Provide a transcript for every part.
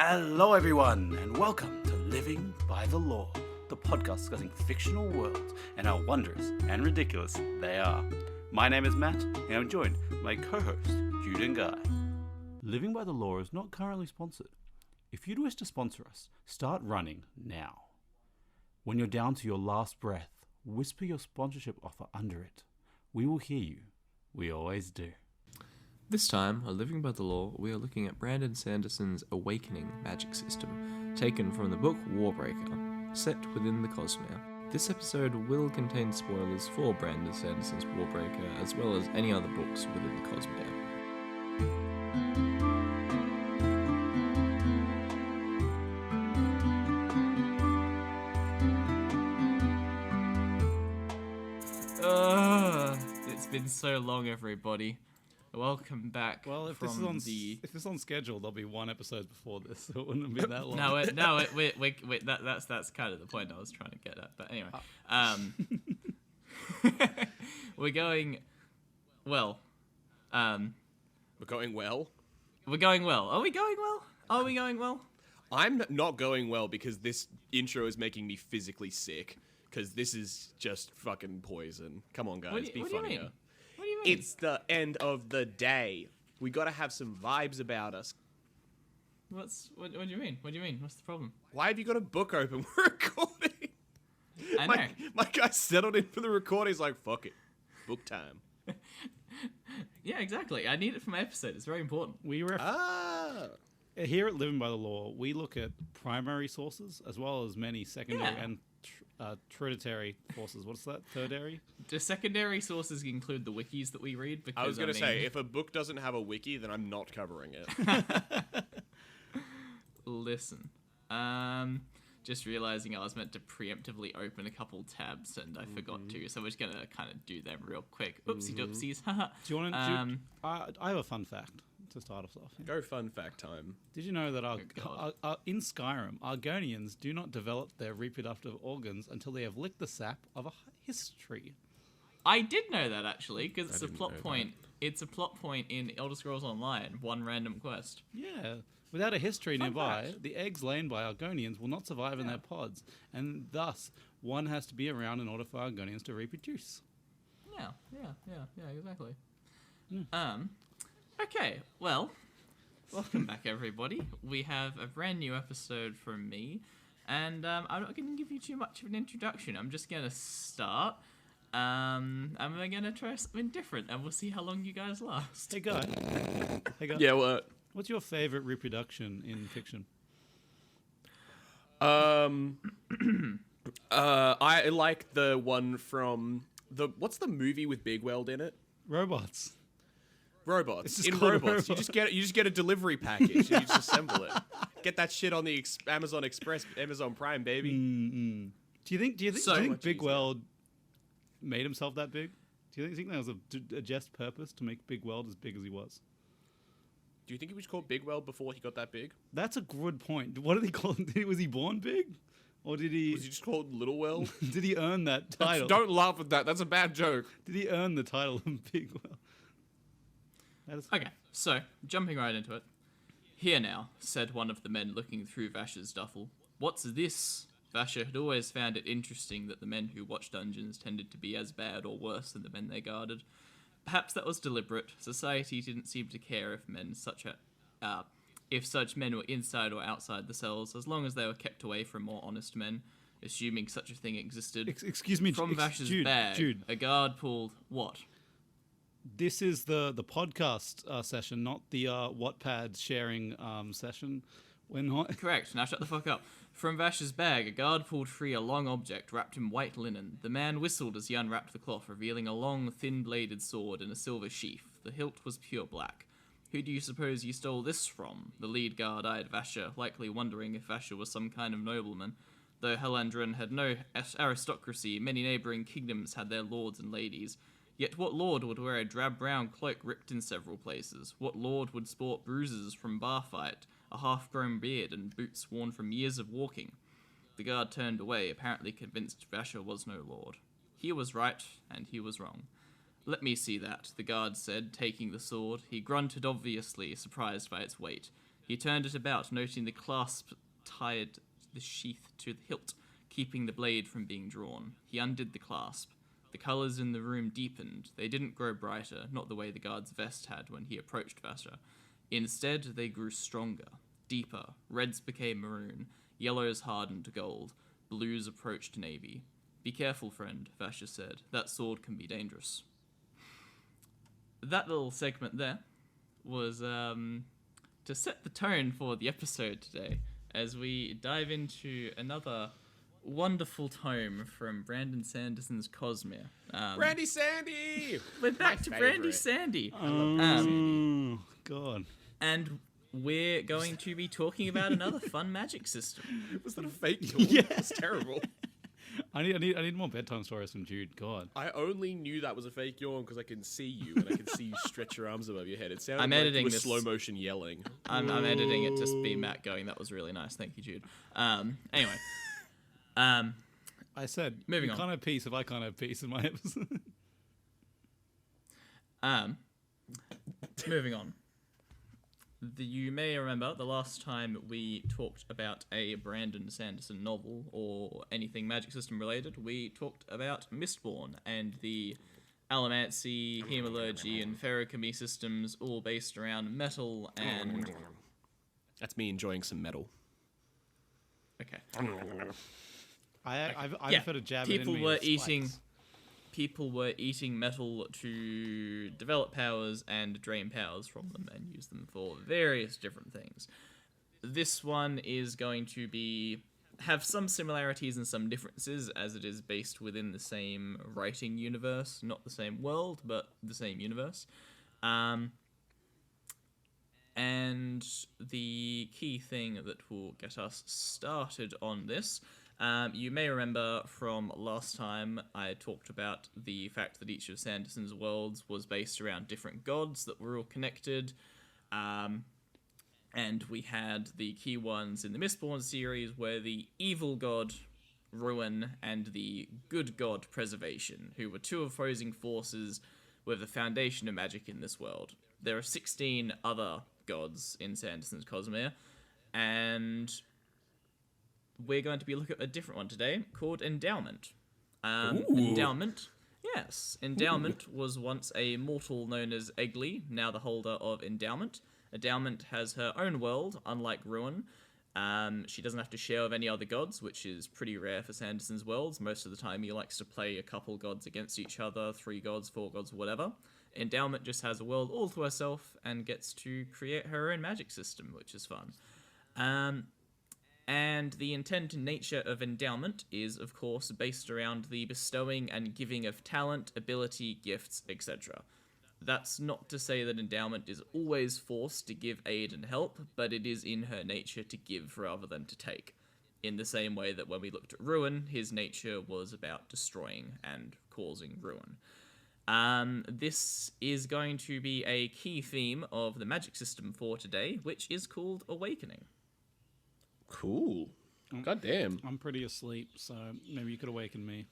Hello, everyone, and welcome to Living by the Law, the podcast discussing fictional worlds and how wondrous and ridiculous they are. My name is Matt, and I'm joined by my co-host, Jude and Guy. Living by the Law is not currently sponsored. If you'd wish to sponsor us, start running now. When you're down to your last breath, whisper your sponsorship offer under it. We will hear you. We always do. This time, on Living by the Law, we are looking at Brandon Sanderson's Awakening magic system, taken from the book Warbreaker, set within the Cosmere. This episode will contain spoilers for Brandon Sanderson's Warbreaker, as well as any other books within the Cosmere. It's been so long, everybody. Welcome back. Well, if this is on schedule, there'll be one episode before this, so it wouldn't have been that long. Wait, that's kind of the point I was trying to get at. But anyway, we're going well. We're going well? We're going well. Are we going well? Are we going well? I'm not going well because this intro is making me physically sick. Because this is just fucking poison. Come on, guys, be funnier. What do you mean? It's the end of the day. We gotta have some vibes about us. What do you mean? What do you mean? What's the problem? Why have you got a book open? We're recording. I know. My guy settled in for the recording. He's like, fuck it. Book time. Yeah, exactly. I need it for my episode. It's very important. Here at Living by the Law, we look at primary sources as well as many secondary and tertiary sources. What's that? Tertiary? The secondary sources include the wikis that we read. Because I was going to say, if a book doesn't have a wiki, then I'm not covering it. Listen. Just realizing I was meant to preemptively open a couple tabs and I forgot to, so we're just going to kind of do them real quick. Oopsie doopsies. Do you want to... I have a fun fact to start us off. Go fun fact time. Did you know that in Skyrim, Argonians do not develop their reproductive organs until they have licked the sap of a history? I did know that, actually, because it's a plot point. It's a plot point in Elder Scrolls Online, one random quest. Yeah. Without a history Fun nearby, fact. the eggs laid by Argonians will not survive in their pods, and thus one has to be around in order for Argonians to reproduce. Yeah, exactly. Okay, well, welcome back, everybody. We have a brand new episode from me, and I'm not going to give you too much of an introduction. I'm just going to start, and we're going to try something different, and we'll see how long you guys last. Hey, Guy. Yeah, what? What's your favorite reproduction in fiction? I like the one from what's the movie with Big Weld in it? Robots. In Robots. You just get a delivery package and you just assemble it. Get that shit on the Amazon Express, Amazon Prime, baby. Mm-hmm. Do you think Big Weld made himself that big? Do you think that was a just purpose to make Big Weld as big as he was? Do you think he was called Big Weld before he got that big? That's a good point. What did he call him? Was he born big? Or did he... Was he just called Little Weld? Did he earn that title? Don't laugh at that. That's a bad joke. Did he earn the title of Big Weld? Okay, so, jumping right into it. Here now, said one of the men looking through Vasher's duffel. What's this? Vasher had always found it interesting that the men who watched dungeons tended to be as bad or worse than the men they guarded. Perhaps that was deliberate. Society didn't seem to care if such men were inside or outside the cells, as long as they were kept away from more honest men, assuming such a thing existed. Excuse me, From Vasher's bag, Jude. A guard pulled what? This is the podcast session, not the Wattpad sharing session. We're not... Correct. Now shut the fuck up. From Vasher's bag, a guard pulled free a long object wrapped in white linen. The man whistled as he unwrapped the cloth, revealing a long, thin-bladed sword in a silver sheath. The hilt was pure black. Who do you suppose you stole this from? The lead guard eyed Vasher, likely wondering if Vasher was some kind of nobleman. Though Hellandren had no aristocracy, many neighbouring kingdoms had their lords and ladies. Yet what lord would wear a drab-brown cloak ripped in several places? What lord would sport bruises from bar fight, a half-grown beard, and boots worn from years of walking? The guard turned away, apparently convinced Vasher was no lord. He was right, and he was wrong. "Let me see that," the guard said, taking the sword. He grunted, obviously surprised by its weight. He turned it about, noting the clasp tied the sheath to the hilt, keeping the blade from being drawn. He undid the clasp. The colours in the room deepened. They didn't grow brighter, not the way the guard's vest had when he approached Vasher. Instead, they grew stronger, deeper. Reds became maroon, yellows hardened to gold, blues approached navy. Be careful, friend, Vasher said. That sword can be dangerous. That little segment there was to set the tone for the episode today as we dive into another wonderful tome from Brandon Sanderson's Cosmere. Brandy Sandy! We're back My to favourite. Brandy Sandy. Oh, God. And we're going to be talking about another fun magic system. Was that a fake yawn? Yeah. That's terrible. I need more bedtime stories from Jude. God. I only knew that was a fake yawn because I can see you and I can see you stretch your arms above your head. It sounded I'm like editing you were this. slow motion yelling. I'm editing it to be Matt going, that was really nice. Thank you, Jude. Anyway. I said, Moving you on. can't have peace if I can't have peace in my episode. Moving on. You may remember the last time we talked about a Brandon Sanderson novel or anything magic system related, we talked about Mistborn and the allomancy, hemalurgy, and ferrochemy systems all based around metal and... That's me enjoying some metal. Okay. I've Yeah, had a jab people in me were with eating... spikes. People were eating metal to develop powers and drain powers from them and use them for various different things. This one is going to have some similarities and some differences, as it is based within the same writing universe, not the same world, but the same universe. And the key thing that will get us started on this, you may remember from last time I talked about the fact that each of Sanderson's worlds was based around different gods that were all connected. And we had the key ones in the Mistborn series where the evil god Ruin and the good god Preservation, who were two opposing forces with the foundation of magic in this world. There are 16 other gods in Sanderson's Cosmere, and we're going to be looking at a different one today called Endowment. Endowment, yes. Endowment was once a mortal known as Egli, now the holder of Endowment. Endowment has her own world, unlike Ruin. She doesn't have to share with any other gods, which is pretty rare for Sanderson's worlds. Most of the time he likes to play a couple gods against each other, 3 gods, 4 gods, whatever. Endowment just has a world all to herself and gets to create her own magic system, which is fun. And the intent and nature of endowment is, of course, based around the bestowing and giving of talent, ability, gifts, etc. That's not to say that endowment is always forced to give aid and help, but it is in her nature to give rather than to take. In the same way that when we looked at Ruin, his nature was about destroying and causing ruin. This is going to be a key theme of the magic system for today, which is called Awakening. Cool. God damn. I'm pretty asleep, so maybe you could awaken me.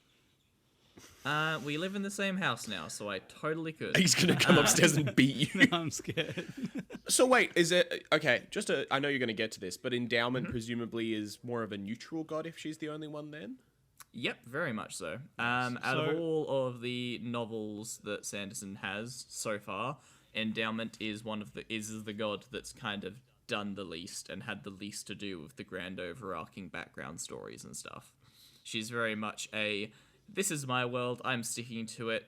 We live in the same house now, so I totally could. He's gonna come upstairs and beat you. I'm scared. So wait, is it okay? I know you're gonna get to this, but endowment presumably is more of a neutral god if she's the only one. Then Yep, very much so. Out of all of the novels that Sanderson has so far, Endowment is the god that's kind of done the least and had the least to do with the grand overarching background stories and stuff. She's very much this is my world, I'm sticking to it,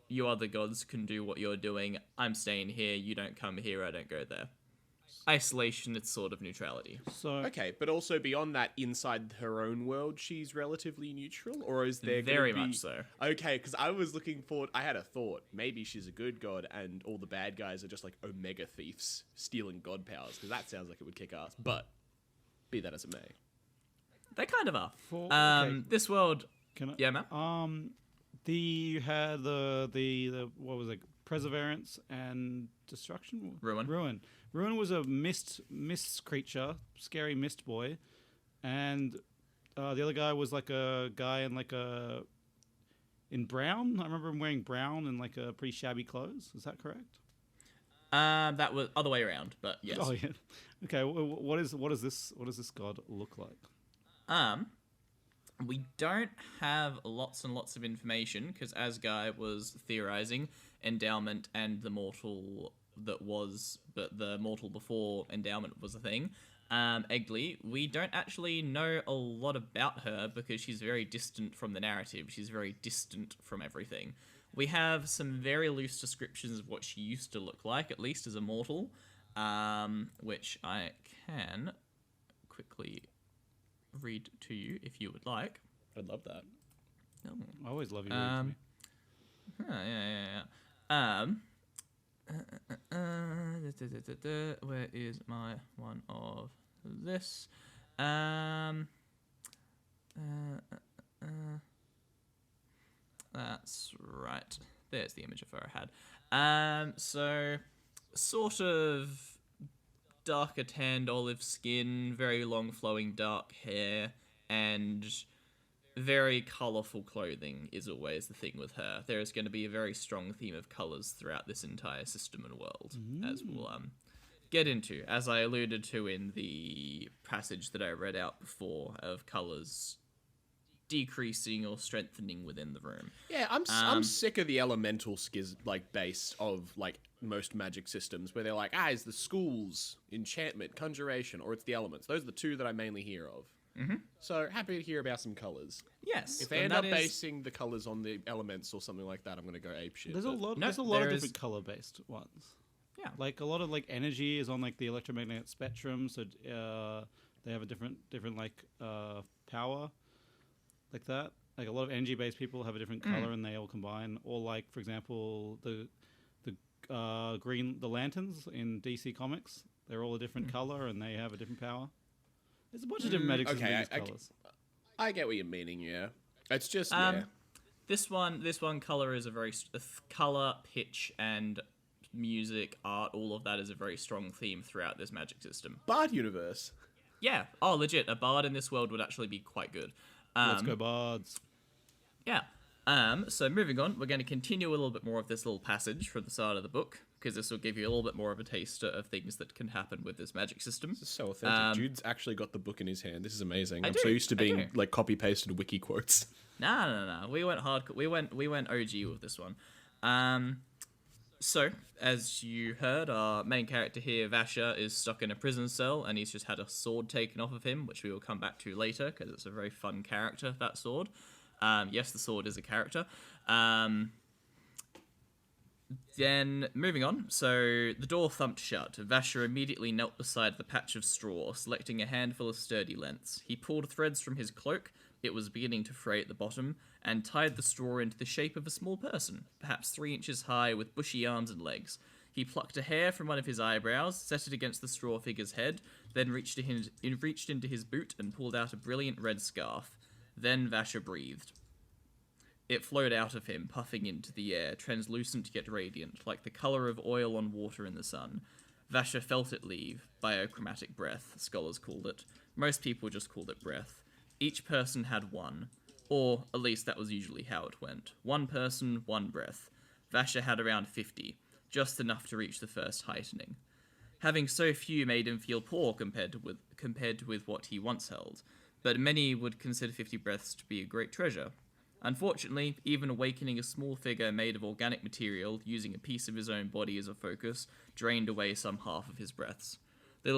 you other gods can do what you're doing, I'm staying here, you don't come here, I don't go there. Isolation, it's sort of neutrality. So okay, but also beyond that, inside her own world, she's relatively neutral, or is there Very gonna be... much so. Okay, because I was looking forward. I had a thought. Maybe she's a good god, and all the bad guys are just like Omega thieves stealing god powers. Because that sounds like it would kick ass. But be that as it may. They kind of are. okay. This world... Can I, Yeah, Matt? you had the what was it? Perseverance and destruction. Ruin. Ruin was a mist creature, scary mist boy, and the other guy was like a guy in brown. I remember him wearing brown and like a pretty shabby clothes. Is that correct? That was other way around, but yes. Oh yeah. Okay. What does this god look like? We don't have lots and lots of information because, as Guy was theorizing, endowment and the mortal but the mortal before endowment was a thing. Eggly, we don't actually know a lot about her because she's very distant from the narrative. She's very distant from everything. We have some very loose descriptions of what she used to look like, at least as a mortal, which I can quickly read to you if you would like. I'd love that. Oh. I always love you reading to me. Where is my one of this? That's right. There's the image of her I had. So sort of darker tanned olive skin, very long flowing dark hair, and very colourful clothing is always the thing with her. There is going to be a very strong theme of colours throughout this entire system and world, as we'll get into, as I alluded to in the passage that I read out before, of colours decreasing or strengthening within the room. Yeah, I'm sick of the elemental base of like most magic systems where they're like, it's the schools, enchantment, conjuration, or it's the elements. Those are the two that I mainly hear of. Mm-hmm. So happy to hear about some colours. Yes, if they end up basing the colours on the elements or something like that, I'm going to go apeshit. There's a lot of different color based ones. Yeah, like a lot of like energy is on like the electromagnetic spectrum, so they have a different like power. Like that, like a lot of energy-based people have a different color, and they all combine. Or like, for example, the lanterns in DC Comics, they're all a different color, and they have a different power. There's a bunch of different magic systems colors. I get what you're meaning. Yeah, it's just This one color is a very color, pitch, and music, art. All of that is a very strong theme throughout this magic system. Bard universe. Yeah. Oh, legit. A bard in this world would actually be quite good. Let's go bards. Yeah. So moving on, we're going to continue a little bit more of this little passage from the start of the book, because this will give you a little bit more of a taste of things that can happen with this magic system. This is so authentic. Jude's actually got the book in his hand. This is amazing. I'm so used to being like copy-pasted wiki quotes. No. We went hardcore. We went OG with this one. So, as you heard, our main character here, Vasher, is stuck in a prison cell, and he's just had a sword taken off of him, which we will come back to later, because it's a very fun character, that sword. Yes, the sword is a character. Then, moving on, so the door thumped shut. Vasher immediately knelt beside the patch of straw, selecting a handful of sturdy lengths. He pulled threads from his cloak, it was beginning to fray at the bottom, and tied the straw into the shape of a small person, perhaps 3 inches high with bushy arms and legs. He plucked a hair from one of his eyebrows, set it against the straw figure's head, then reached into his boot and pulled out a brilliant red scarf. Then Vasher breathed. It flowed out of him, puffing into the air, translucent yet radiant, like the colour of oil on water in the sun. Vasher felt it leave. BioChromatic breath, scholars called it. Most people just called it breath. Each person had one. Or, at least that was usually how it went. One person, one breath. Vasher had around 50, just enough to reach the first heightening. Having so few made him feel poor compared to with what he once held, but many would consider 50 breaths to be a great treasure. Unfortunately, even awakening a small figure made of organic material, using a piece of his own body as a focus, drained away some half of his breaths. The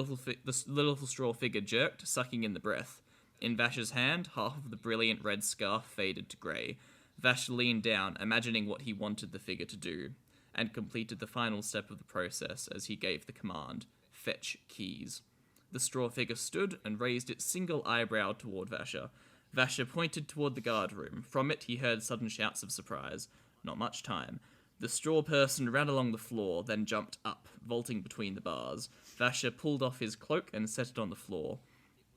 little straw figure jerked, sucking in the breath. In Vasher's hand, half of the brilliant red scarf faded to grey. Vash leaned down, imagining what he wanted the figure to do, and completed the final step of the process as he gave the command, "Fetch keys." The straw figure stood and raised its single eyebrow toward Vasher. Vasher pointed toward the guard room. From it he heard sudden shouts of surprise. Not much time. The straw person ran along the floor, then jumped up, vaulting between the bars. Vasher pulled off his cloak and set it on the floor.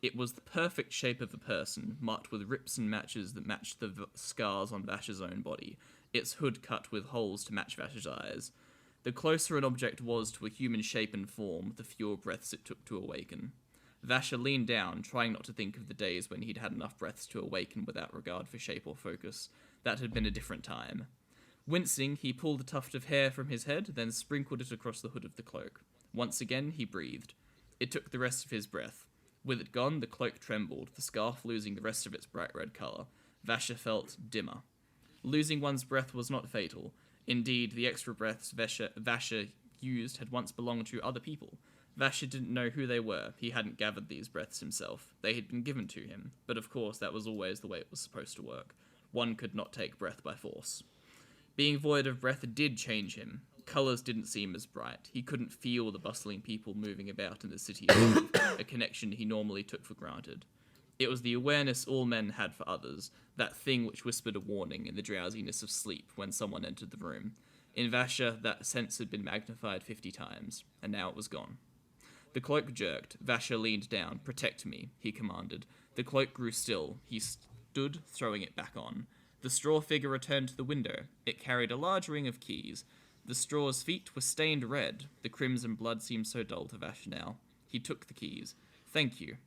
It was the perfect shape of a person, marked with rips and matches that matched the scars on Vasher's own body, its hood cut with holes to match Vasher's eyes. The closer an object was to a human shape and form, the fewer breaths it took to awaken. Vasher leaned down, trying not to think of the days when he'd had enough breaths to awaken without regard for shape or focus. That had been a different time. Wincing, he pulled a tuft of hair from his head, then sprinkled it across the hood of the cloak. Once again, he breathed. It took the rest of his breath. With it gone, the cloak trembled, the scarf losing the rest of its bright red colour. Vasher felt dimmer. Losing one's breath was not fatal. Indeed, the extra breaths Vasher used had once belonged to other people. Vasher didn't know who they were. He hadn't gathered these breaths himself. They had been given to him. But of course, that was always the way it was supposed to work. One could not take breath by force. Being void of breath did change him. Colours didn't seem as bright. He couldn't feel the bustling people moving about in the city, a connection he normally took for granted. It was the awareness all men had for others, that thing which whispered a warning in the drowsiness of sleep when someone entered the room. In Vasher, that sense had been magnified 50 times, and now it was gone. The cloak jerked. Vasher leaned down. "Protect me," he commanded. The cloak grew still. He stood, throwing it back on. The straw figure returned to the window. It carried a large ring of keys. The straw's feet were stained red. The crimson blood seemed so dull to Vasher now. He took the keys. "Thank you."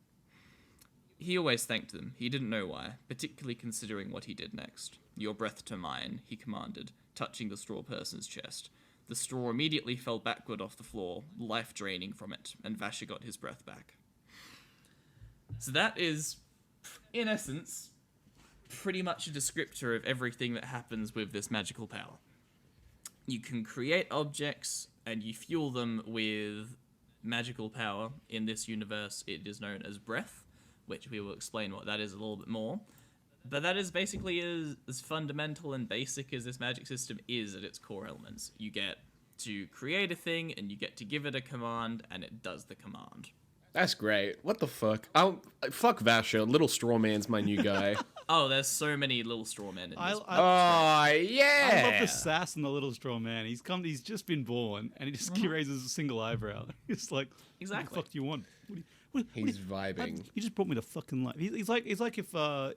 He always thanked them. He didn't know why, particularly considering what he did next. "Your breath to mine," he commanded, touching the straw person's chest. The straw immediately fell backward off the floor, life draining from it, and Vasher got his breath back. So that is, in essence, pretty much a descriptor of everything that happens with this magical power. You can create objects, and you fuel them with magical power. In this universe, it is known as breath, which we will explain what that is a little bit more. But that is basically as fundamental and basic as this magic system is at its core elements. You get to create a thing, and you get to give it a command, and it does the command. That's great. What the fuck? Fuck Vasher. Little Straw Man's my new guy. Oh, there's so many little straw men in this. Oh, yeah. I love the sass in the little straw man. He's just been born, and he just raises a single eyebrow. It's like, Exactly. What the fuck do you want? He's vibing. You just brought me to fucking life. He's like if the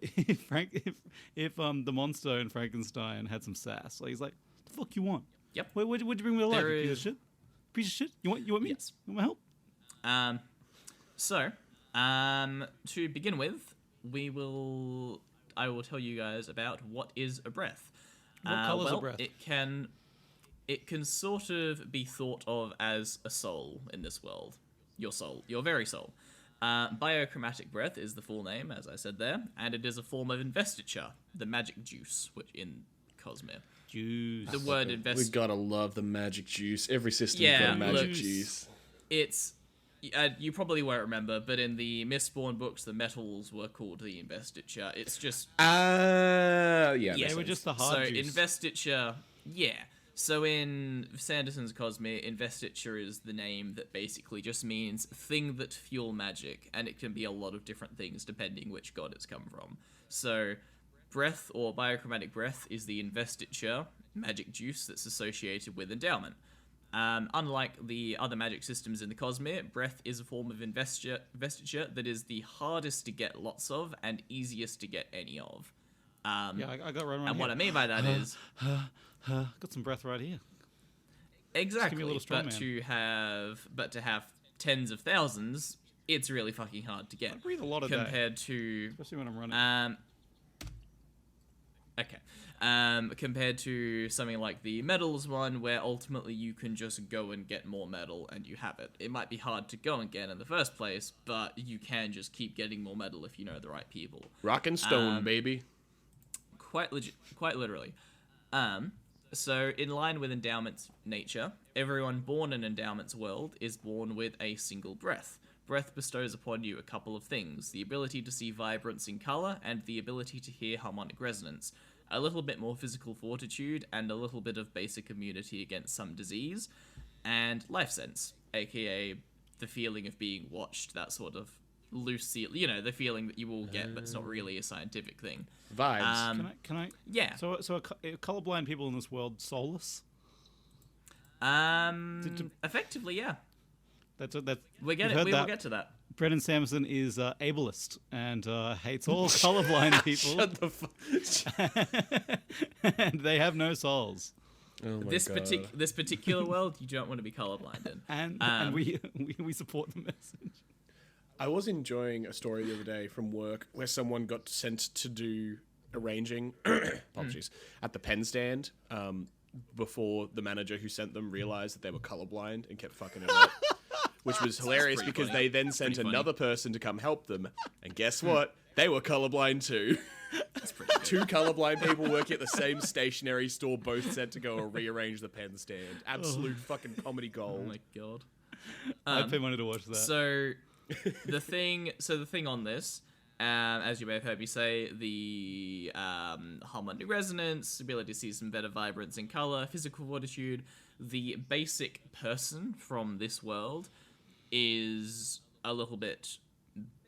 monster in Frankenstein had some sass. Like, he's like, the fuck you want? Yep. What'd you bring me to life? You piece of shit. Piece of shit. You want me? Yes. You want my help? So, to begin with, I will tell you guys about what is a breath. What colour's a breath? It can sort of be thought of as a soul in this world. Your soul, your very soul. BioChromatic Breath is the full name, as I said there, and it is a form of investiture, the magic juice, which in Cosmere. Juice. The word We gotta love the magic juice. Every system's got Yeah, a magic look, juice. It's you probably won't remember, but in the Mistborn books, the metals were called the investiture. It's just Yeah. They were just the hard so juice. investiture, yeah. So in Sanderson's Cosmere, investiture is the name that basically just means thing that fuel magic, and it can be a lot of different things depending which god it's come from. So breath or biochromatic breath is the investiture magic juice that's associated with endowment. Unlike the other magic systems in the Cosmere, breath is a form of investiture that is the hardest to get lots of and easiest to get any of. I got right around And here. what I mean by that is Got some breath right here. exactly, a little straw man. to have tens of thousands, it's really fucking hard to get. I breathe a lot a day. compared to Especially when I'm running. compared to something like the metals one, where ultimately you can just go and get more metal and you have it. It might be hard to go and get in the first place, but you can just keep getting more metal if you know the right people. Rock and stone, baby. Quite literally. So in line with endowment's nature, everyone born in endowment's world is born with a single breath. Breath bestows upon you a couple of things: the ability to see vibrance in color and the ability to hear harmonic resonance. A little bit more physical fortitude and a little bit of basic immunity against some disease, and life sense, aka the feeling of being watched, that sort of loose, the feeling that you will get, but it's not really a scientific thing. Vibes. Can I? Yeah. So are colorblind people in this world soulless? Effectively, yeah. That's We we've will heard that. get to that. Brandon Sanderson is ableist and hates all colorblind people. Shut the fuck. And they have no souls. Oh my This god. this particular world, you don't want to be colorblind in. And we support the message. I was enjoying a story the other day from work where someone got sent to do arranging apologies at the pen stand before the manager who sent them realized that they were colorblind and kept fucking it up. Which was hilarious pretty because funny. they then sent Pretty funny. another person to come help them. And guess what? They were colorblind too. That's pretty good. Two colorblind people working at the same stationery store, both sent to go and rearrange the pen stand. Absolute fucking comedy Oh gold. my god. I pay money to watch that. So the thing on this, as you may have heard me say, the harmonic resonance, ability to see some better vibrance in color, physical fortitude, the basic person from this world is a little bit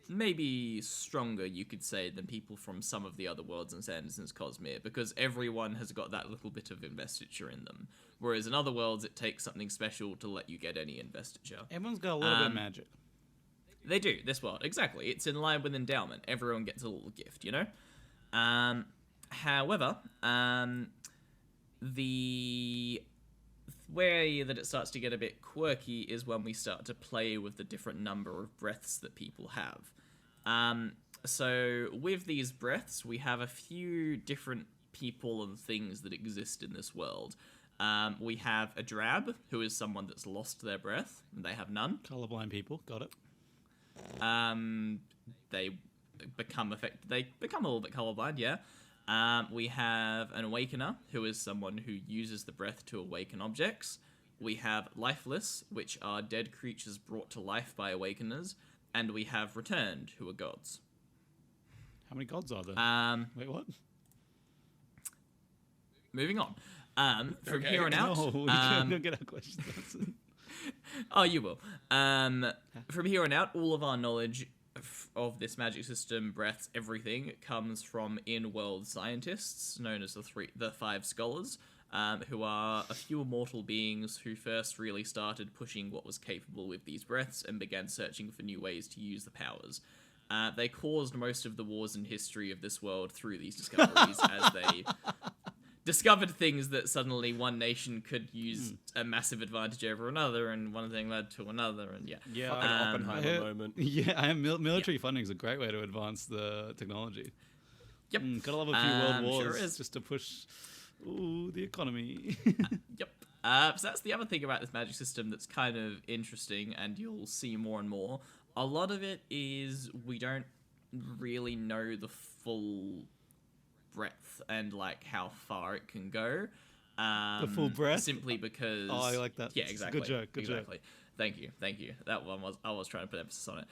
maybe stronger, you could say, than people from some of the other worlds in Sanderson's Cosmere, because everyone has got that little bit of investiture in them. Whereas in other worlds, it takes something special to let you get any investiture. Everyone's got a little bit of magic. They do, this world, exactly. It's in line with endowment. Everyone gets a little gift, you know? However, the way that it starts to get a bit quirky is when we start to play with the different number of breaths that people have. So with these breaths, we have a few different people and things that exist in this world. We have a drab, who is someone that's lost their breath, and they have none. Colorblind people, got it. They become a little bit colorblind, yeah. We have an awakener, who is someone who uses the breath to awaken objects. We have lifeless, which are dead creatures brought to life by awakeners. And we have returned, who are gods. How many gods are there? Wait, what? Moving on. From Okay. here on out... No, we can't get our questions answered. Oh, you will. From here on out, all of our knowledge of this magic system, breaths, everything, comes from in-world scientists, known as the five scholars, who are a few immortal beings who first really started pushing what was capable with these breaths and began searching for new ways to use the powers. They caused most of the wars in history of this world through these discoveries, as they discovered things that suddenly one nation could use a massive advantage over another, and one thing led to another, and yeah. Yeah, Fucking Oppenheimer moment. Yeah, military funding is a great way to advance the technology. Yep. Gotta love a few world wars Sure is. just to push the economy. Yep. So that's the other thing about this magic system that's kind of interesting, and you'll see more and more. A lot of it is we don't really know the full breadth and like how far it can go. The full breadth? Simply because... Oh, I like that. Yeah, It's a exactly. good joke, good joke. exactly. Thank you. That one was... I was trying to put emphasis on it.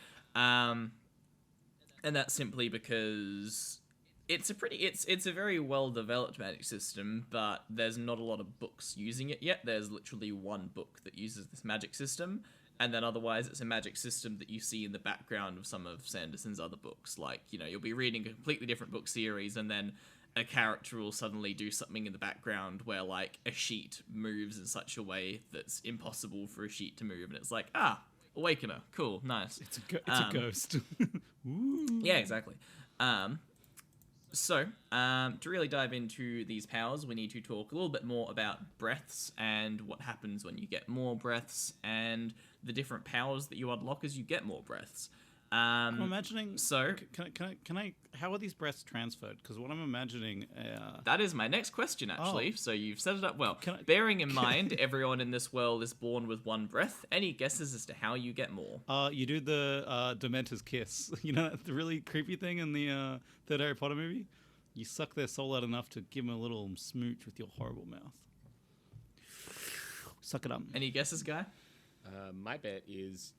And that's simply because it's a very well-developed magic system, but there's not a lot of books using it yet. There's literally one book that uses this magic system, and then otherwise it's a magic system that you see in the background of some of Sanderson's other books. Like, you know, you'll be reading a completely different book series, and then a character will suddenly do something in the background where, like, a sheet moves in such a way that's impossible for a sheet to move, and it's like, Awakener, cool, nice. It's a ghost. Ooh. Yeah, exactly. So, to really dive into these powers, we need to talk a little bit more about breaths and what happens when you get more breaths and the different powers that you unlock as you get more breaths. I'm imagining. So, can I? How are these breaths transferred? Because what I'm imagining. that is my next question, actually. So you've set it up well. Bearing in mind, everyone in this world is born with one breath. Any guesses as to how you get more? You do the Dementor's kiss. You know, the really creepy thing in the third Harry Potter movie. You suck their soul out enough to give them a little smooch with your horrible mouth. Suck it up. Any guesses, guy? My bet is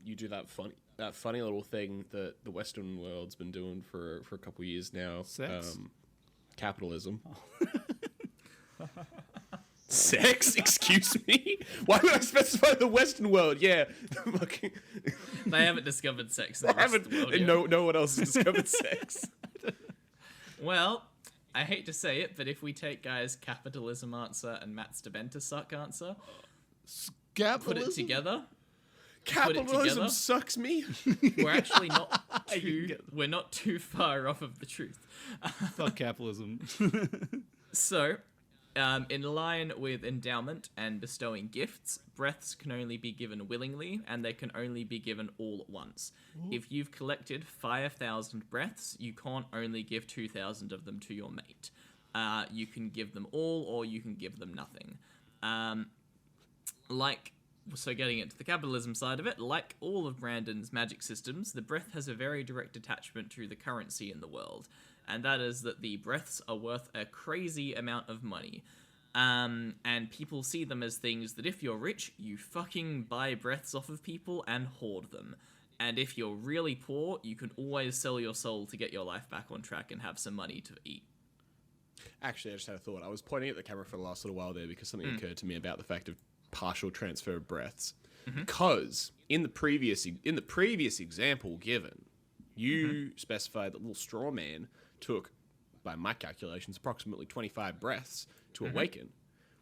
you do that funny little thing that the Western world's been doing for a couple years now. Sex? Capitalism. Sex? Excuse me? Why would I specify the Western world? Yeah. They haven't discovered sex in the rest of the world yet. No one else has discovered sex. Well, I hate to say it, but if we take Guy's capitalism answer and Matt's Dementor suck answer, put it together... Capitalism sucks me. We're actually not too far off of the truth. Fuck capitalism. So, in line with endowment and bestowing gifts, breaths can only be given willingly, and they can only be given all at once. Ooh. If you've collected 5,000 breaths, you can't only give 2,000 of them to your mate. You can give them all, or you can give them nothing. So getting into the capitalism side of it, like all of Brandon's magic systems, the breath has a very direct attachment to the currency in the world, and that is that the breaths are worth a crazy amount of money. And people see them as things that if you're rich, you fucking buy breaths off of people and hoard them. And if you're really poor, you can always sell your soul to get your life back on track and have some money to eat. Actually, I just had a thought. I was pointing at the camera for the last little while there because something occurred to me about the fact of partial transfer of breaths. Because in the previous example given, you specified that little straw man took, by my calculations, approximately 25 breaths to awaken.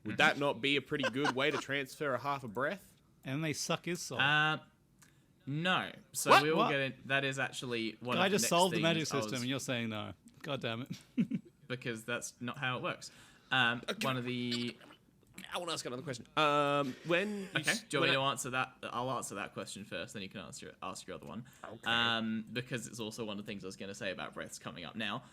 Would that not be a pretty good way to transfer a half a breath? And they suck his soul. No. So What? we will What? get in. That is actually one of I the just next solved the things magic I was- system, and you're saying no. God damn it. because that's not how it works. One of the... I want to ask another question. When you Okay, s- do you when want me I- to answer that? I'll answer that question first, then you can ask your other one. Okay. Because it's also one of the things I was going to say about breaths coming up now.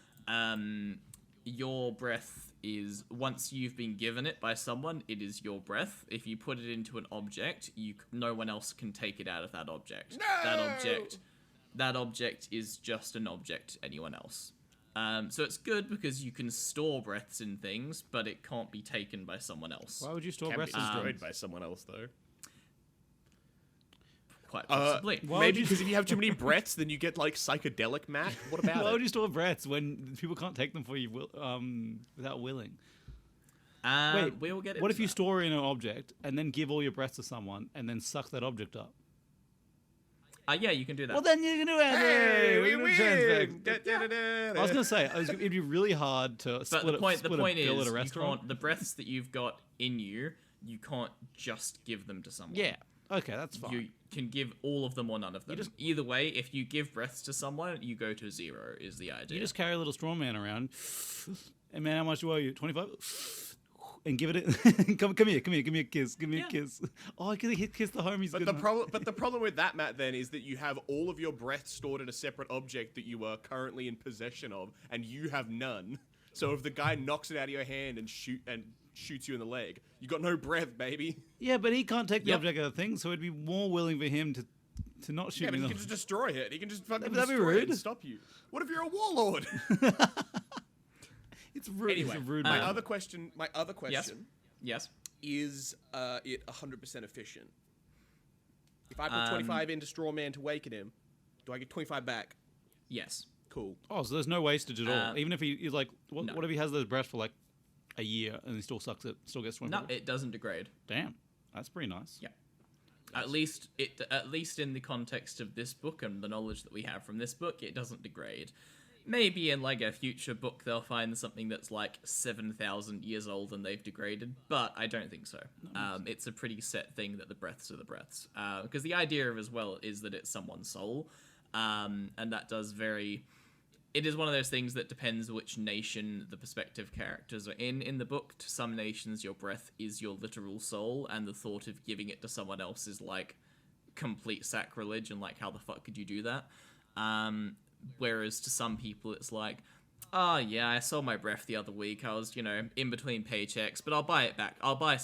Your breath is, once you've been given it by someone, it is your breath. If you put it into an object, no one else can take it out of that object. No! That object is just an object to anyone else. So it's good because you can store breaths in things, but it can't be taken by someone else. Why would you store Can be breath? destroyed by someone else, though. Quite possibly. Why Maybe would you- because if you have too many breaths, then you get like psychedelic Matt. What about Why it? would you store breaths when people can't take them for you without willing? Wait, we'll get what into if you that. store in an object and then give all your breaths to someone and then suck that object up? Yeah, you can do that. Well, then you can do it. Hey, we can win! transfer. I was gonna say it'd be really hard to But split the point a bill is, at a you restaurant. can't, the breaths that you've got in you can't just give them to someone. Yeah. Okay, that's fine. You can give all of them or none of them. Either way, if you give breaths to someone, you go to 0, is the idea. You just carry a little straw man around. And man, how much do I owe you? 25? And give it come here, give me a kiss. Give me a kiss. Oh, I could kiss the homies. But the problem with that, Matt, then, is that you have all of your breath stored in a separate object that you are currently in possession of, and you have none. So if the guy knocks it out of your hand and shoots you in the leg, you got no breath, baby. Yeah, but he can't take the Yep. object of the thing, so it'd be more willing for him to not shoot Yeah, but me. he can just destroy it. He can just fucking That'd be destroy it rude. and stop you. What if you're a warlord? It's rude. Anyway, it's a rude my man. other question Yes. is it 100% efficient? If I put 25 into Straw Man to waken him, do I get 25 back? Yes. Cool. Oh, so there's no wastage at all. Even if he's like, what no. if he has those breaths for like a year and he still sucks it, still gets 25? No, it doesn't degrade. Damn, that's pretty nice. Yeah. At least in the context of this book and the knowledge that we have from this book, it doesn't degrade. Maybe in like a future book they'll find something that's like 7,000 years old and they've degraded, but I don't think so. It's a pretty set thing that the breaths are the breaths. Because the idea of as well is that it's someone's soul, and that does vary. It is one of those things that depends which nation the perspective characters are in. In the book, to some nations, your breath is your literal soul, and the thought of giving it to someone else is like complete sacrilege, and like, how the fuck could you do that? Whereas to some people, it's like, oh yeah, I sold my breath the other week. I was, in between paychecks, but I'll buy it back. I'll buy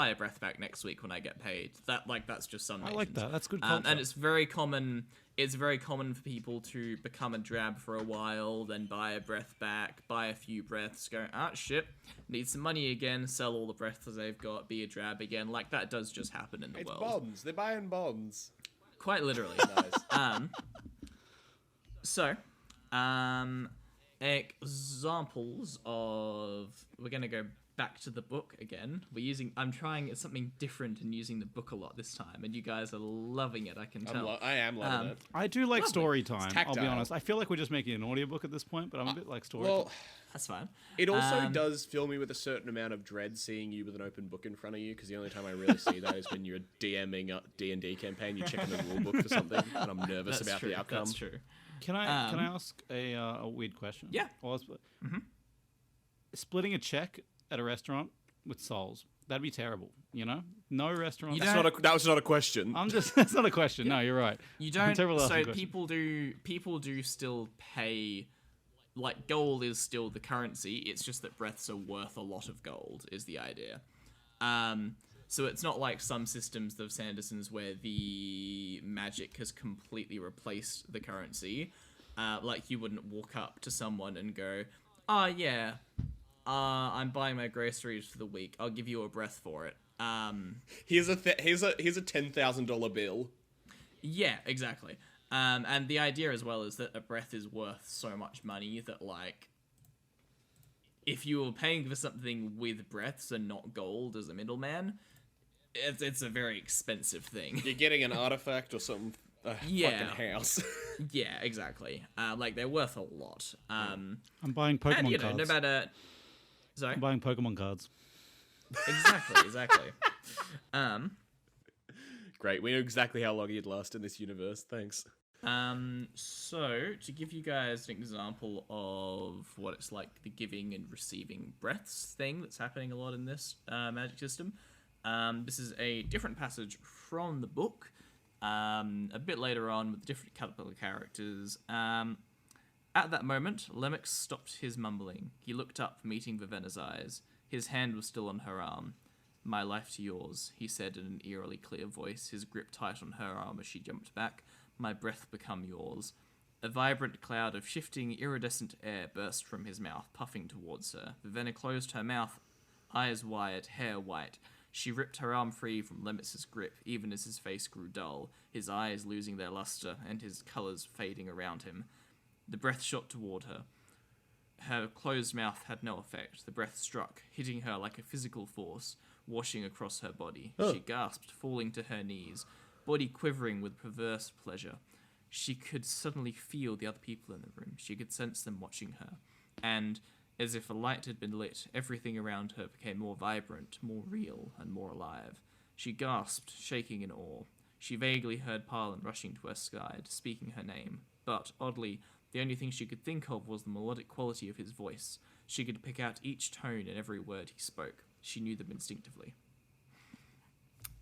a breath back next week when I get paid. That's just some I nations. like that. That's good culture. And it's very common. It's very common for people to become a drab for a while, then buy a breath back, buy a few breaths, go, shit, need some money again, sell all the breaths they've got, be a drab again. Like, that does just happen in the It's world. bonds. They're buying bonds. Quite literally. Nice. So, examples of... We're going to go back to the book again. I'm trying something different and using the book a lot this time, and you guys are loving it, I can tell. I am loving it. I do like story time. I'll be tactile. honest. I feel like we're just making an audiobook at this point, but I'm a bit like story Well, time. That's fine. it also does fill me with a certain amount of dread seeing you with an open book in front of you, because the only time I really see that is when you're DMing a D&D campaign, you're checking the rule book for something, and I'm nervous That's about true. the outcome. That's true. Can I ask a weird question? Yeah. Well, splitting a check at a restaurant with souls. That'd be terrible, No restaurant. You That was not a question. That's not a question. No, you're right. You I'm don't. terrible at So asking questions. people do still pay, like gold is still the currency. It's just that breaths are worth a lot of gold is the idea. So it's not like some systems of Sanderson's where the magic has completely replaced the currency. Like you wouldn't walk up to someone and go, "Oh yeah, I'm buying my groceries for the week. I'll give you a breath for it." Here's a $10,000 bill. Yeah, exactly. And the idea as well is that a breath is worth so much money that, like, if you were paying for something with breaths and not gold as a middleman, it's a very expensive thing. You're getting an artifact or something. Yeah. Fucking house. Yeah, exactly. Like, they're worth a lot. I'm buying Pokemon and, cards. no matter... Sorry? I'm buying Pokemon cards. Exactly. Great, we know exactly how long you'd last in this universe. Thanks. So, to give you guys an example of what it's like, the giving and receiving breaths thing that's happening a lot in this magic system, this is a different passage from the book, a bit later on with different couple of characters. At that moment, Lemix stopped his mumbling. He looked up, meeting Vivenna's eyes. His hand was still on her arm. "My life to yours," he said in an eerily clear voice, his grip tight on her arm as she jumped back. "My breath become yours." A vibrant cloud of shifting, iridescent air burst from his mouth, puffing towards her. Vivenna closed her mouth, eyes wide, hair white. She ripped her arm free from Lemix's grip, even as his face grew dull, his eyes losing their luster and his colours fading around him. The breath shot toward her. Her closed mouth had no effect. The breath struck, hitting her like a physical force, washing across her body. She gasped, falling to her knees, body quivering with perverse pleasure. She could suddenly feel the other people in the room. She could sense them watching her. And, as if a light had been lit, everything around her became more vibrant, more real, and more alive. She gasped, shaking in awe. She vaguely heard Parlin rushing to her side, speaking her name. But, oddly, the only thing she could think of was the melodic quality of his voice. She could pick out each tone in every word he spoke. She knew them instinctively.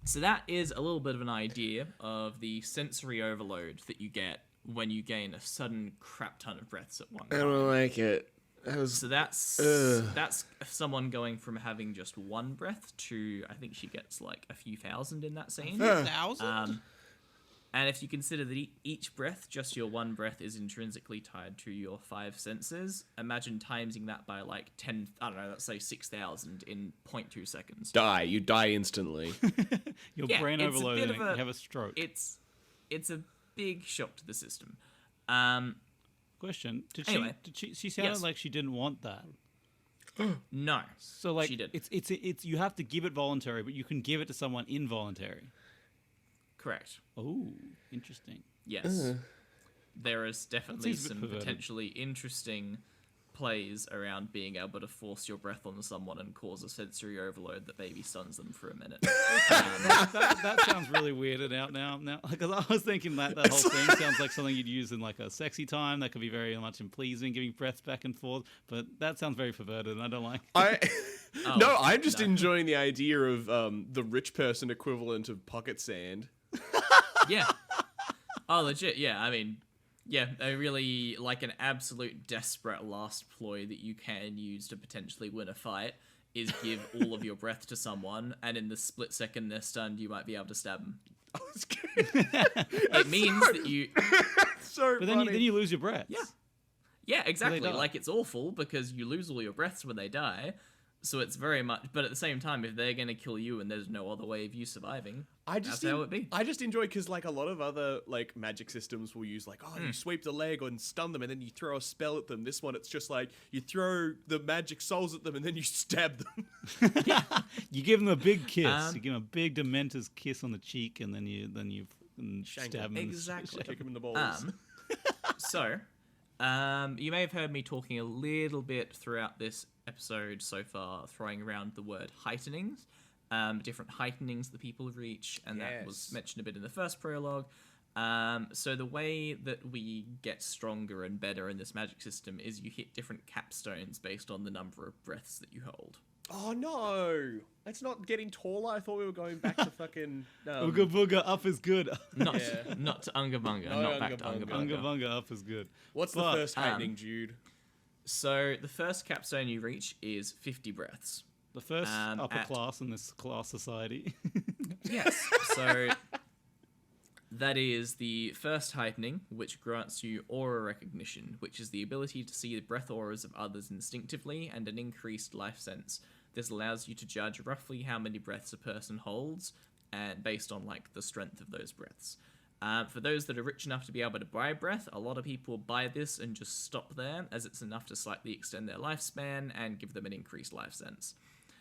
So that is a little bit of an idea of the sensory overload that you get when you gain a sudden crap ton of breaths at one time. I don't like it. So that's someone going from having just one breath to, I think she gets like a few thousand in that scene. 1,000? And if you consider that each breath, just your one breath, is intrinsically tied to your 5 senses, imagine timesing that by like 10, I don't know, let's say 6,000 in 0.2 seconds. You die instantly. Your Yeah, brain it's a overloading. bit of You have a stroke. It's a big shock to the system. Question: Anyway, she sounded yes. like she didn't want that. No. So like, she did. it's you have to give it voluntary, but you can give it to someone involuntary. Correct. Oh, interesting. Yes. There is definitely seems a bit some perverted. potentially interesting plays around being able to force your breath on someone and cause a sensory overload that maybe stuns them for a minute. That sounds really weirded out now. Because I was thinking that whole thing sounds like something you'd use in like a sexy time. That could be very much in pleasing, giving breaths back and forth. But that sounds very perverted, and I don't like. I'm just enjoying the idea of the rich person equivalent of pocket sand. Yeah. Oh, legit. Yeah. I mean, yeah, a really like an absolute desperate last ploy that you can use to potentially win a fight is give all of your breath to someone, and in the split second they're stunned, you might be able to stab them. It means that you. So But funny. then you lose your breath. Yeah, exactly. die. Like, it's awful because you lose all your breaths when they die. So it's very much, but at the same time, if they're going to kill you and there's no other way of you surviving, that's how it be. I just enjoy because like a lot of other like magic systems will use like you sweep the leg and stun them and then you throw a spell at them. This one it's just like you throw the magic souls at them and then you stab them. You give them a big kiss. You give them a big Dementor's kiss on the cheek, and then you Shank stab them. Exactly. Kick them in the balls. So, you may have heard me talking a little bit throughout this episode so far, throwing around the word heightenings, different heightenings that people reach, and that was Yes. mentioned a bit in the first prologue. So the way that we get stronger and better in this magic system is you hit different capstones based on the number of breaths that you hold. Oh no! It's not getting taller. I thought we were going back to fucking. Ooga booga up is good. Not to Unga Bunga, No not back to Unga Unga Bunga. Bunga. Unga bunga up is good. What's the But, first heightening, Jude? So the first capstone you reach is 50 breaths. The first upper at- class in this class society. Yes. So that is the first heightening, which grants you aura recognition, which is the ability to see the breath auras of others instinctively and an increased life sense. This allows you to judge roughly how many breaths a person holds, and based on like the strength of those breaths. For those that are rich enough to be able to buy breath, a lot of people buy this and just stop there, as it's enough to slightly extend their lifespan and give them an increased life sense.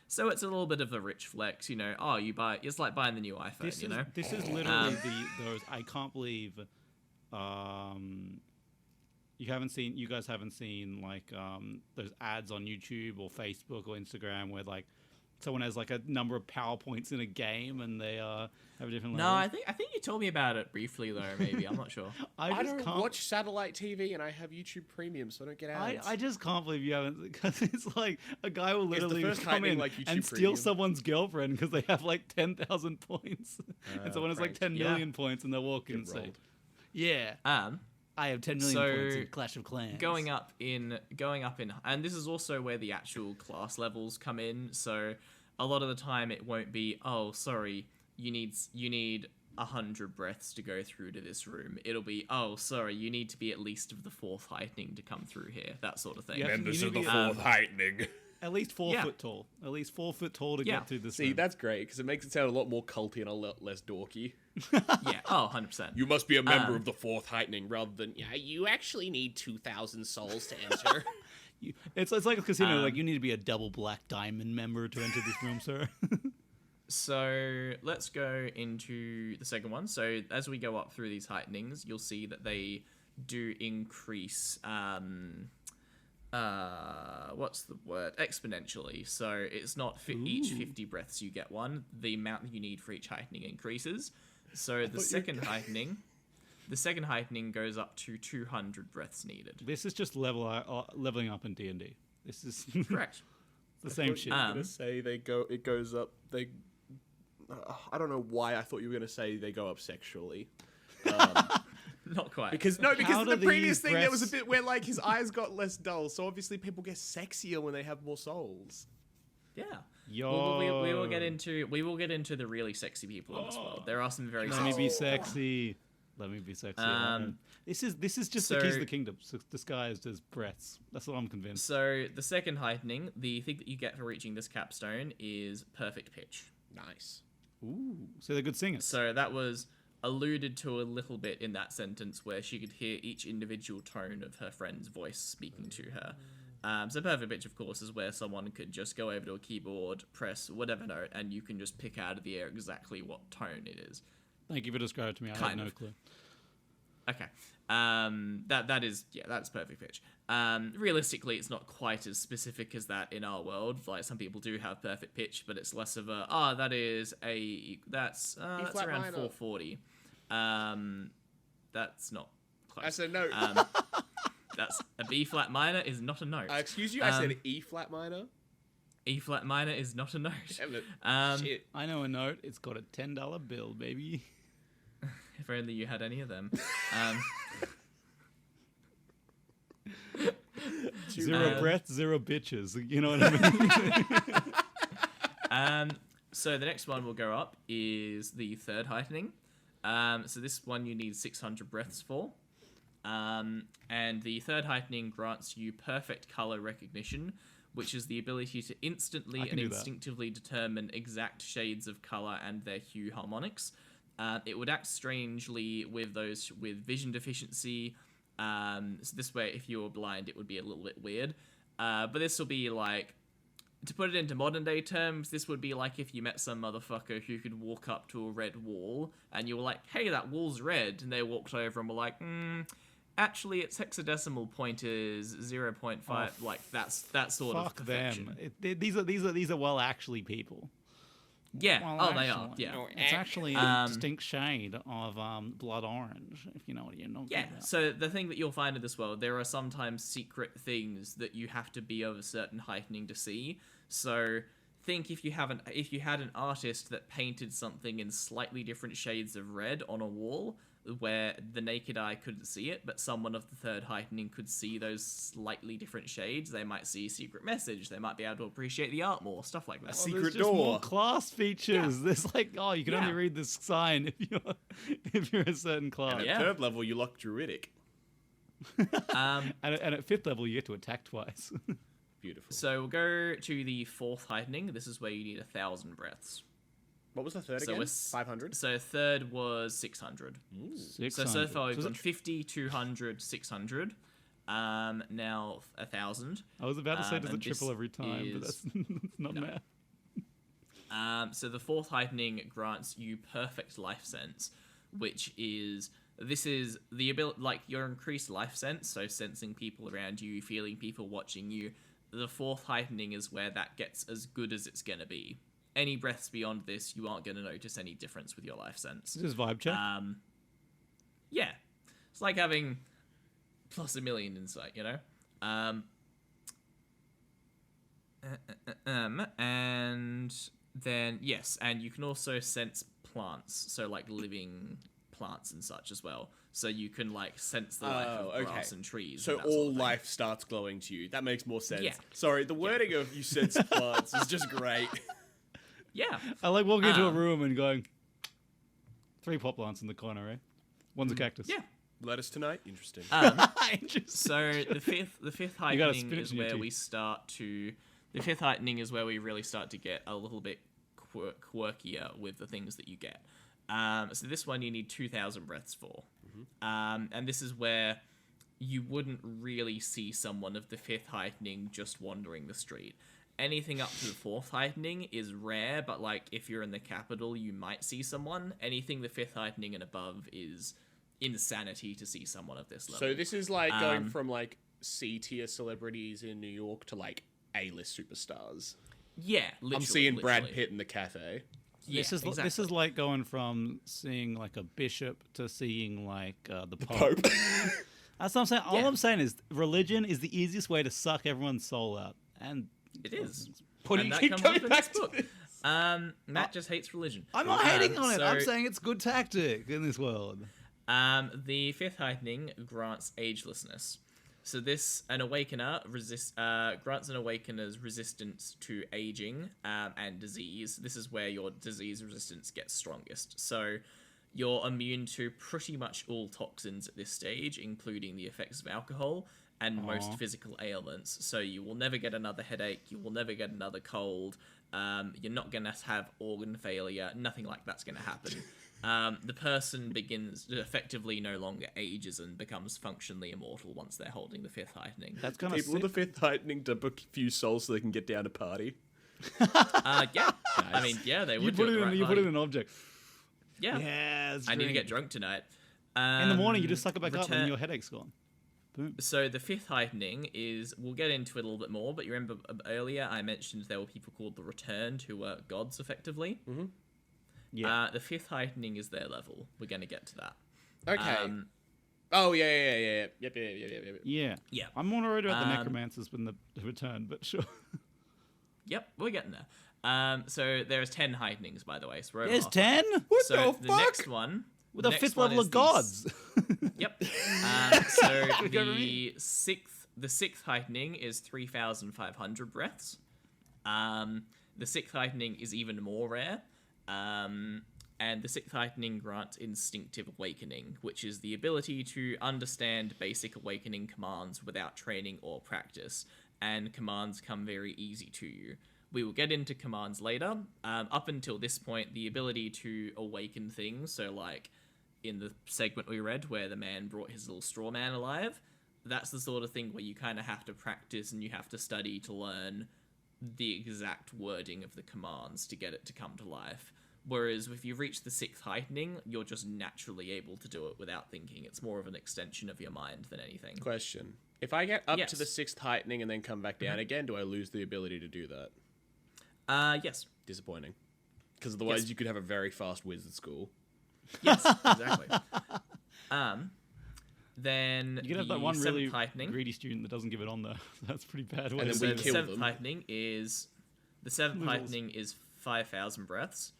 So it's a little bit of a rich flex, you know. Oh, you buy it's like buying the new iPhone, you know. This is literally those. I can't believe you guys haven't seen like those ads on YouTube or Facebook or Instagram where like someone has like a number of PowerPoints in a game and they have a different No, level. I think you told me about it briefly though. Maybe I'm not sure. I just don't can't watch satellite TV, and I have YouTube Premium, so I don't get ads. I just can't believe you haven't, because it's like a guy will literally first come heightening in like YouTube and steal Premium? someone's girlfriend because they have like 10,000 points, and someone has like Christ. 10 Yeah. million points, and they'll walk in and say, rolled. "Yeah, I have 10 million So, points in Clash of Clans." going up in, and this is also where the actual class levels come in. So a lot of the time it won't be, oh, sorry, you need 100 breaths to go through to this room. It'll be, oh, sorry, you need to be at least of the 4th heightening to come through here. That sort of thing. Yeah. Members You of the need to fourth heightening. At least 4 Yeah. foot tall. At least 4 foot tall to Yeah. get through this. See, room. that's great because it makes it sound a lot more culty and a lot less dorky. Yeah, oh, 100%. You must be a member of the fourth heightening, rather than you actually need 2,000 souls to enter. It's like a casino. Like, you need to be a double black diamond member to enter this room, sir. So let's go into the second one. So as we go up through these heightenings, you'll see that they do increase what's the word? Exponentially. So it's not each 50 breaths you get one. The amount that you need for each heightening increases. So the second heightening goes up to 200 breaths needed. This is just leveling up in D&D. This is Correct. the same shit. You were gonna say it goes up. I don't know why I thought you were gonna say they go up sexually. Not quite. Because How in do the previous these thing there was a breasts- bit where like his eyes got less dull, so obviously people get sexier when they have more souls. Yeah. Yo. We will get into the really sexy people in this world. There are some very Let sexy me be people. sexy. Let me be sexy. This is just the keys of the kingdom, disguised as breaths. That's what I'm convinced. So the second heightening, the thing that you get for reaching this capstone is perfect pitch. Nice. Ooh, so they're good singers. So that was alluded to a little bit in that sentence where she could hear each individual tone of her friend's voice speaking to her. So perfect pitch, of course, is where someone could just go over to a keyboard, press whatever note, and you can just pick out of the air exactly what tone it is. Thank you for describing it to me. I had Kind no of. clue. Okay. That's perfect pitch. Realistically, it's not quite as specific as that in our world. Like, some people do have perfect pitch, but it's less of a, that's flat around minor. 440. That's not close. That's a note. That's a B flat minor is not a note. Excuse you, I said E flat minor. E flat minor is not a note. Damn it. Shit. I know a note. It's got a $10 bill, baby. If only you had any of them. Zero breath, zero bitches. You know what I mean? So the next one we'll go up is the third heightening. So this one you need 600 breaths for. And the third heightening grants you perfect color recognition, which is the ability to instantly I can and do that. instinctively determine exact shades of color and their hue harmonics. It would act strangely with those with vision deficiency. So this way, if you were blind, it would be a little bit weird. But this will be like, to put it into modern day terms, this would be like if you met some motherfucker who could walk up to a red wall and you were like, hey, that wall's red. And they walked over and were like, actually, its hexadecimal point is 0.5. Like, that's that sort of Fuck perfection. them. These are well actually people. Yeah. Well, They are. actually, Yeah. It's actually a distinct shade of blood orange, if you know what you're talking Yeah, about. so the thing that you'll find in this world, there are sometimes secret things that you have to be of a certain heightening to see. So think if you had an artist that painted something in slightly different shades of red on a wall, where the naked eye couldn't see it, but someone of the third heightening could see those slightly different shades. They might see a secret message. They might be able to appreciate the art more, stuff like that. A secret There's just door. more class features. There's like, oh, you can only Yeah. read this sign if you're a certain class. At Yeah. third level, you lock druidic. Um, And at 5th level, you get to attack twice. Beautiful. so we'll go to the fourth heightening. This is where you need 1,000 breaths. What was the third So again? it's- 500? So third was 600. So far we've gone 50, 200, 600. Now 1,000. I was about to say, does and it triple this every time? But is- that's not No. math. So the fourth heightening grants you perfect life sense, which is the ability, like your increased life sense, so sensing people around you, feeling people watching you. The fourth heightening is where that gets as good as it's gonna be. Any breaths beyond this, you aren't gonna notice any difference with your life sense. This is vibe check. Yeah, it's like having plus 1,000,000 insight, you know. And then yes, and you can also sense plants, so like living plants and such as well. So you can like sense the life of grass and trees. So and that sort all of thing. life starts glowing to you. That makes more sense. Yeah. Sorry, the wording of you sense plants is just great. Yeah. I like walking into a um, room and going, 3 pot plants in the corner, eh? One's a cactus. Yeah. Lettuce tonight? Interesting. Interesting. So the fifth You got a heightening spinach is in your where teeth. we start to. The fifth heightening is where we really start to get a little bit quirkier with the things that you get. So this one you need 2,000 breaths for, and this is where you wouldn't really see someone of the fifth heightening just wandering the street. Anything up to the fourth heightening is rare, but like if you're in the capital, you might see someone. Anything the fifth heightening and above is insanity to see someone of this level. So this is like going from like C-tier celebrities in New York to like A-list superstars. Yeah, literally, I'm seeing Brad literally. Pitt in the cafe. Yeah, This is like going from seeing like a bishop to seeing like the Pope. Pope. That's what I'm saying. All Yeah. I'm saying is religion is the easiest way to suck everyone's soul out. And It is. What do And you that keep comes coming up in back this to book. this? Matt just hates religion. I'm not hating on it. I'm so- saying it's good tactic in this world. The fifth heightening grants agelessness. So an awakener grants an awakener's resistance to aging and disease. This is where your disease resistance gets strongest. So you're immune to pretty much all toxins at this stage, including the effects of alcohol and most physical ailments. So you will never get another headache. You will never get another cold. You're not going to have organ failure. Nothing like that's going to happen. The person begins to effectively no longer ages and becomes functionally immortal once they're holding the fifth heightening. That's kind of People in the fifth heightening dump a few souls so they can get down to party. Yeah. I mean, yeah, they You would put do it the in. right You put it in party. an object. Yeah. Yes. I need to get drunk tonight. In the morning, you just suck it back up, return- and your headache's gone. Boom. So the fifth heightening is, we'll get into it a little bit more, but you remember earlier I mentioned there were people called the Returned who were gods, effectively. Mm-hmm. Yeah. The fifth heightening is their level. We're going to get to that. Okay. Oh, yeah. Yep. Yeah. Yeah. I'm more worried about the Um, necromancers than the return, but sure. Yep, we're getting there. So there's 10 heightenings, by the way. So we're over There's halfway. 10? What So the the fuck? next one... With the a next fifth one level is of gods. Yep. So Go to the sixth heightening is 3,500 breaths. The sixth heightening is even more rare. And the sixth heightening grants instinctive awakening, which is the ability to understand basic awakening commands without training or practice, and commands come very easy to you. We will get into commands later. Up until this point, the ability to awaken things, so like in the segment we read where the man brought his little straw man alive, that's the sort of thing where you kind of have to practice and you have to study to learn the exact wording of the commands to get it to come to life. Whereas if you reach the sixth heightening, you're just naturally able to do it without thinking. It's more of an extension of your mind than anything. Question. If I get up Yes. to the sixth heightening and then come back down again, do I lose the ability to do that? Yes. Disappointing. Because otherwise Yes. you could have a very fast wizard school. Yes, exactly. Then You can have the that one seventh really heightening. greedy student that doesn't give it on though. That's pretty bad. And then So we the kill seventh them. heightening is 5,000 breaths,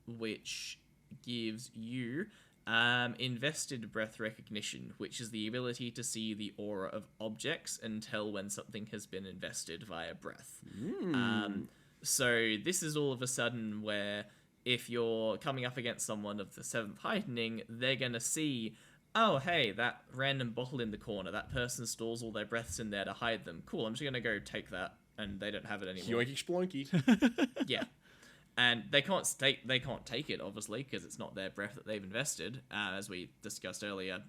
which gives you Invested breath recognition, which is the ability to see the aura of objects and tell when something has been invested via breath. So this is all of a sudden where if you're coming up against someone of the 7th heightening, they're going to see, oh, hey, that random bottle in the corner, that person stores all their breaths in there to hide them. Cool, I'm just going to go take that, and they don't have it anymore. Yoinky splonky. Yeah. And they can't take it, obviously, because it's not their breath that they've invested. As we discussed earlier,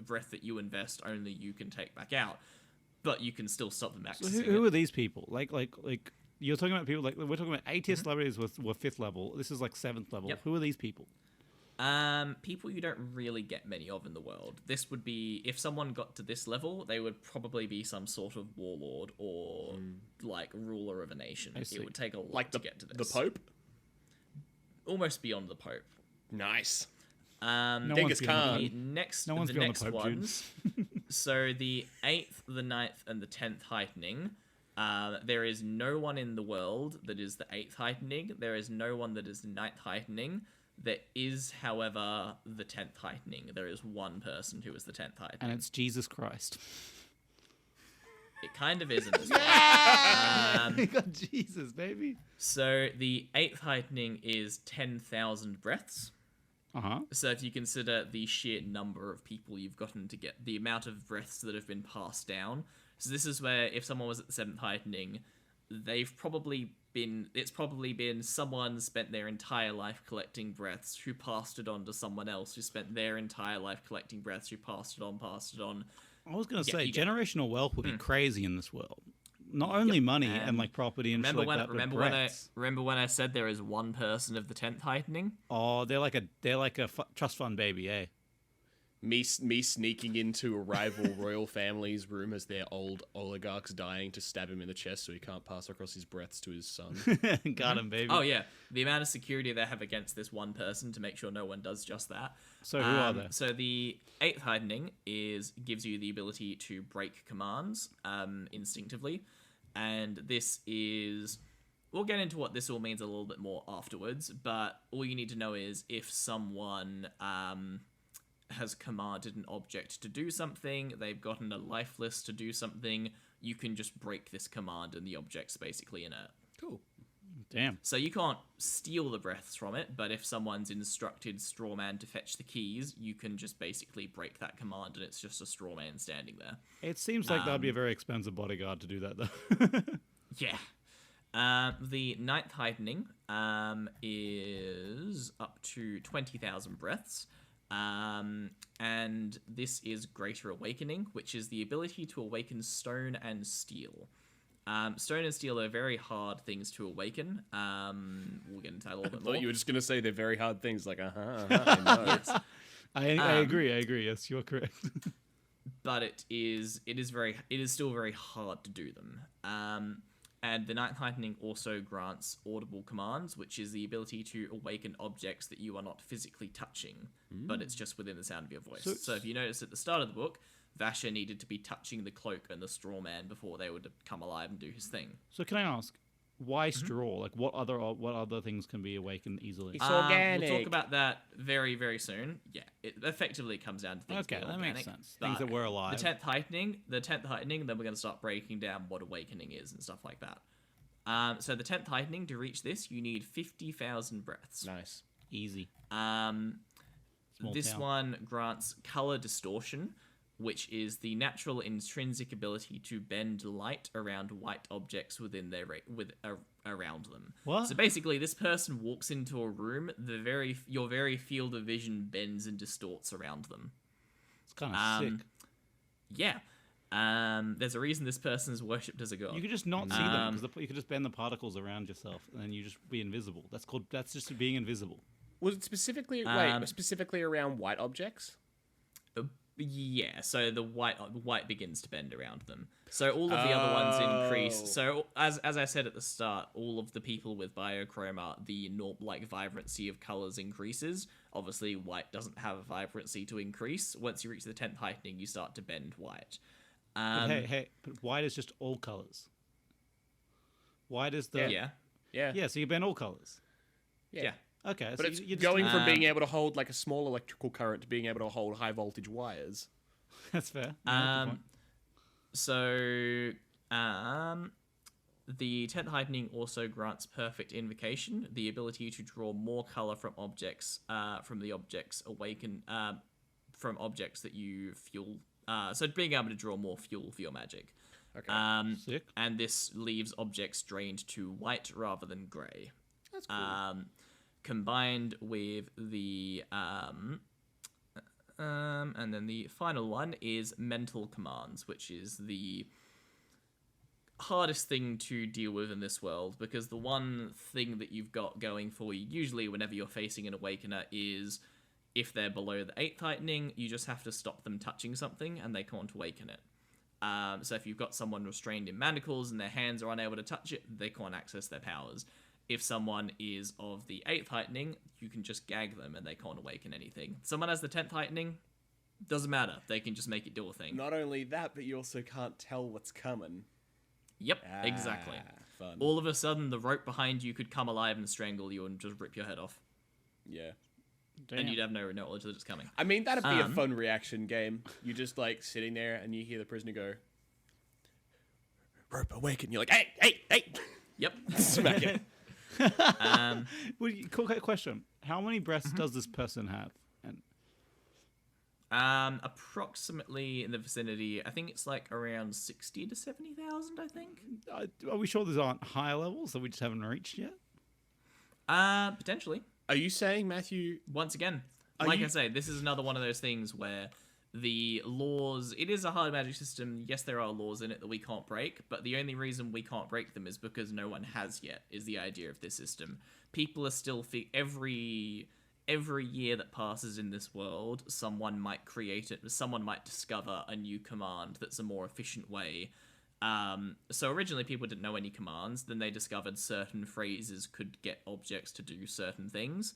breath that you invest, only you can take back out. But you can still stop them accessing So who are these people? Like you're talking about people, like we're talking about A-tier celebrities were 5th level. This is like 7th level. Yep. Who are these people? People you don't really get many of in the world. This would be, if someone got to this level, they would probably be some sort of warlord or like ruler of a nation. It would take a lot to get to this. The Pope? Almost beyond the Pope. Nice. No Genghis one's beyond The Khan. next, No one's the beyond the next Pope, Jude. ones. So the 8th, the 9th, and the 10th heightening. There is no one in the world that is the 8th heightening. There is no one that is the 9th heightening. There is, however, the 10th heightening. There is one person who is the 10th heightening. And it's Jesus Christ. It kind of isn't as well. You got Jesus, baby. So the 8th heightening is 10,000 breaths. Uh-huh. So if you consider the sheer number of people you've gotten to get, the amount of breaths that have been passed down. So this is where if someone was at the 7th heightening, it's probably been someone spent their entire life collecting breaths who passed it on to someone else who spent their entire life collecting breaths who passed it on. I was going to Yeah, say, you get it. generational wealth would be crazy in this world. Not only money and like property and shit like that, but breaths. Remember when I said there is one person of the 10th heightening? Oh, they're like a trust fund baby, eh? Me sneaking into a rival royal family's room as their old oligarch's dying to stab him in the chest so he can't pass across his breaths to his son. Got him, baby. Oh yeah, the amount of security they have against this one person to make sure no one does just that. So who are they? So the 8th heightening gives you the ability to break commands instinctively, and this is. We'll get into what this all means a little bit more afterwards, but all you need to know is if someone has commanded an object to do something, they've gotten a life list to do something, you can just break this command and the object's basically inert. Cool. Damn. So you can't steal the breaths from it, but if someone's instructed Strawman to fetch the keys, you can just basically break that command and it's just a Strawman standing there. It seems like that'd be a very expensive bodyguard to do that, though. Yeah. The 9th heightening is up to 20,000 breaths. And this is Greater Awakening, which is the ability to awaken stone and steel. Stone and steel are very hard things to awaken. We'll get into that a little bit I more. thought you were just going to say they're very hard things, like, I know. Yes. I agree. Yes, you're correct. But it is still very hard to do them. And the 9th heightening also grants audible commands, which is the ability to awaken objects that you are not physically touching, but it's just within the sound of your voice. So if you notice at the start of the book, Vasher needed to be touching the cloak and the straw man before they would come alive and do his thing. So can I ask, why straw? Like, what other things can be awakened easily? It's organic. We'll talk about that very, very soon. Yeah, it effectively comes down to things Okay, being that organic, makes sense. but Things that were alive. The 10th heightening, then we're going to start breaking down what awakening is and stuff like that. So the 10th heightening, to reach this, you need 50,000 breaths. Nice. Easy. This town. one grants color distortion, which is the natural intrinsic ability to bend light around white objects within around them. What? So basically, this person walks into a room, your very field of vision bends and distorts around them. It's kind of sick. Yeah. There's a reason this person is worshipped as a god. You could just not see them because you could just bend the particles around yourself and then you just be invisible. That's just being invisible. Was it specifically around white objects? Yeah, so the white begins to bend around them. So all of the other ones increase. So as I said at the start, all of the people with BioChroma, the vibrancy of colors increases. Obviously, white doesn't have a vibrancy to increase. Once you reach the 10th heightening, you start to bend white. But white is just all colors. White is the Yeah. Yeah. yeah. So you bend all colors. Yeah. Okay, But so it's you're just going from being able to hold like a small electrical current to being able to hold high voltage wires. That's fair. Yeah, good point. So, the 10th heightening also grants perfect invocation, the ability to draw more color from objects, from the objects awaken, from objects that you fuel. So being able to draw more fuel for your magic. Okay. Sick. And this leaves objects drained to white rather than grey. That's cool. Combined with the and then the final one is mental commands, which is the hardest thing to deal with in this world, because the one thing that you've got going for you usually whenever you're facing an awakener is if they're below the 8th heightening, you just have to stop them touching something and they can't awaken it. So if you've got someone restrained in manacles and their hands are unable to touch it, they can't access their powers. If someone is of the 8th heightening, you can just gag them and they can't awaken anything. Someone has the 10th heightening, doesn't matter. They can just make it do a thing. Not only that, but you also can't tell what's coming. Yep, exactly. Fun. All of a sudden, the rope behind you could come alive and strangle you and just rip your head off. Yeah. Damn. And you'd have no knowledge that it's coming. I mean, that'd be a fun reaction game. You just like sitting there and you hear the prisoner go, "Rope awaken." You're like, "Hey, hey, hey!" Yep. Smack it. Well, quick question: how many breaths does this person have? And Approximately in the vicinity, I think it's like around 60 to 70,000, I think. are we sure these aren't higher levels that we just haven't reached yet? Potentially. Are you saying, Matthew? Once again, I say, this is another one of those things where the laws, it is a hard magic system. Yes, there are laws in it that we can't break, but the only reason we can't break them is because no one has yet, is the idea of this system. People are still, every year that passes in this world, someone might create it, someone might discover a new command that's a more efficient way. So originally people didn't know any commands, then they discovered certain phrases could get objects to do certain things.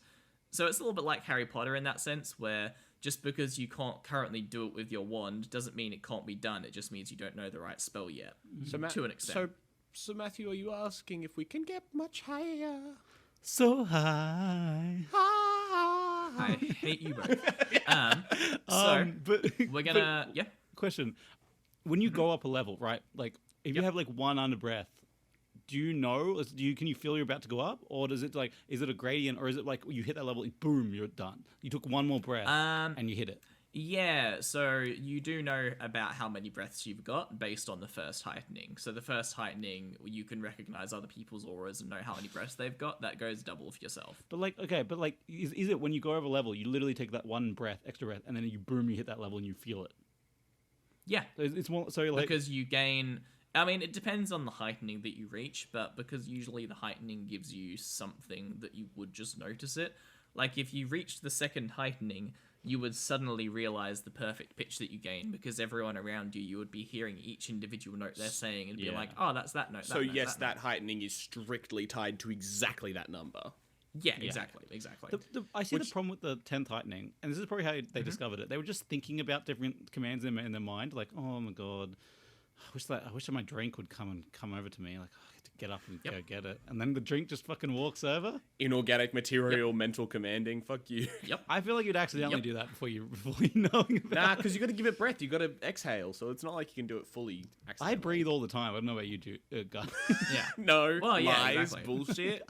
So it's a little bit like Harry Potter in that sense, where just because you can't currently do it with your wand doesn't mean it can't be done, it just means you don't know the right spell yet, to an extent. So Matthew, are you asking if we can get much higher? So high. I hate you both. But We're gonna... Yeah? question: when you go up a level, right? Like, if you have like one under breath, do you know? Can you feel you're about to go up, or does it like? Is it a gradient, or is it like you hit that level, boom, you're done? You took one more breath and you hit it. Yeah, so you do know about how many breaths you've got based on the first heightening. So the first heightening, you can recognize other people's auras and know how many breaths they've got. That goes double for yourself. But like, is it when you go over level, you literally take that one extra breath, and then you hit that level and you feel it? Yeah. It's more so like because you gain... I mean, it depends on the heightening that you reach, but because usually the heightening gives you something that you would just notice it. Like, if you reach the second heightening, you would suddenly realize the perfect pitch that you gain, because everyone around you would be hearing each individual note they're saying and be like, oh, that's that note. So yes, that heightening is strictly tied to exactly that number. Yeah, exactly. I see the problem with the 10th heightening, and this is probably how they discovered it. They were just thinking about different commands in their mind, like, oh my god, I wish that my drink would come over to me, like, oh, I get to get up and go get it, and then the drink just fucking walks over. Inorganic material, mental commanding. Fuck you. Yep. I feel like you'd accidentally do that before you knowing about. Nah, because you got to give it breath. You got to exhale, so it's not like you can do it fully. I breathe all the time. I don't know about you, guys. Yeah. No. Well, yeah, lies, exactly. bullshit.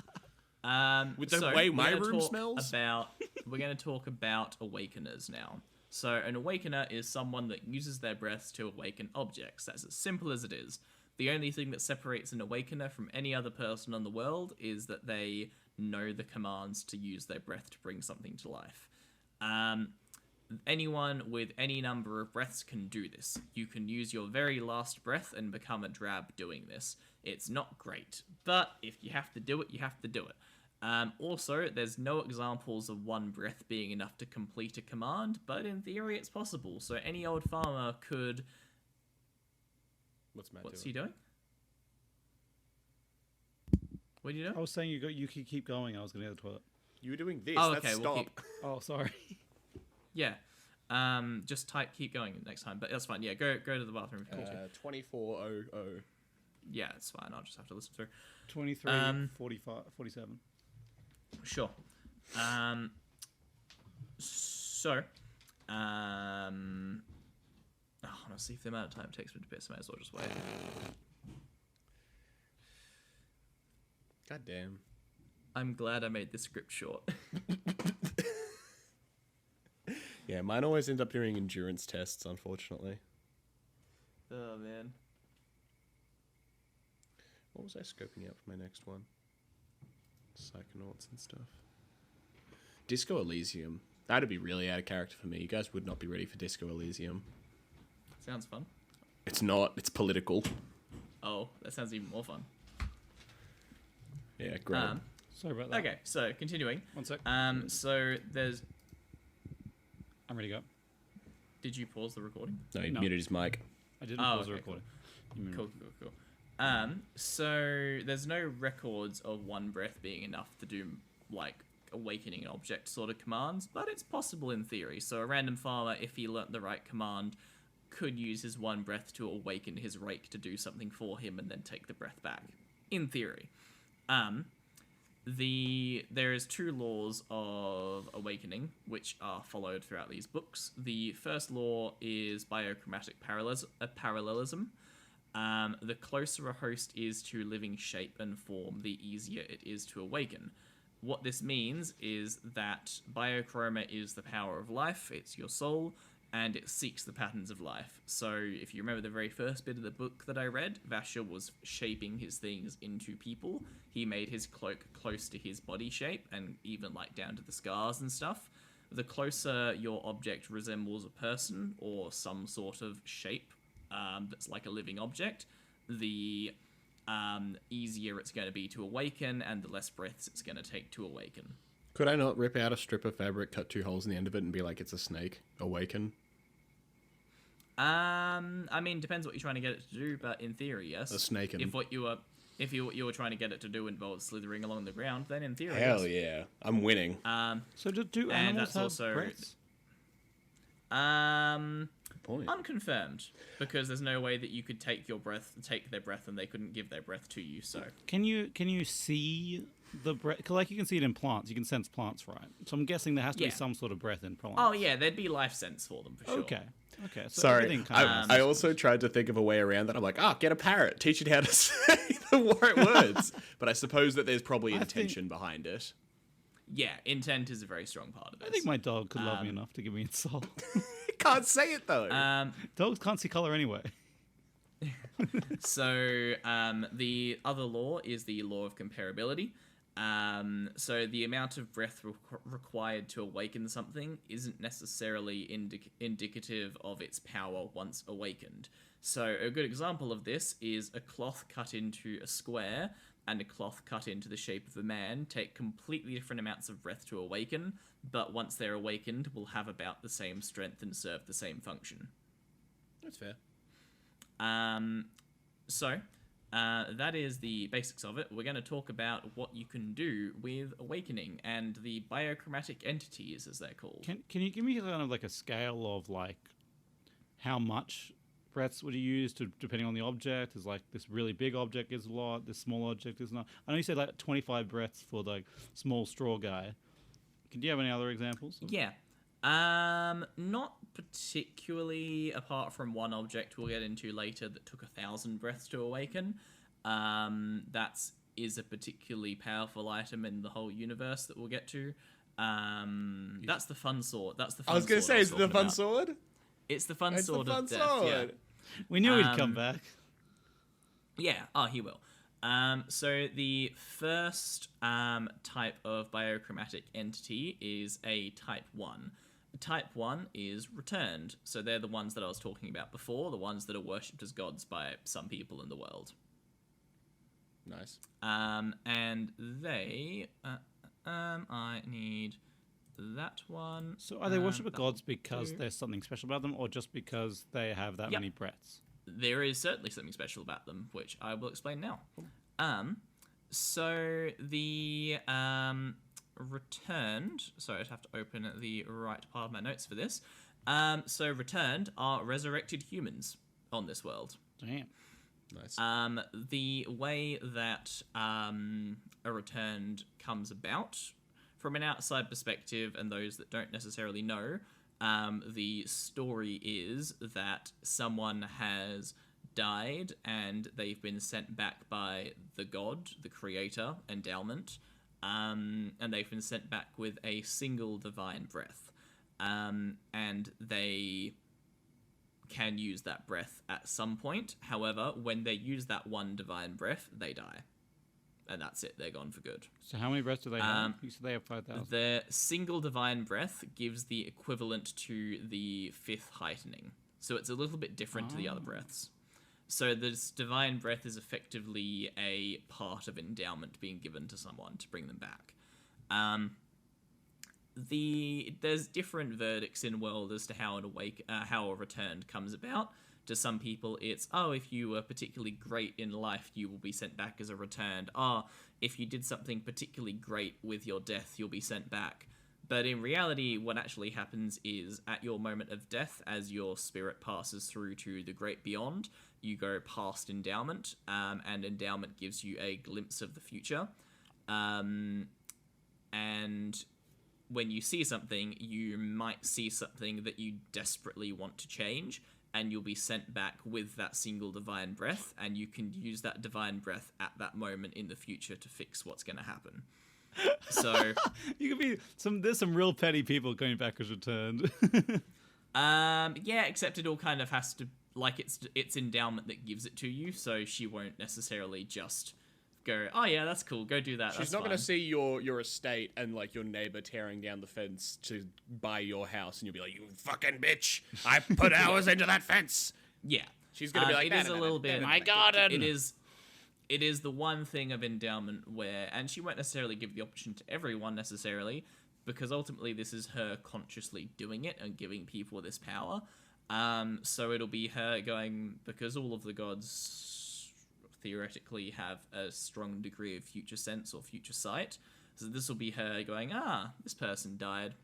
With the way my room smells? We're going to talk about awakeners now. So an awakener is someone that uses their breaths to awaken objects. That's as simple as it is. The only thing that separates an awakener from any other person in the world is that they know the commands to use their breath to bring something to life. Anyone with any number of breaths can do this. You can use your very last breath and become a drab doing this. It's not great, but if you have to do it, you have to do it. Also, there's no examples of one breath being enough to complete a command, but in theory it's possible. So any old farmer could... What's he doing? What are you doing? I was saying you could keep going. I was going to go to the toilet. You were doing this. Oh, That's okay, stop. we'll Oh, sorry. Yeah. Just keep going next time, but that's fine. Yeah, go to the bathroom if you want to. 2400. Yeah, it's fine. I'll just have to listen through. 23, 45, 47. Sure. Let's see if the amount of time it takes me to piss. Might as well just wait. God damn. I'm glad I made this script short. Yeah, mine always end up doing endurance tests, unfortunately. Oh, man. What was I scoping out for my next one? Psychonauts and stuff. Disco Elysium. That'd be really out of character for me. You guys would not be ready for Disco Elysium. Sounds fun. It's not. It's political. Oh, that sounds even more fun. Yeah, great. Sorry about that. Okay, so continuing. 1 sec. So there's... I'm ready to go. Did you pause the recording? No, he No. muted his mic. I didn't pause the okay, recording. You mean- Cool. So there's no records of one breath being enough to do, like, awakening an object sort of commands, but it's possible in theory. So a random farmer, if he learnt the right command, could use his one breath to awaken his rake to do something for him and then take the breath back. In theory. There is 2 laws of awakening, which are followed throughout these books. The first law is biochromatic parallelism. The closer a host is to living shape and form, the easier it is to awaken. What this means is that biochroma is the power of life, it's your soul, and it seeks the patterns of life. So if you remember the very first bit of the book that I read, Vasher was shaping his things into people. He made his cloak close to his body shape, and even like down to the scars and stuff. The closer your object resembles a person or some sort of shape that's like a living object, the easier it's going to be to awaken, and the less breaths it's going to take to awaken. Could I not rip out a strip of fabric, cut 2 holes in the end of it, and be like, it's a snake? Awaken? I mean, depends what you're trying to get it to do, but in theory, yes. A snake and... If you were trying to get it to do involves slithering along the ground, then in theory, Hell yes. yeah. I'm winning. So do And animals that's have also breaths? Good point. unconfirmed, because there's no way that you could take their breath, and they couldn't give their breath to you. So Can you see the breath? Like you can see it in plants. You can sense plants, right? So I'm guessing there has to be Yeah. some sort of breath in plants. oh yeah, there'd be life sense for them for sure. Okay. Okay. So Sorry, everything kind of I also tried to think of a way around that. I'm like, get a parrot. Teach it how to say the right words. But I suppose that there's probably intention behind it. Yeah, intent is a very strong part of this. I think my dog could love me enough to give me its soul. Can't say it, though. Dogs can't see color anyway. So the other law is the law of comparability. So the amount of breath required to awaken something isn't necessarily indicative of its power once awakened. So a good example of this is a cloth cut into a square and a cloth cut into the shape of a man take completely different amounts of breath to awaken, but once they're awakened will have about the same strength and serve the same function. That's fair. So that is the basics of it. We're going to talk about what you can do with awakening and the biochromatic entities, as they're called. Can you give me kind of like a scale of like how much breaths would you use depending on the object? Is like this really big object is a lot, this small object is not. I know you said like 25 breaths for the small straw guy. Do you have any other examples? Yeah. Not particularly, apart from one object we'll get into later that took 1,000 breaths to awaken. That is a particularly powerful item in the whole universe that we'll get to. That's the fun sword. That's the fun sword. I was going to say, is it the talking fun about. sword? It's the fun It's sword the fun of death. sword. Yeah. We knew he'd come back. Yeah, he will. So the first type of biochromatic entity is a type 1. Type 1 is returned. So they're the ones that I was talking about before, the ones that are worshipped as gods by some people in the world. Nice. And they... I need that one. So are they worship of that gods one because too. there's something special about them, or just because they have that Yep. many breaths? There is certainly something special about them, which I will explain now. So the returned... Sorry, I'd have to open the right part of my notes for this. So returned are resurrected humans on this world. Damn. Nice. The way that a returned comes about, from an outside perspective, and those that don't necessarily know, the story is that someone has died and they've been sent back by the god, the creator, endowment, and they've been sent back with a single divine breath. And they can use that breath at some point. However, when they use that one divine breath, they die. And that's it. They're gone for good. So how many breaths do they have? You said they have 5,000. The single divine breath gives the equivalent to the 5th heightening. So it's a little bit different to the other breaths. So this divine breath is effectively a part of endowment being given to someone to bring them back. There's different verdicts in world as to how how a return comes about. To some people, it's, if you were particularly great in life, you will be sent back as a returned. If you did something particularly great with your death, you'll be sent back. But in reality, what actually happens is, at your moment of death, as your spirit passes through to the great beyond, you go past endowment, and endowment gives you a glimpse of the future. And when you see something, you might see something that you desperately want to change, and you'll be sent back with that single divine breath, and you can use that divine breath at that moment in the future to fix what's going to happen. So You could be there's some real petty people going back as returned. yeah, except it all kind of has to, like, it's endowment that gives it to you, so she won't necessarily just go, yeah, that's cool, go do that. She's not going to see your estate and, like, your neighbor tearing down the fence to buy your house, and you'll be like, you fucking bitch, I put hours into that fence. Yeah. She's going to be like, it is a little bit, My garden! It is the one thing of endowment where, and she won't necessarily give the option to everyone necessarily, because ultimately this is her consciously doing it and giving people this power. So it'll be her going, because all of the gods theoretically have a strong degree of future sense or future sight. So this will be her going, this person died.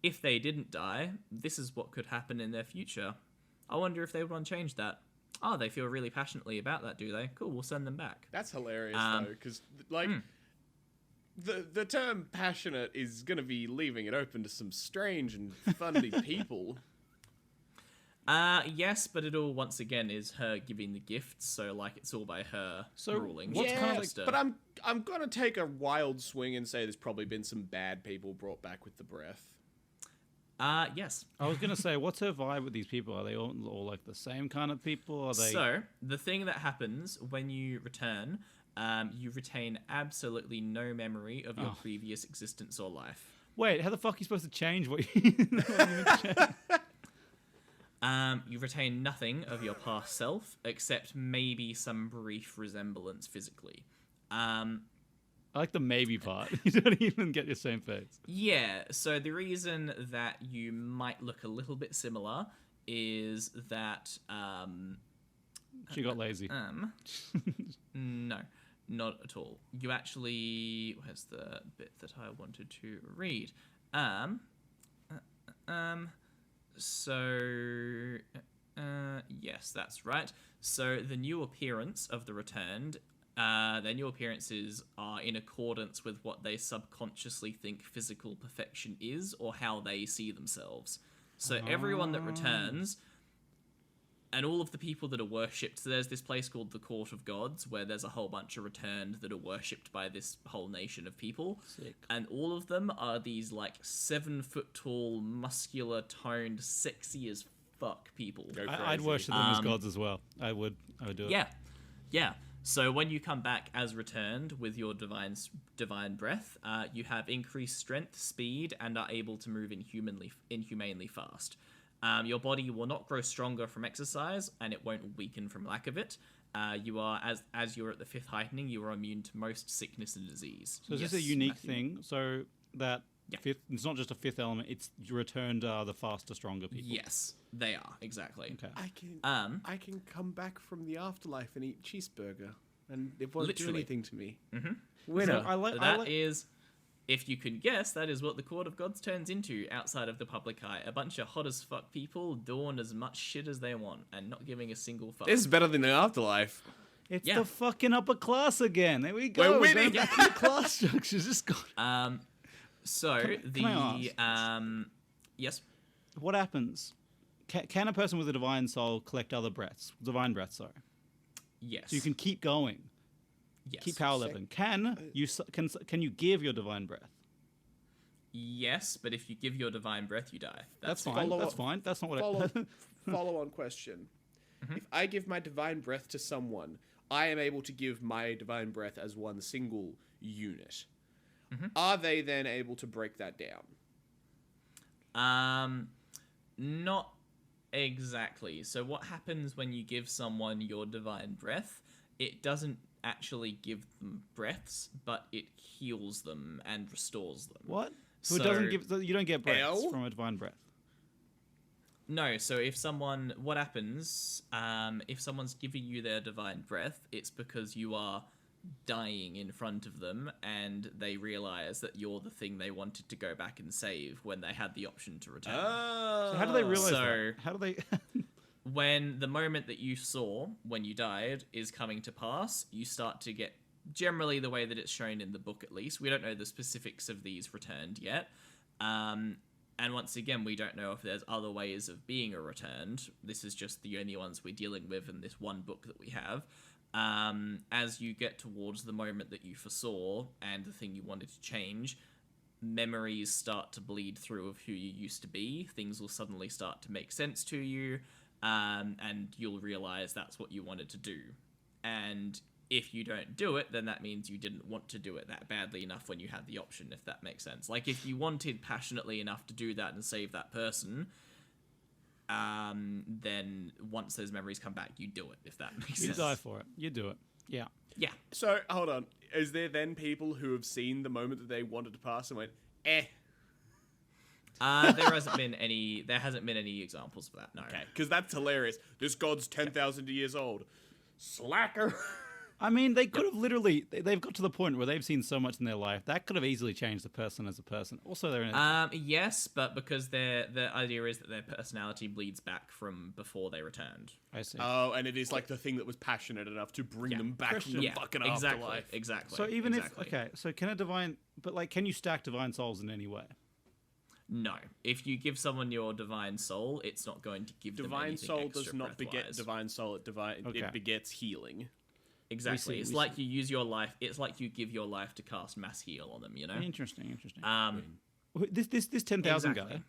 If they didn't die, this is what could happen in their future. I wonder if they would want to change that. They feel really passionately about that, do they? Cool, we'll send them back. That's hilarious, though, because, like, the term passionate is going to be leaving it open to some strange and funny people. Yes, but it all, once again, is her giving the gifts, so, like, it's all by her ruling. what's kind of But I'm going to take a wild swing and say there's probably been some bad people brought back with the breath. Yes. I was going to say, what's her vibe with these people? Are they all like the same kind of people? Are they... So, the thing that happens when you return, you retain absolutely no memory of your previous existence or life. Wait, how the fuck are you supposed to change what you... You retain nothing of your past self, except maybe some brief resemblance physically. I like the maybe part. You don't even get your same face. Yeah, so the reason that you might look a little bit similar is that... She got lazy. No, not at all. You actually... Where's the bit that I wanted to read? Yes, that's right. So the new appearance of the returned, their new appearances are in accordance with what they subconsciously think physical perfection is, or how they see themselves. So everyone that returns, and all of the people that are worshipped, so there's this place called the Court of Gods, where there's a whole bunch of returned that are worshipped by this whole nation of people. Sick. And all of them are these, like, 7 foot tall, muscular, toned, sexy as fuck people. I'd worship them as gods as well. I would do it. Yeah. So when you come back as returned with your divine breath, you have increased strength, speed, and are able to move inhumanely fast. Your body will not grow stronger from exercise, and it won't weaken from lack of it. You are, as you're at the 5th heightening, you are immune to most sickness and disease. So is this a unique thing? So that fifth, it's not just a 5th element, it's returned the faster, stronger people. Yes, they are, exactly. Okay. I can come back from the afterlife and eat cheeseburger, and it won't do anything to me. Mm-hmm. Winner. So if you can guess, that is what the Court of Gods turns into outside of the public eye. A bunch of hot as fuck people doing as much shit as they want and not giving a single fuck. This is better than the afterlife. It's Yeah. the fucking upper class again. There we go. We're We're winning. going back to the class structures. Just got. So Can I yes. What happens? Can a person with a divine soul collect other breaths? Divine breaths, sorry. Yes. So you can keep going. yes. Keep power leveling. Can you give your divine breath? Yes, but if you give your divine breath, you die. That's it. fine. That's fine. That's not what I. Follow-on question. If I give my divine breath to someone, I am able to give my divine breath as one single unit. Are they then able to break that down? Not exactly. So what happens when you give someone your divine breath? It doesn't actually give them breaths, but it heals them and restores them. What? So So- it doesn't give. You don't get breaths L? from a divine breath. No, so if someone, what happens, if someone's giving you their divine breath, it's because you are dying in front of them and they realize that you're the thing they wanted to go back and save when they had the option to return. So how do they realize So- that? How do they? When the moment that you saw when you died is coming to pass, you start to get, generally the way that it's shown in the book at least, we don't know the specifics of these returned yet, and once again, we don't know if there's other ways of being a returned. This is just the only ones we're dealing with in this one book that we have. As you get towards the moment that you foresaw and the thing you wanted to change, memories start to bleed through of who you used to be. Things will suddenly start to make sense to you, and you'll realize that's what you wanted to do. And if you don't do it, then that means you didn't want to do it that badly enough when you had the option, if that makes sense. Like, if you wanted passionately enough to do that and save that person, then once those memories come back, you do it, if that makes You sense. die for it. You do it. Yeah. Yeah. So, hold on. Is there then people who have seen the moment that they wanted to pass and went, eh? There hasn't been any examples of that, no. Okay, because that's hilarious. This god's 10,000 years old. Slacker. I mean, they could have literally. They've got to the point where they've seen so much in their life that could have easily changed the person as a person. Also, they're in. Yes, but because the idea is that their personality bleeds back from before they returned. I see. Oh, and it is like the thing that was passionate enough to bring them back from the fucking exactly, afterlife. exactly. So even exactly. if so can a divine, but like, can you stack divine souls in any way? No, if you give someone your divine soul, it's not going to give them Divine anything soul extra does not beget breath-wise. divine soul. It begets healing. Exactly. We It's see. like you use your life. It's like you give your life to cast mass heal on them. You know. Interesting. This 10,000 Exactly.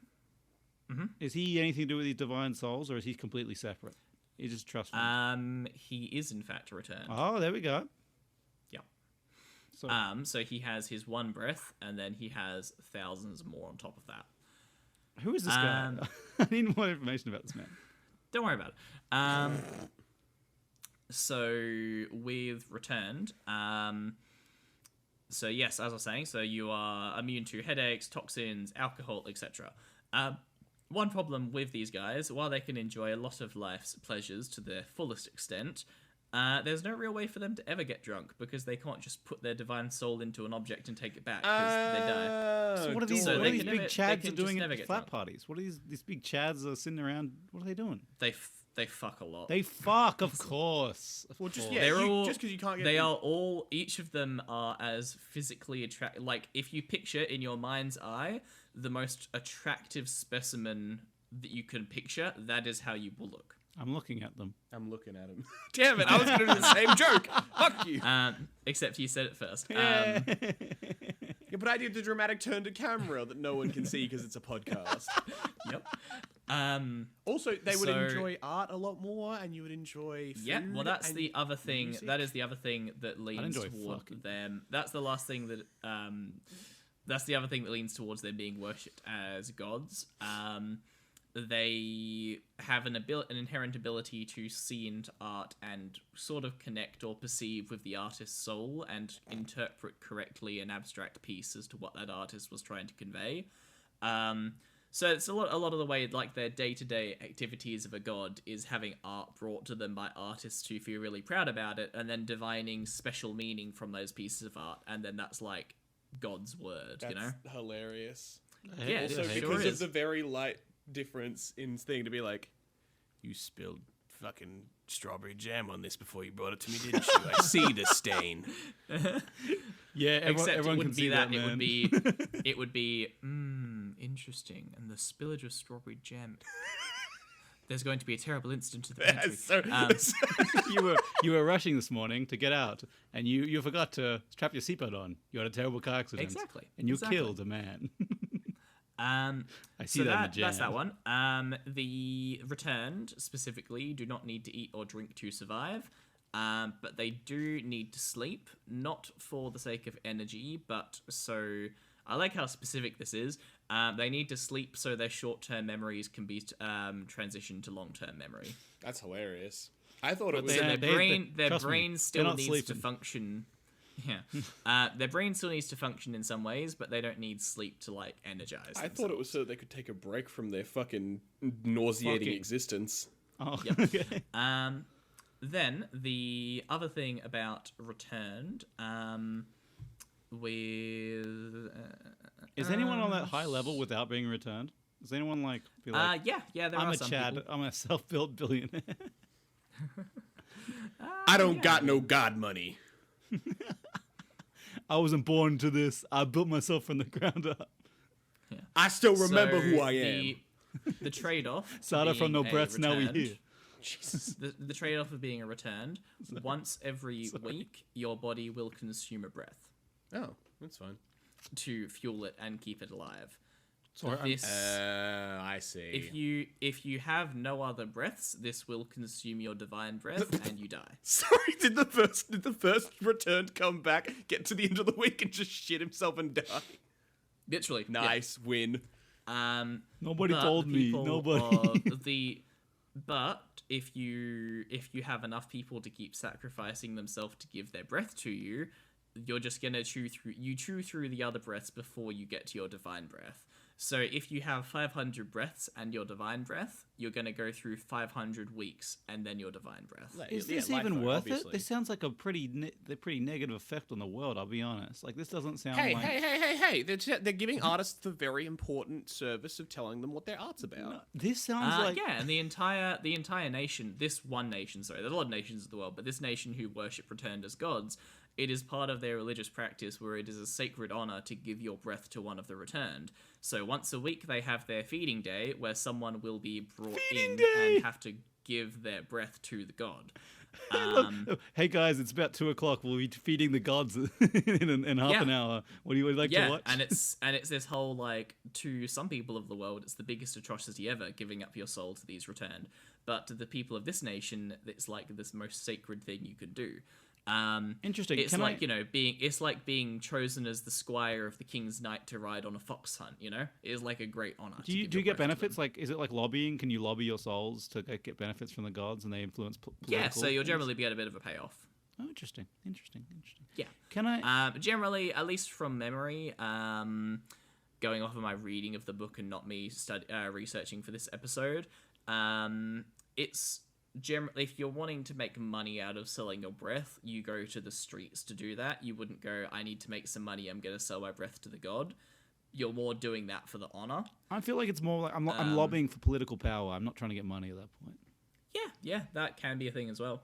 guy. Is he anything to do with his divine souls, or is he completely separate? He's just trust fund. He is in fact returned. Oh, there we go. Yeah. So So he has his one breath, and then he has thousands more on top of that. who is this guy? I need more information about this man. Don't worry about it. So with returned, so yes, as I was saying, so you are immune to headaches, toxins, alcohol, etc. One problem with these guys, while they can enjoy a lot of life's pleasures to their fullest extent, there's no real way for them to ever get drunk because they can't just put their divine soul into an object and take it back because they die. So what are these, So what they are these can big never- they chads can are doing just never at get flat drunk. parties? What are these big chads are sitting around? What are they doing? They fuck a lot. They fuck, of course. Of Well, just course. yeah, They're all, just because you can't get. They are all. Each of them are as physically attractive. Like if you picture in your mind's eye the most attractive specimen that you can picture, that is how you will look. I'm looking at them. I'm looking at him. Damn it! I was going to do the same joke. Fuck you. Except you said it first. Yeah, but I did the dramatic turn to camera that no one can see because it's a podcast. Yep. Also, they would So- enjoy art a lot more, and you would enjoy food. Yeah, well, that's and the other thing. music. That is the other thing that leans enjoy toward fucking. them. That's the last thing that. That's the other thing that leans towards them being worshipped as gods. They have an inherent ability to see into art and sort of connect or perceive with the artist's soul and interpret correctly an abstract piece as to what that artist was trying to convey. So it's a lot of the way, like, their day-to-day activities of a god is having art brought to them by artists who feel really proud about it, and then divining special meaning from those pieces of art, and then that's like God's word, That's you know? hilarious. Yeah, Also, it sure because is. of the very light difference in thing to be like, you spilled fucking strawberry jam on this before you brought it to me, didn't you? I see the stain. Yeah, Except everyone it can wouldn't see be that. man. It would be interesting, and the spillage of strawberry jam. There's going to be a terrible incident at the pantry. You were rushing this morning to get out, and you forgot to strap your seatbelt on. You had a terrible car accident. Exactly. And you killed a man. I see So that in the jam. that's that one. The returned, specifically, do not need to eat or drink to survive, but they do need to sleep, not for the sake of energy, but so... I like how specific this is. They need to sleep so their short-term memories can be transitioned to long-term memory. That's hilarious. I thought it was... So their trust me, brain they're still not needs sleeping. to function... Yeah. Their brain still needs to function in some ways, but they don't need sleep to, like, energize I thought it was so they could take a break from their fucking nauseating existence. Oh, Yep. okay. Then, the other thing about Returned... with Is anyone on that high level without being returned? Does anyone be like, yeah, there I'm are a some Chad, people. I'm a self-built billionaire? I don't got no god money. I wasn't born to this. I built myself from the ground up. I still remember So who I am. The trade-off. to Started from no being a breaths, now we returned- here. The trade-off of being a returned, once every week, your body will consume a breath Oh, that's fine. to fuel it and keep it alive. Sorry, This, I see. if you have no other breaths, this will consume your divine breath and you die. Sorry, did the first returned come back, get to the end of the week, and just shit himself and die? Literally. yeah. Nice win. Nobody But told the me. people Nobody. But if you have enough people to keep sacrificing themselves to give their breath to you, you're just gonna chew through the other breaths before you get to your divine breath. So if you have 500 breaths and your divine breath, you're gonna go through 500 weeks and then your divine breath. Is this even worth it? This sounds like a pretty negative effect on the world, I'll be honest. This doesn't sound Hey, like... hey! They're giving artists the very important service of telling them what their art's about. This sounds like... Yeah, and the entire nation, this one nation, sorry, there's a lot of nations in the world, but this nation who worship returned as gods, it is part of their religious practice where it is a sacred honor to give your breath to one of the returned. So once a week they have their feeding day where someone will be brought and have to give their breath to the god. Hey guys, it's about 2:00. We'll be feeding the gods in half an hour. What do you like to watch? and it's this whole to some people of the world, it's the biggest atrocity ever, giving up your soul to these returned. But to the people of this nation, it's like this most sacred thing you could do. Interesting. It's it's like being chosen as the squire of the king's knight to ride on a fox hunt. It is like a great honor. Do you get benefits? Is it like lobbying? Can you lobby your souls to get benefits from the gods, and they influence political? Yeah, so you'll things? generally get a bit of a payoff. Oh, interesting. Yeah. Can I? Generally, at least from memory, going off of my reading of the book and not me researching for this episode, it's generally, if you're wanting to make money out of selling your breath, you go to the streets to do that. You wouldn't go, I need to make some money, I'm going to sell my breath to the god. You're more doing that for the honor. I feel like it's more like I'm lobbying for political power. I'm not trying to get money at that point. Yeah, that can be a thing as well.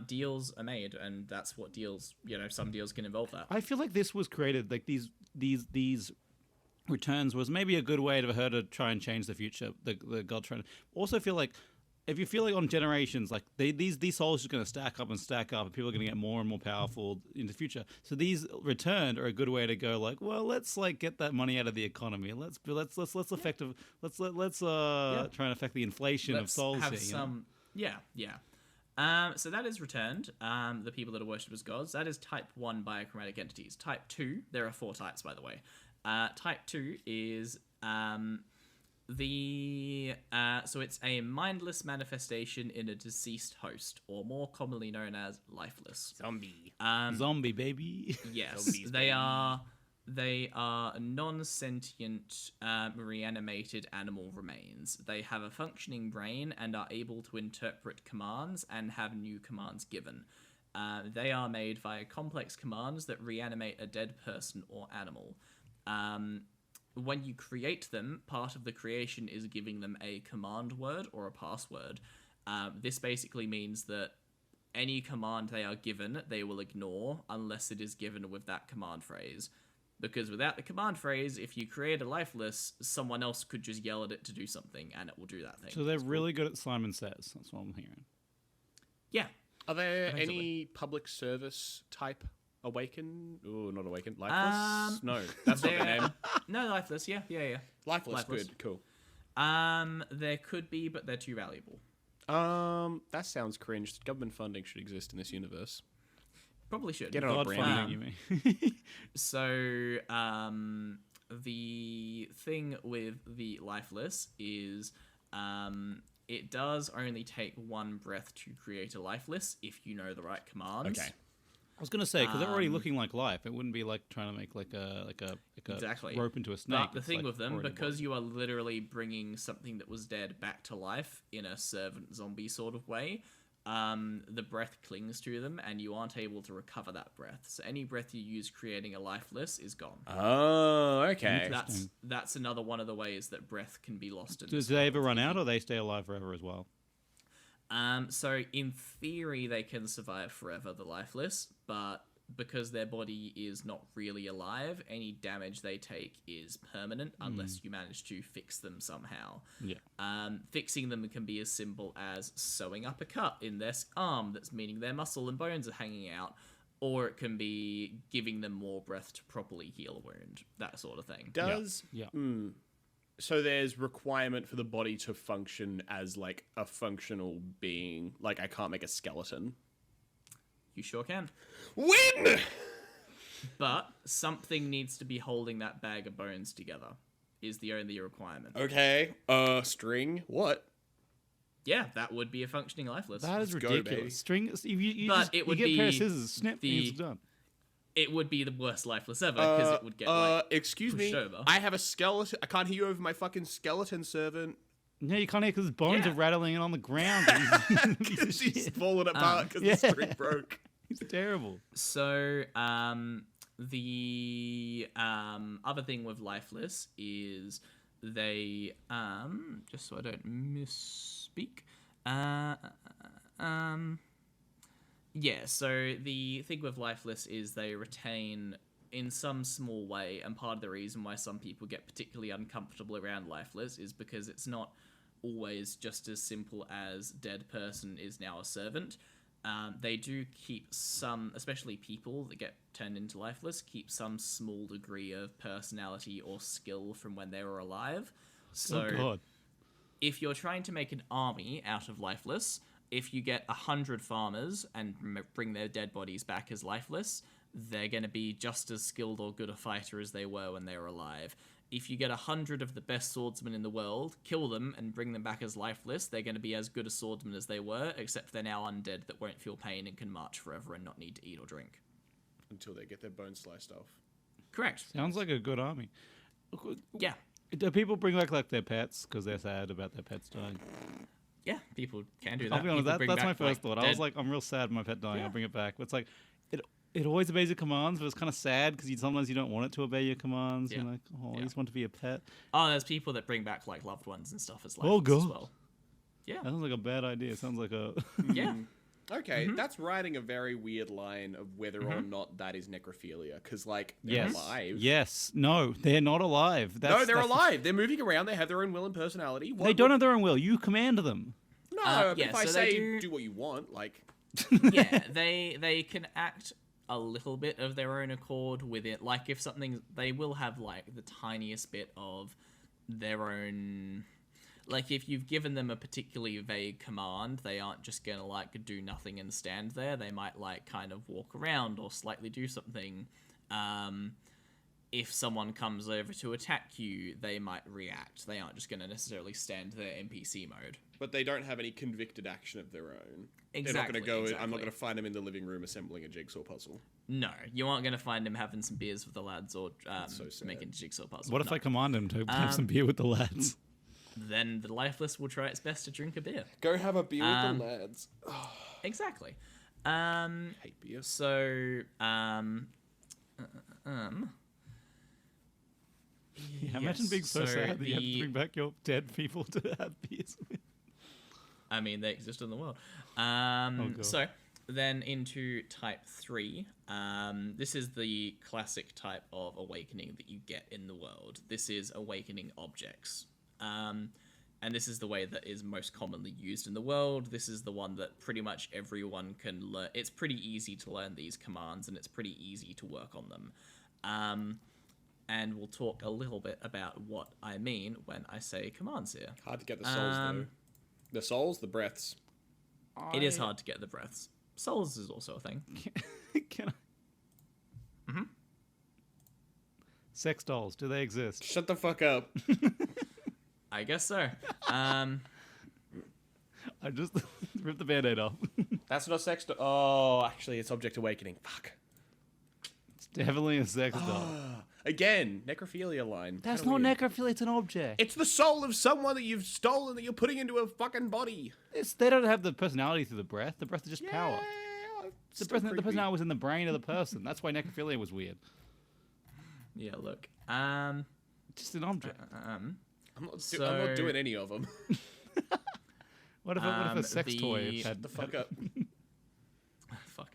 Deals are made, and that's what deals, some deals can involve that. I feel like this was created, like these returns was maybe a good way for her to try and change the future, the god trying to... Also feel like, if you feel like on generations, like these souls are going to stack up, and people are going to get more and more powerful in the future. So these returned are a good way to go. Let's get that money out of the economy. Let's try and affect the inflation of souls. Have here, some, yeah. So that is returned. The people that are worshipped as gods. That is type 1 biochromatic entities. Type 2. There are 4 types, by the way. Type 2 is so it's a mindless manifestation in a deceased host, or more commonly known as lifeless. Zombie. Zombie baby. Yes, Zombies, they are non-sentient, reanimated animal remains. They have a functioning brain and are able to interpret commands and have new commands given. They are made via complex commands that reanimate a dead person or animal. When you create them, part of the creation is giving them a command word or a password. This basically means that any command they are given, they will ignore unless it is given with that command phrase. Because without the command phrase, if you create a lifeless, someone else could just yell at it to do something, and it will do that thing. So they're really good at Simon Says. That's what I'm hearing. Yeah. Are there Effectively. any public service type awaken? Oh, not awaken. Lifeless? No, that's not their They're- name. No, lifeless. Yeah. Lifeless. Lifeless. Good. Cool. There could be, but they're too valuable. That sounds cringe. Government funding should exist in this universe. Probably should. Get it on God brand. funding, you mean? So, the thing with the lifeless is, it does only take one breath to create a lifeless if you know the right commands. Okay. I was gonna say because they're already looking like life. It wouldn't be like trying to make like a Exactly. rope into a snake. But the It's, thing like, with them, already because body. you are literally bringing something that was dead back to life in a servant zombie sort of way, the breath clings to them, and you aren't able to recover that breath. So any breath you use creating a lifeless is gone. Oh, okay. That's another one of the ways that breath can be lost. In Do this they ever world. run out, or they stay alive forever as well? So in theory, they can survive forever, the lifeless, but because their body is not really alive, any damage they take is permanent unless you manage to fix them somehow. Yeah. Fixing them can be as simple as sewing up a cut in their arm that's meaning their muscle and bones are hanging out, or it can be giving them more breath to properly heal a wound, that sort of thing. Does Yeah. so there's requirement for the body to function as like a functional being. Like I can't make a skeleton. You sure can. Win. But something needs to be holding that bag of bones together, is the only requirement. Okay. String. What? Yeah, that would be a functioning lifeless. That is Let's go, ridiculous. baby. String. If you But just it would you get a pair of be scissors, snip, the- it's done. It would be the worst lifeless ever, because it would get like excuse pushed me. over. I have a skeleton. I can't hear you over my fucking skeleton servant. Yeah, you can't hear because his bones Yeah. are rattling on the ground. Because he's falling apart because yeah. the string broke. He's terrible. So, the other thing with lifeless is they, just so I don't misspeak, yeah, so the thing with lifeless is they retain in some small way, and part of the reason why some people get particularly uncomfortable around lifeless is because it's not always just as simple as dead person is now a servant. They do keep some, especially people that get turned into lifeless, keep some small degree of personality or skill from when they were alive. So Oh God. if you're trying to make an army out of lifeless, if you get 100 farmers and bring their dead bodies back as lifeless, they're going to be just as skilled or good a fighter as they were when they were alive. If you get 100 of the best swordsmen in the world, kill them and bring them back as lifeless, they're going to be as good a swordsman as they were, except they're now undead that won't feel pain and can march forever and not need to eat or drink. Until they get their bones sliced off. Correct. Sounds like a good army. Yeah. Do people bring back like their pets because they're sad about their pets dying? Yeah, people can do that. I'll be honest, People bring that's my back, first thought. I was dead- like, I'm real sad my pet dying. Yeah. I'll bring it back. But it's like, it always obeys your commands, but it's kind of sad because sometimes you don't want it to obey your commands. Yeah. You're like, oh, I Yeah. just want to be a pet. Oh, there's people that bring back like loved ones and stuff as Oh, lifeless as God. well. Yeah. That sounds like a bad idea. It sounds like a. Yeah. Okay, that's riding a very weird line of whether or not that is necrophilia. Because, like, they're Yes. alive. Yes. No, they're not alive. No, they're alive. They're moving around. They have their own will and personality. They don't have their own will. You command them. No, but yeah, if I so they say do- what you want, like... Yeah, they can act a little bit of their own accord with it. Like if something, they will have like the tiniest bit of their own. Like if you've given them a particularly vague command, they aren't just gonna like do nothing and stand there. They might like kind of walk around or slightly do something. If someone comes over to attack you, they might react. They aren't just gonna necessarily stand there NPC mode. But they don't have any convicted action of their own. Exactly. They're not going to go... I'm not exactly. going to find them in the living room assembling a jigsaw puzzle. No, you aren't going to find him having some beers with the lads or so sad. making a jigsaw puzzle. What if No. I command him to have some beer with the lads? Then the lifeless will try its best to drink a beer. Go have a beer with with the lads. Exactly. Hate beer. So, Yeah, imagine being so so sad that you have to the- bring back your dead people to have beers with. I mean, they exist in the world. God. So then into type 3. This is the classic type of awakening that you get in the world. This is awakening objects. And this is the way that is most commonly used in the world. This is the one that pretty much everyone can learn. It's pretty easy to learn these commands, and it's pretty easy to work on them. And we'll talk a little bit about what I mean when I say commands here. Hard to get the souls, though. The souls, the breaths. It is hard to get the breaths. Souls is also a thing. Can I? Mm-hmm. Sex dolls, do they exist? Shut the fuck up. I guess so. I just ripped the band-aid off. That's not sex doll. Oh, actually, it's object awakening. Fuck. It's definitely a sex doll. Again, necrophilia line. That's Kinda not weird. necrophilia, it's an object. It's the soul of someone that you've stolen that you're putting into a fucking body. They don't have the personality through the breath. The breath is just power. Still The creepy. personality was in the brain of the person. That's why necrophilia was weird. Yeah, look. Just an object. I'm not doing any of them. What if a sex toy had The fuck up. Fuck.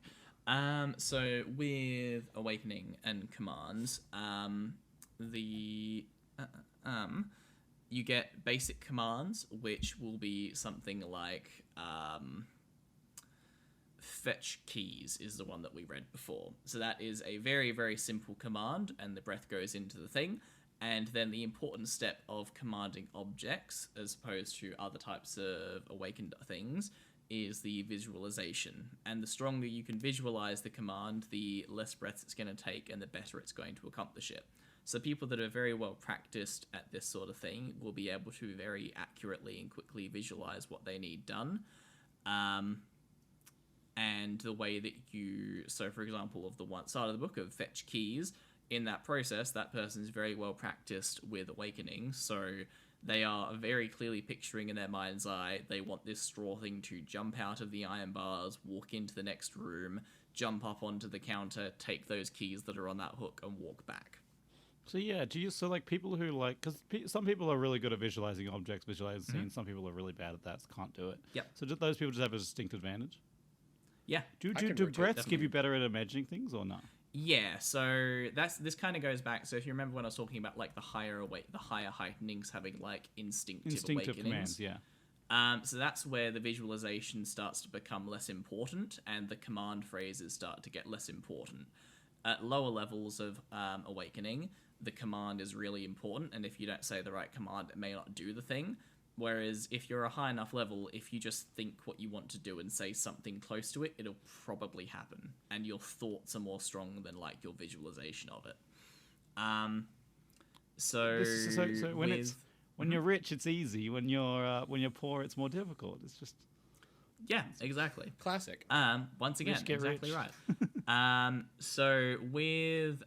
So with awakening and commands, you get basic commands, which will be something like fetch keys is the one that we read before. So that is a very, very simple command, and the breath goes into the thing. And then the important step of commanding objects, as opposed to other types of awakened things, is the visualization. And the stronger you can visualize the command, the less breaths it's going to take and the better it's going to accomplish it. So people that are very well practiced at this sort of thing will be able to very accurately and quickly visualize what they need done. And the way that so for example, of the one side of the book of fetch keys, in that process, that person is very well practiced with awakening, so they are very clearly picturing in their mind's eye, they want this straw thing to jump out of the iron bars, walk into the next room, jump up onto the counter, take those keys that are on that hook, and walk back. So yeah, like people who because some people are really good at visualizing objects, visualizing scenes. Some people are really bad at that, so can't do it. Yep. So those people just have a distinct advantage. Yeah. Do can rotate, breaths definitely. give you better at imagining things or not? Yeah, so this kind of goes back. So if you remember when I was talking about like the higher heightenings having like instinctive awakenings, commands, yeah. So that's where the visualization starts to become less important, and the command phrases start to get less important. At lower levels of awakening, the command is really important, and if you don't say the right command, it may not do the thing. Whereas if you're a high enough level, if you just think what you want to do and say something close to it, it'll probably happen. And your thoughts are more strong than like your visualization of it. So when you're rich, it's easy. When you're poor, it's more difficult. It's just yeah, exactly. Classic. Once again, get exactly rich. right. So with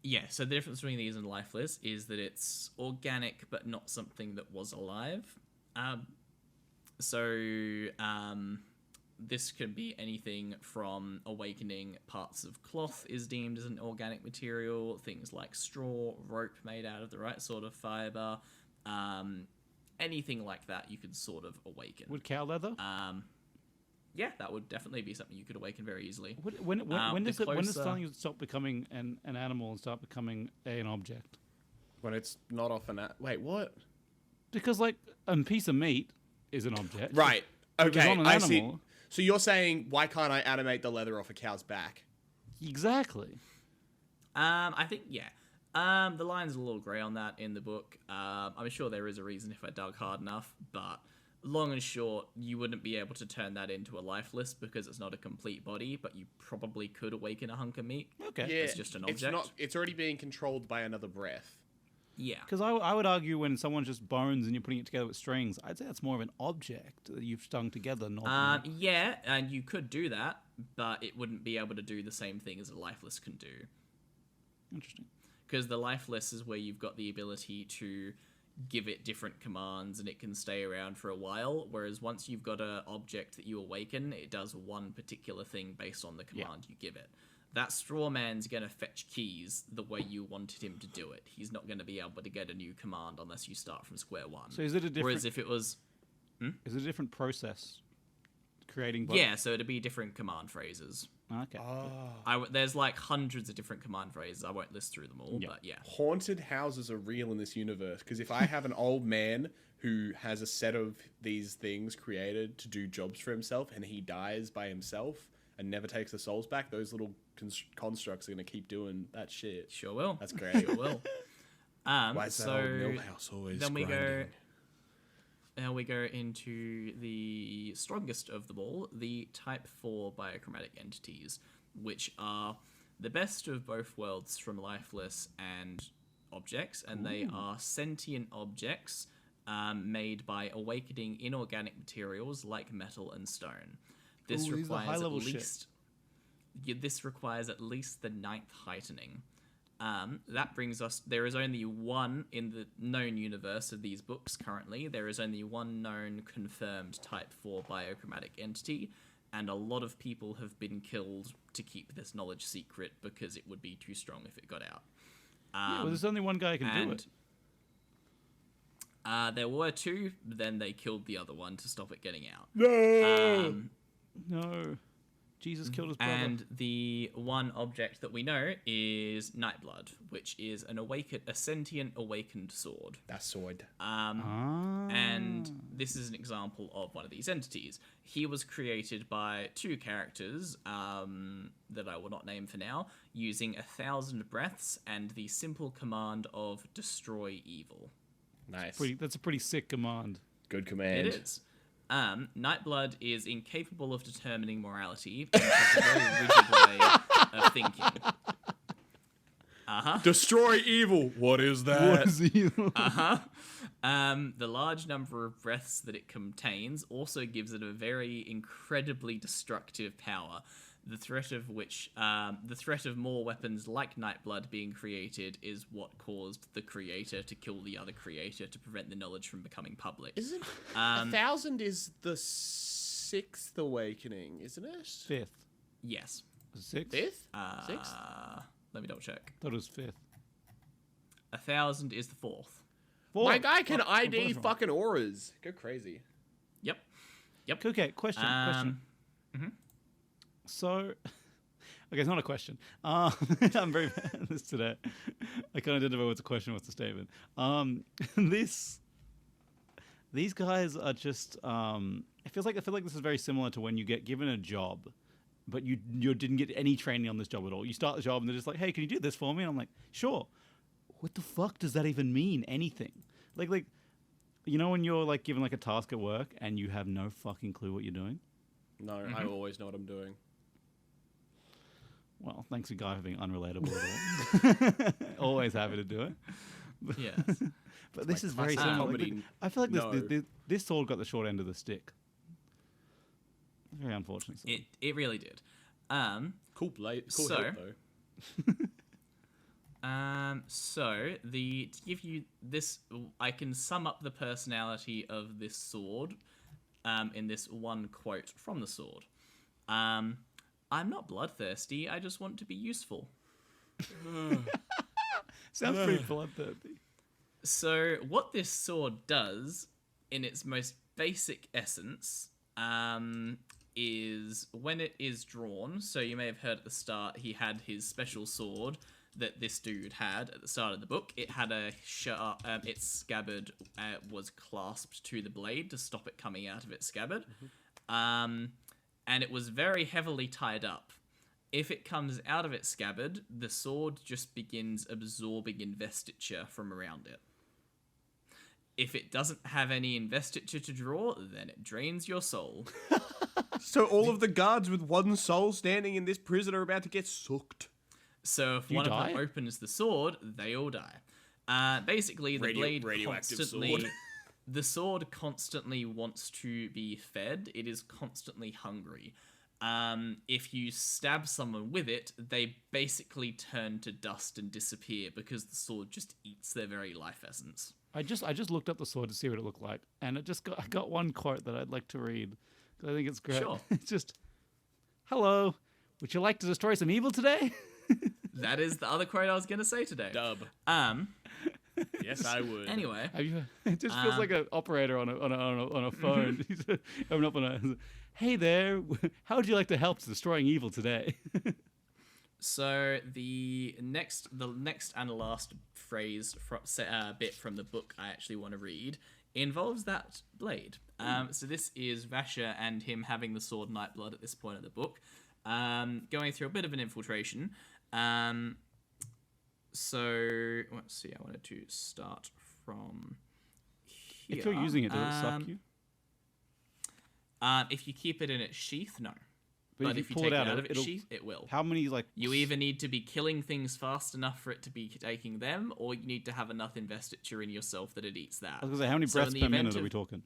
yeah, so the difference between these and lifeless is that it's organic but not something that was alive. This could be anything from awakening parts of cloth is deemed as an organic material, things like straw, rope made out of the right sort of fiber, anything like that you could sort of awaken. would cow leather. Yeah, that would definitely be something you could awaken very easily. When does something stop becoming an animal and start becoming an object? When it's not off wait, what? Because like a piece of meat is an object, Right. If it's Okay, on an I animal, see. So you're saying, why can't I animate the leather off a cow's back? Exactly. I think, yeah. The line's a little grey on that in the book. I'm sure there is a reason if I dug hard enough, but long and short, you wouldn't be able to turn that into a lifeless because it's not a complete body, but you probably could awaken a hunk of meat. Okay. Yeah, It's just an object. It's already being controlled by another breath. Yeah. Because I would argue when someone's just bones and you're putting it together with strings, I'd say that's more of an object that you've strung together. Not Yeah, and you could do that, but it wouldn't be able to do the same thing as a lifeless can do. Interesting. Because the lifeless is where you've got the ability to give it different commands and it can stay around for a while, whereas once you've got an object that you awaken, it does one particular thing based on the command you give it. that straw man's going to fetch keys the way you wanted him to do it. He's not going to be able to get a new command unless you start from square one. So is it a different? Whereas if it was... Is it a different process? Creating. Yeah, so it'd be different command phrases. Okay. There's like hundreds of different command phrases. I won't list through them all, but yeah. Haunted houses are real in this universe, because if I have an old man who has a set of these things created to do jobs for himself and he dies by himself and never takes the souls back, those little constructs are going to keep doing that shit. Sure will. That's great. Sure will. Why is that old mill house always grinding? Now we go into the strongest of them all, the Type 4 biochromatic entities, which are the best of both worlds from lifeless and objects, and they are sentient objects made by awakening inorganic materials like metal and stone. This Ooh, these are requires high-level at least this requires at least the 9th heightening. That brings us... There is only one in the known universe of these books currently. There is only one known confirmed Type 4 biochromatic entity, and a lot of people have been killed to keep this knowledge secret because it would be too strong if it got out. Well, there's only one guy who can do it. There were two, then they killed the other one to stop it getting out. No! No. Jesus killed his brother. And the one object that we know is Nightblood, which is a sentient awakened sword. That sword. And this is an example of one of these entities. He was created by two characters that I will not name for now, using 1,000 breaths and the simple command of destroy evil. Nice. That's a pretty sick command. Good command. It is. Nightblood is incapable of determining morality and has a very rigid way of thinking. Destroy evil. What is that? What is evil? The large number of breaths that it contains also gives it a very incredibly destructive power. The threat of more weapons like Nightblood being created is what caused the creator to kill the other creator to prevent the knowledge from becoming public. Isn't 1,000 is the 6th awakening, isn't it? 5th. Yes. 6th? 5th? 6th? Let me double check. Thought it was 5th. 1,000 is the 4th. My guy can ID fucking auras. Go crazy. Yep. Okay, question. So, okay, it's not a question. I'm very bad at this today. I can't identify what's a question, what's a statement. These guys are just. I feel like this is very similar to when you get given a job, but you didn't get any training on this job at all. You start the job and they're just like, "Hey, can you do this for me?" And I'm like, "Sure." What the fuck does that even mean? Anything? Like, you know when you're like given like a task at work and you have no fucking clue what you're doing? No, I always know what I'm doing. Well, thanks to Guy for being unrelatable at all. Always happy to do it. Yes. But this is very similar. I feel like this sword got the short end of the stick. Very unfortunate. It really did. Cool blade. Cool So- hilt, though. To give you this, I can sum up the personality of this sword in this one quote from the sword. I'm not bloodthirsty, I just want to be useful. Sounds pretty bloodthirsty. So what this sword does, in its most basic essence, is when it is drawn, so you may have heard at the start he had his special sword that this dude had at the start of the book. It had its scabbard was clasped to the blade to stop it coming out of its scabbard. And it was very heavily tied up. If it comes out of its scabbard, the sword just begins absorbing investiture from around it. If it doesn't have any investiture to draw, then it drains your soul. So all of the guards with one soul standing in this prison are about to get sucked. So if one of them opens the sword, they all die. Basically, the blade constantly... sword. The sword constantly wants to be fed. It is constantly hungry. If you stab someone with it, they basically turn to dust and disappear because the sword just eats their very life essence. I just looked up the sword to see what it looked like, and I got one quote that I'd like to read because I think it's great. Sure. It's just, "Hello, Would you like to destroy some evil today? That is the other quote I was going to say today. Dub. Yes, I would. Anyway. It just feels like an operator on a phone. He's coming up on a, hey there, how would you like to help destroying evil today? So the next and last phrase bit from the book I actually want to read involves that blade. So this is Vasher and him having the sword Nightblood at this point of the book, going through a bit of an infiltration. So let's see. I wanted to start from here. If you're using it, does it suck you? If you keep it in its sheath, no. But if you pull take it it out out of its it'll- sheath, it will. How many You either need to be killing things fast enough for it to be taking them, or you need to have enough investiture in yourself that it eats that. I was gonna say, how many So in breaths the per event minute are of- we talking?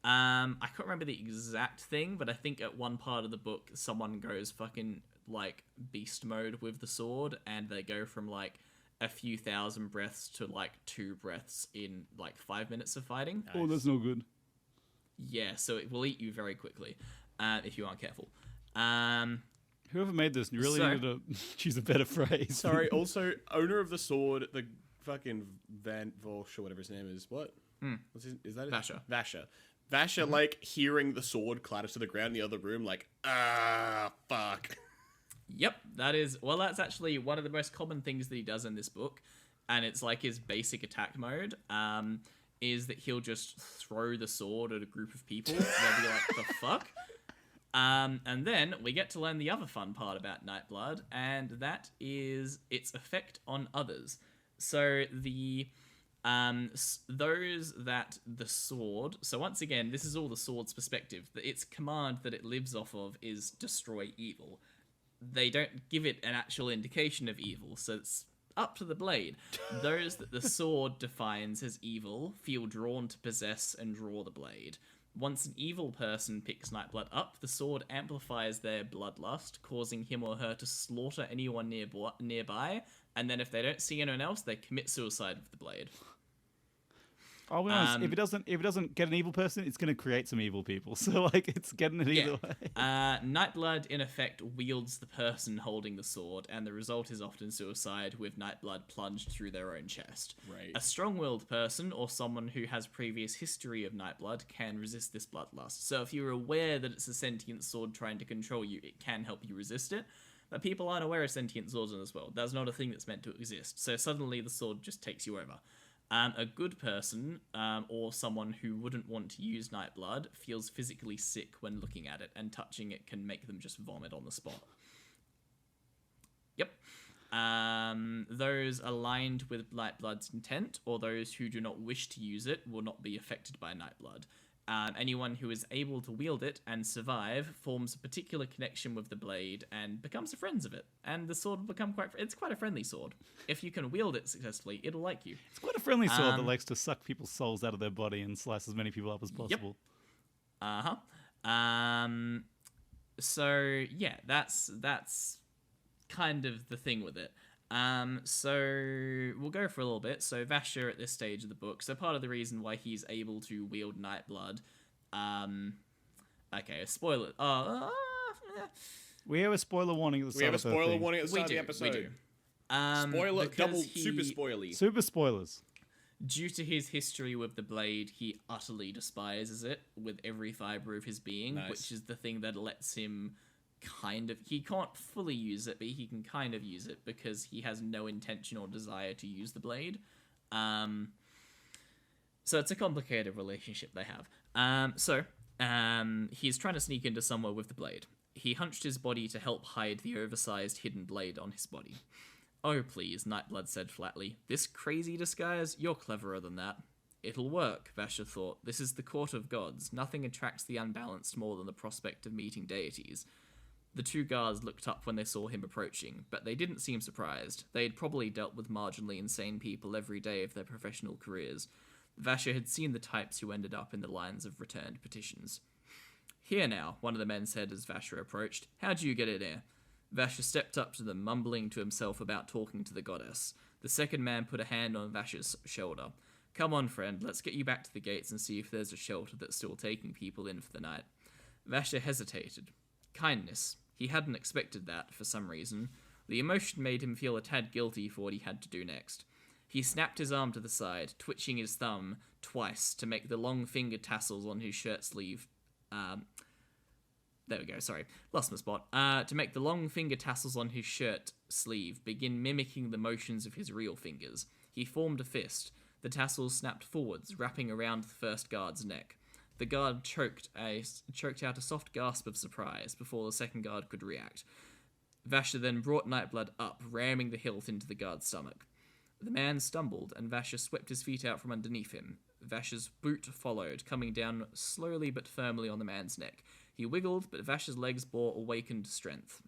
I can't remember the exact thing, but I think at one part of the book, someone goes fucking like beast mode with the sword, and they go from like a few thousand breaths to like 2 breaths in like 5 minutes of fighting. Oh, that's no good. Yeah, so it will eat you very quickly if you aren't careful. Whoever made this really So- needed to choose a better phrase. Sorry, also, owner of the sword, the fucking Van Volsh or whatever his name is. What? What's his, is that it? Vasher. Vasher, like, hearing the sword clatter to the ground in the other room, like, fuck. Yep, that's actually one of the most common things that he does in this book, and it's like his basic attack mode, is that he'll just throw the sword at a group of people. They'll be like, the fuck? And then we get to learn the other fun part about Nightblood, and that is its effect on others. So those that the sword... So once again, this is all the sword's perspective. Its command that it lives off of is destroy evil. They don't give it an actual indication of evil, so it's up to the blade. Those that the sword defines as evil feel drawn to possess and draw the blade. Once an evil person picks Nightblood up, the sword amplifies their bloodlust, causing him or her to slaughter anyone nearby, and then if they don't see anyone else, they commit suicide with the blade. I'll be honest, if it doesn't get an evil person, it's going to create some evil people. So like, it's getting it either way. Nightblood, in effect, wields the person holding the sword, and the result is often suicide, with Nightblood plunged through their own chest. Right. A strong-willed person, or someone who has previous history of Nightblood, can resist this bloodlust. So if you're aware that it's a sentient sword trying to control you, it can help you resist it. But people aren't aware of sentient swords in this world. That's not a thing that's meant to exist. So suddenly the sword just takes you over. A good person, or someone who wouldn't want to use Nightblood, feels physically sick when looking at it, and touching it can make them just vomit on the spot. Yep. Those aligned with Nightblood's intent, or those who do not wish to use it, will not be affected by Nightblood. Anyone who is able to wield it and survive forms a particular connection with the blade and becomes friends of it. And the sword will become it's quite a friendly sword. If you can wield it successfully, it'll like you. It's quite a friendly sword that likes to suck people's souls out of their body and slice as many people up as possible. So yeah, that's kind of the thing with it. So we'll go for a little bit. So Vasher at this stage of the book. So part of the reason why he's able to wield Nightblood. Okay, a spoiler. We have a spoiler warning at the start. We have a spoiler warning at the start of the episode. We do. Spoiler, because double, super spoilerly. Super spoilers. Due to his history with the blade, he utterly despises it with every fiber of his being, Nice. which is the thing that lets him he can't fully use it, but he can kind of use it because he has no intention or desire to use the blade. So it's a complicated relationship they have. He's trying to sneak into somewhere with the blade. He hunched his body to help hide the oversized hidden blade on his body. Oh, please, Nightblood said flatly. This crazy disguise? You're cleverer than that. It'll work, Vasher thought. This is the court of gods. Nothing attracts the unbalanced more than the prospect of meeting deities. The 2 guards looked up when they saw him approaching, but they didn't seem surprised. They had probably dealt with marginally insane people every day of their professional careers. Vasher had seen the types who ended up in the lines of returned petitions. Here now, one of the men said as Vasher approached. How'd you get in here? Vasher stepped up to them, mumbling to himself about talking to the goddess. The second man put a hand on Vasher's shoulder. Come on, friend, let's get you back to the gates and see if there's a shelter that's still taking people in for the night. Vasher hesitated. Kindness. He hadn't expected that, for some reason. The emotion made him feel a tad guilty for what he had to do next. He snapped his arm to the side, twitching his thumb twice to make the long finger tassels on his shirt sleeve... There we go, sorry. Lost my spot. To make the long finger tassels on his shirt sleeve begin mimicking the motions of his real fingers. He formed a fist. The tassels snapped forwards, wrapping around the first guard's neck. The guard choked out a soft gasp of surprise before the second guard could react. Vasher then brought Nightblood up, ramming the hilt into the guard's stomach. The man stumbled, and Vasher swept his feet out from underneath him. Vasher's boot followed, coming down slowly but firmly on the man's neck. He wiggled, but Vasher's legs bore awakened strength.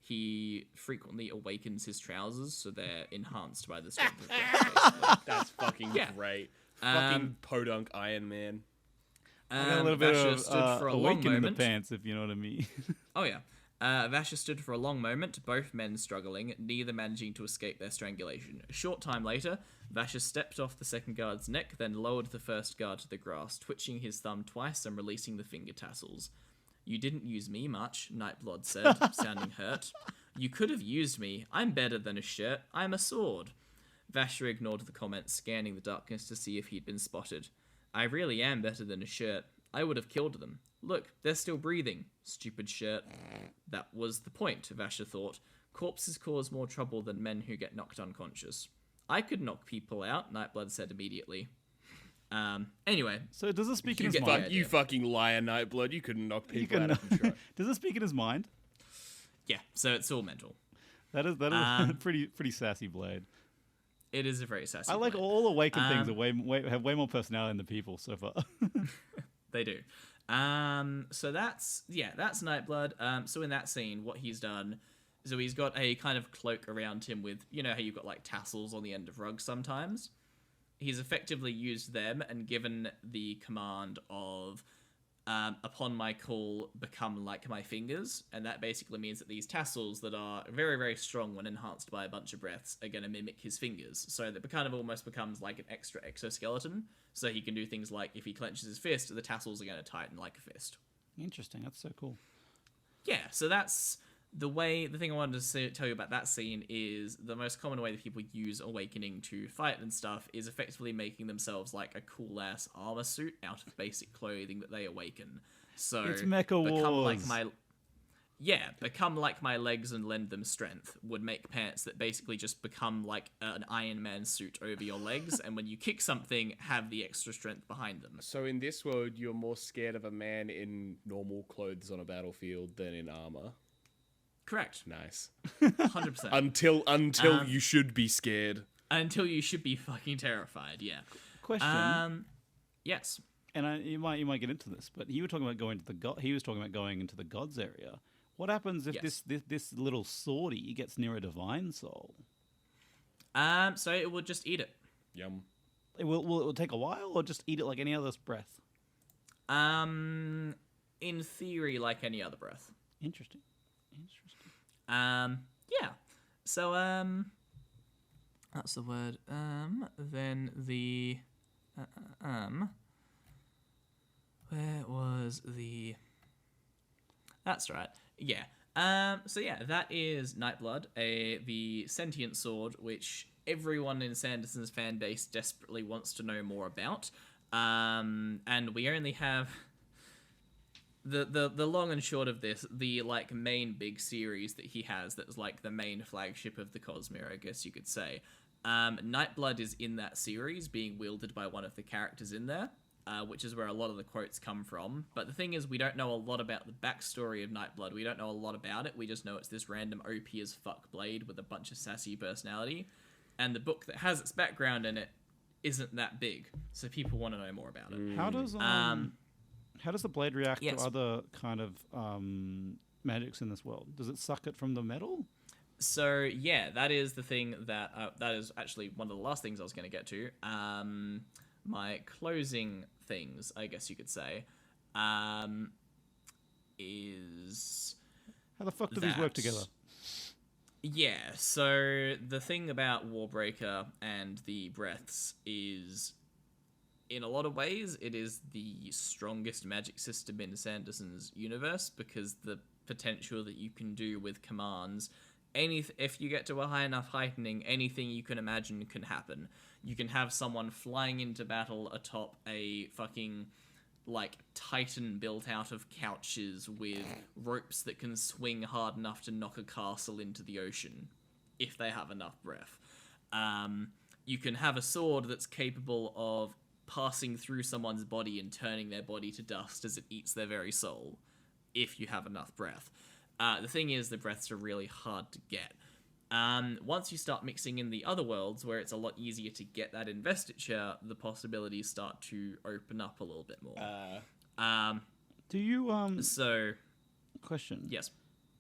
He frequently awakens his trousers, so they're enhanced by the strength of breath, basically. That's fucking great. Fucking podunk Iron Man. I got a little bit Vasher of stood for a long awaken in the moment. pants, if you know what I mean. Oh, yeah. Vasher stood for a long moment, both men struggling, neither managing to escape their strangulation. A short time later, Vasher stepped off the second guard's neck, then lowered the first guard to the grass, twitching his thumb twice and releasing the finger tassels. "You didn't use me much," Nightblood said, sounding hurt. "You could have used me. I'm better than a shirt. I'm a sword." Vasher ignored the comment, scanning the darkness to see if he'd been spotted. "I really am better than a shirt. I would have killed them. Look, they're still breathing. Stupid shirt." That was the point, Vasher thought. Corpses cause more trouble than men who get knocked unconscious. "I could knock people out," Nightblood said immediately. Anyway. So does it speak in You his get mind? the You fucking liar, Nightblood. You couldn't knock You people can- out of control. Does it speak in his mind? Yeah, so it's all mental. That is a pretty sassy blade. It is a very sassy I like blade. all awakened things are have way more personality than the people so far. They do. So that's Nightblood. So in that scene, what he's done, so he's got a kind of cloak around him with, you know how you've got like tassels on the end of rugs sometimes? He's effectively used them and given the command of, upon my call, become like my fingers. And that basically means that these tassels that are very, very strong when enhanced by a bunch of breaths are going to mimic his fingers. So that kind of almost becomes like an extra exoskeleton. So he can do things like, if he clenches his fist, the tassels are going to tighten like a fist. Interesting. That's so cool. Yeah, so that's the thing I wanted to tell you about that scene is the most common way that people use awakening to fight and stuff is effectively making themselves like a cool ass armor suit out of basic clothing that they awaken. So It's Mecha Wars. become like my legs and lend them strength would make pants that basically just become like an Iron Man suit over your legs, and when you kick something, have the extra strength behind them. So in this world, you're more scared of a man in normal clothes on a battlefield than in armor. Correct. Nice. 100%. Until you should be scared. Until you should be fucking terrified, yeah. Question. Yes. And you might get into this, but you were talking about going to he was talking about going into the gods area. What happens if Yes. this little swordie gets near a divine soul? So it will just eat it. Yum. Will it take a while, or just eat it like any other breath? In theory, like any other breath. Interesting. Yeah. So, that's the word. Then the, where was the, that's right. Yeah. So yeah, that is Nightblood, the sentient sword, which everyone in Sanderson's fan base desperately wants to know more about. And we only have the long and short of this, the like main big series that he has that's like the main flagship of the Cosmere, I guess you could say. Nightblood is in that series, being wielded by one of the characters in there, which is where a lot of the quotes come from. But the thing is, we don't know a lot about the backstory of Nightblood. We don't know a lot about it. We just know it's this random OP as fuck blade with a bunch of sassy personality. And the book that has its background in it isn't that big, so people want to know more about it. How does the blade react yes. to other kind of magics in this world? Does it suck it from the metal? So yeah, that is the thing that is actually one of the last things I was going to get to. My closing things, I guess you could say, is How the fuck do these work together? Yeah, so the thing about Warbreaker and the breaths is in a lot of ways, it is the strongest magic system in Sanderson's universe because the potential that you can do with commands, if you get to a high enough heightening, anything you can imagine can happen. You can have someone flying into battle atop a fucking like titan built out of couches with ropes that can swing hard enough to knock a castle into the ocean if they have enough breath. You can have a sword that's capable of passing through someone's body and turning their body to dust as it eats their very soul if you have enough breath. The thing is, the breaths are really hard to get. Once you start mixing in the other worlds, where it's a lot easier to get that investiture, the possibilities start to open up a little bit more. Do you So, question? yes.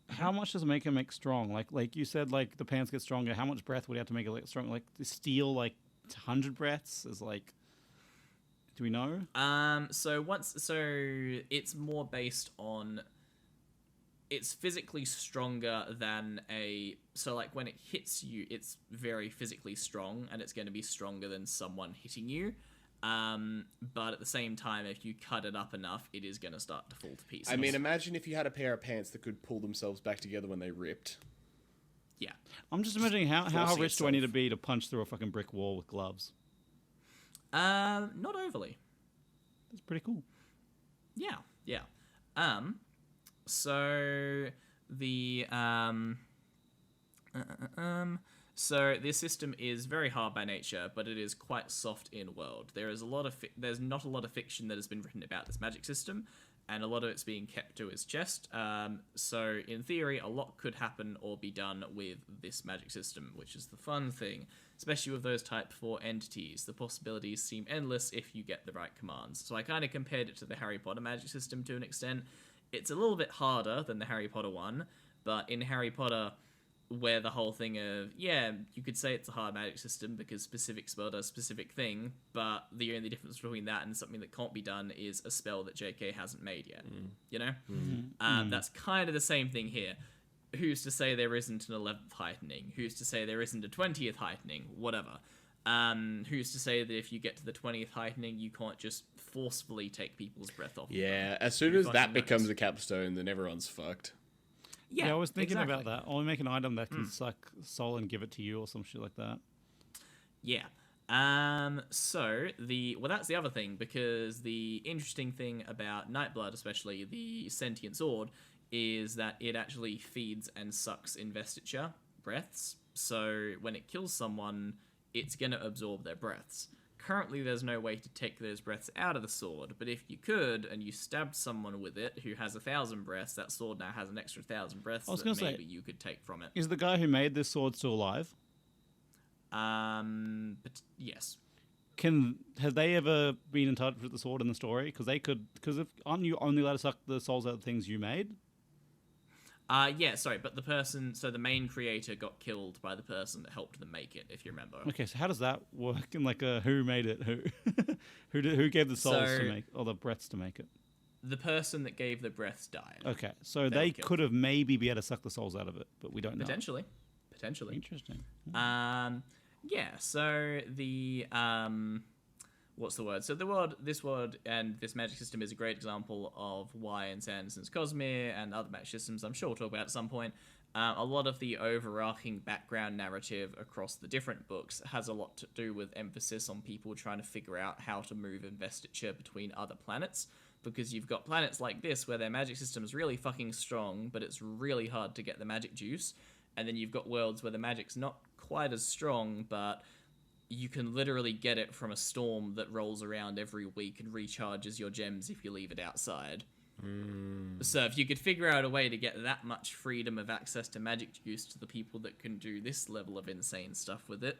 How much does it make strong? Like you said, like the pants get stronger. How much breath would you have to make it like strong? Like the steel, like 100 breaths is like. Do we know? So it's more based on. It's physically stronger than so like when it hits you, it's very physically strong, and it's going to be stronger than someone hitting you. But at the same time, if you cut it up enough, it is going to start to fall to pieces. I mean, imagine if you had a pair of pants that could pull themselves back together when they ripped. Yeah. I'm just imagining how forcing rich do I need to itself. be to punch through a fucking brick wall with gloves? Not overly. That's pretty cool. Yeah. So the so this system is very hard by nature, but it is quite soft in world. There's not a lot of fiction that has been written about this magic system, and a lot of it's being kept to its chest. So in theory, a lot could happen or be done with this magic system, which is the fun thing, especially with those type 4 entities. The possibilities seem endless if you get the right commands. So I kind of compared it to the Harry Potter magic system to an extent. It's a little bit harder than the Harry Potter one, but in Harry Potter, where the whole thing of, yeah, you could say it's a hard magic system because specific spell does specific thing, but the only difference between that and something that can't be done is a spell that JK hasn't made yet, you know? That's kind of the same thing here. Who's to say there isn't an 11th heightening? Who's to say there isn't a 20th heightening? Whatever. Who's to say that if you get to the 20th heightening, you can't just forcefully take people's breath off? Yeah, as soon as that becomes a capstone, then everyone's fucked. Yeah, I was thinking exactly. about that. Or make an item that can suck soul and give it to you or some shit like that. Yeah. So that's the other thing, because the interesting thing about Nightblood, especially the sentient sword, is that it actually feeds and sucks investiture breaths. So when it kills someone, it's going to absorb their breaths. Currently, there's no way to take those breaths out of the sword, but if you could, and you stabbed someone with it who has 1,000 breaths, that sword now has an extra 1,000 breaths I was that gonna say, maybe you could take from it. Is the guy who made this sword still alive? But yes. Have they ever been in touch with the sword in the story? Because aren't you only allowed to suck the souls out of things you made? But the main creator got killed by the person that helped them make it, if you remember. Okay, so how does that work in like a who made it? Who gave the souls to make, or the breaths to make it? The person that gave the breaths died. Okay, so They they were killed. could have maybe be able to suck the souls out of it, but we don't know. Potentially. Interesting. So the what's the word? So this world and this magic system is a great example of why in Sanderson's Cosmere and other magic systems I'm sure we'll talk about at some point, a lot of the overarching background narrative across the different books has a lot to do with emphasis on people trying to figure out how to move investiture between other planets, because you've got planets like this where their magic system is really fucking strong, but it's really hard to get the magic juice, and then you've got worlds where the magic's not quite as strong, but you can literally get it from a storm that rolls around every week and recharges your gems if you leave it outside. So if you could figure out a way to get that much freedom of access to magic juice to the people that can do this level of insane stuff with it.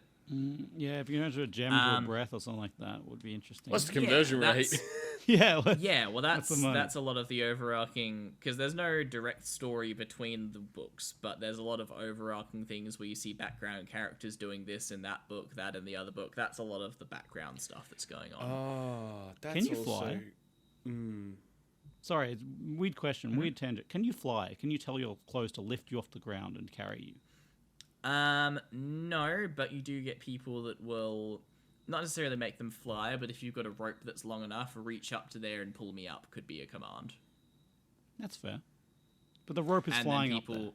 Yeah, if you can enter a gem to a breath or something like that, would be interesting. What's the conversion rate? That's a lot of the overarching, because there's no direct story between the books, but there's a lot of overarching things where you see background characters doing this in that book, that in the other book. That's a lot of the background stuff that's going on. Oh, that's Can you also... fly? Sorry, it's a weird question, weird tangent. Can you fly? Can you tell your clothes to lift you off the ground and carry you? No, but you do get people that will not necessarily make them fly, but if you've got a rope that's long enough, reach up to there and pull me up could be a command. That's fair. But the rope is And flying then up there. people,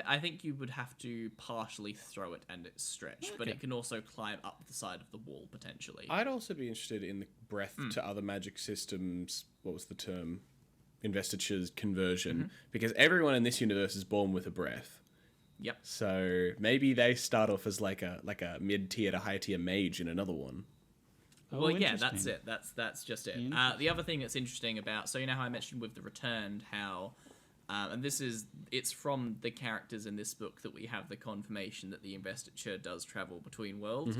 I think you would have to partially throw it and it's stretched, but Okay. it can also climb up the side of the wall potentially. I'd also be interested in the breath to other magic systems. What was the term? Investiture's conversion, because everyone in this universe is born with a breath. Yep. So maybe they start off as like a mid tier to high tier mage in another one. Well, yeah, interesting. that's it. That's just it. Interesting. The other thing that's interesting about, so you know how I mentioned with the Returned, how, and it's from the characters in this book that we have the confirmation that the investiture does travel between worlds.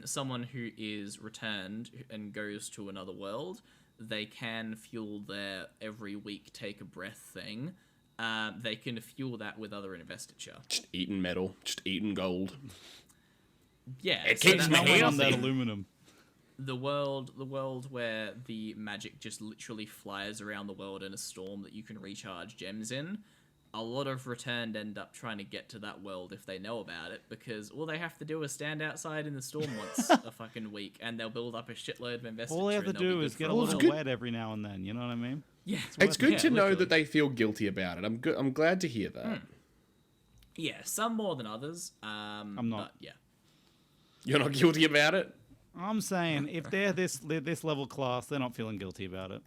Someone who is returned and goes to another world, they can fuel their every week take a breath thing. They can fuel that with other investiture. Just eating metal, just eating gold. Yeah, It so keeps that me means Someone on that healthy. aluminum. the world where the magic just literally flies around the world in a storm that you can recharge gems in. A lot of Returned end up trying to get to that world if they know about it, because all they have to do is stand outside in the storm once a fucking week, and they'll build up a shitload of investiture. All they have to and they'll be do good is for get a while. little good. wet every now and then. You know what I mean? Yeah, It's good to know literally. that they feel guilty about it. I'm glad to hear that. Yeah, some more than others. I'm not. But yeah. You're not guilty about it? I'm saying if they're this level class, they're not feeling guilty about it.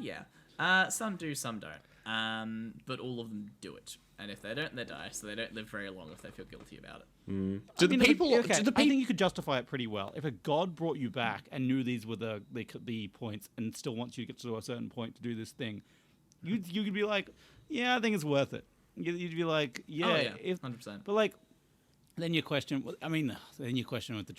Yeah. Some do, some don't. But all of them do it. And if they don't, they die. So they don't live very long if they feel guilty about it. Do the people? Okay, do the I people? think you could justify it pretty well. If a god brought you back and knew these were the points and still wants you to get to a certain point to do this thing, you could be like, yeah, I think it's worth it. You'd be like, yeah, Oh, yeah, if 100%. But like, then you question. I mean, then you question if the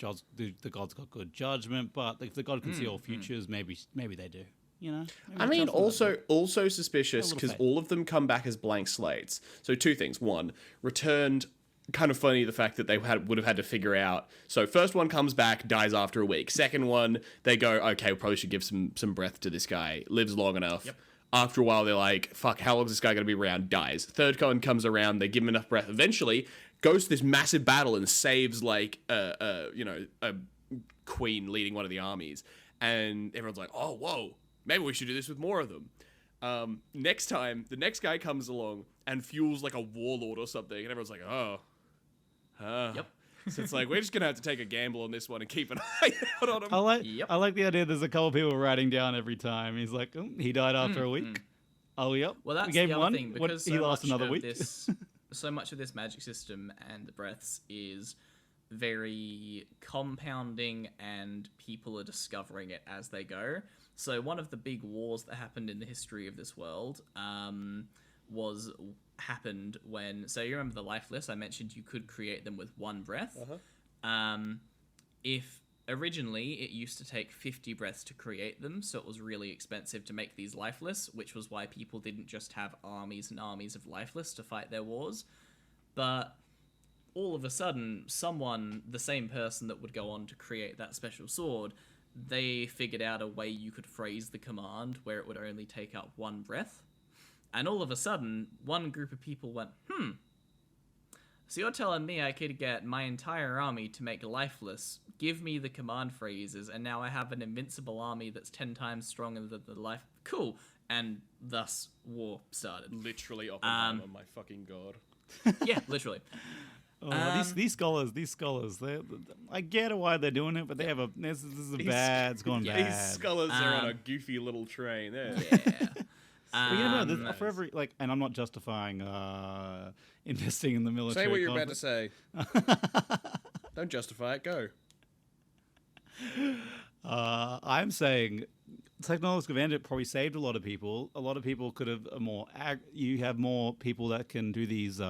god's got good judgment. But if the god can see all futures, maybe they do. You know. Maybe I mean, justify it. also suspicious little because faith. all of them come back as blank slates. So two things. One, Returned. Kind of funny the fact that they would have had to figure out. So first one comes back, dies after a week. Second one, they go, okay, we probably should give some breath to this guy. Lives long enough. Yep. After a while, they're like, fuck, how long is this guy going to be around? Dies. Third one comes around, they give him enough breath. Eventually, goes to this massive battle and saves like a queen leading one of the armies. And everyone's like, oh, whoa, maybe we should do this with more of them. Next time, the next guy comes along and fuels like a warlord or something, and everyone's like, oh. Yep. So it's like, we're just going to have to take a gamble on this one and keep an eye out on him. Yep. I like the idea. There's a couple people writing down every time. He's like, oh, he died after a week. Oh, yep. Well, that's we gave the him other one. thing, What, because he so lost much another of week. so much of this magic system and the breaths is very compounding, and people are discovering it as they go. So one of the big wars that happened in the history of this world happened when, so you remember the lifeless? I mentioned you could create them with one breath. If originally it used to take 50 breaths to create them, so it was really expensive to make these lifeless, which was why people didn't just have armies and armies of lifeless to fight their wars. But all of a sudden, the same person that would go on to create that special sword, they figured out a way you could phrase the command where it would only take up one breath. And all of a sudden, one group of people went, so you're telling me I could get my entire army to make lifeless, give me the command phrases, and now I have an invincible army that's 10 times stronger than the life... Cool. And thus, war started. Literally Oppenheimer, my fucking god. Yeah, literally. These scholars, I get why they're doing it, but they have this is bad. It's going bad. These scholars are on a goofy little train. There. Yeah. Well, you know, there's, for every and I'm not justifying investing in the military. Say what you're about to conflict. say. Don't justify it. Go. I'm saying technological advantage probably saved a lot of people. A lot of people could have you have more people that can do these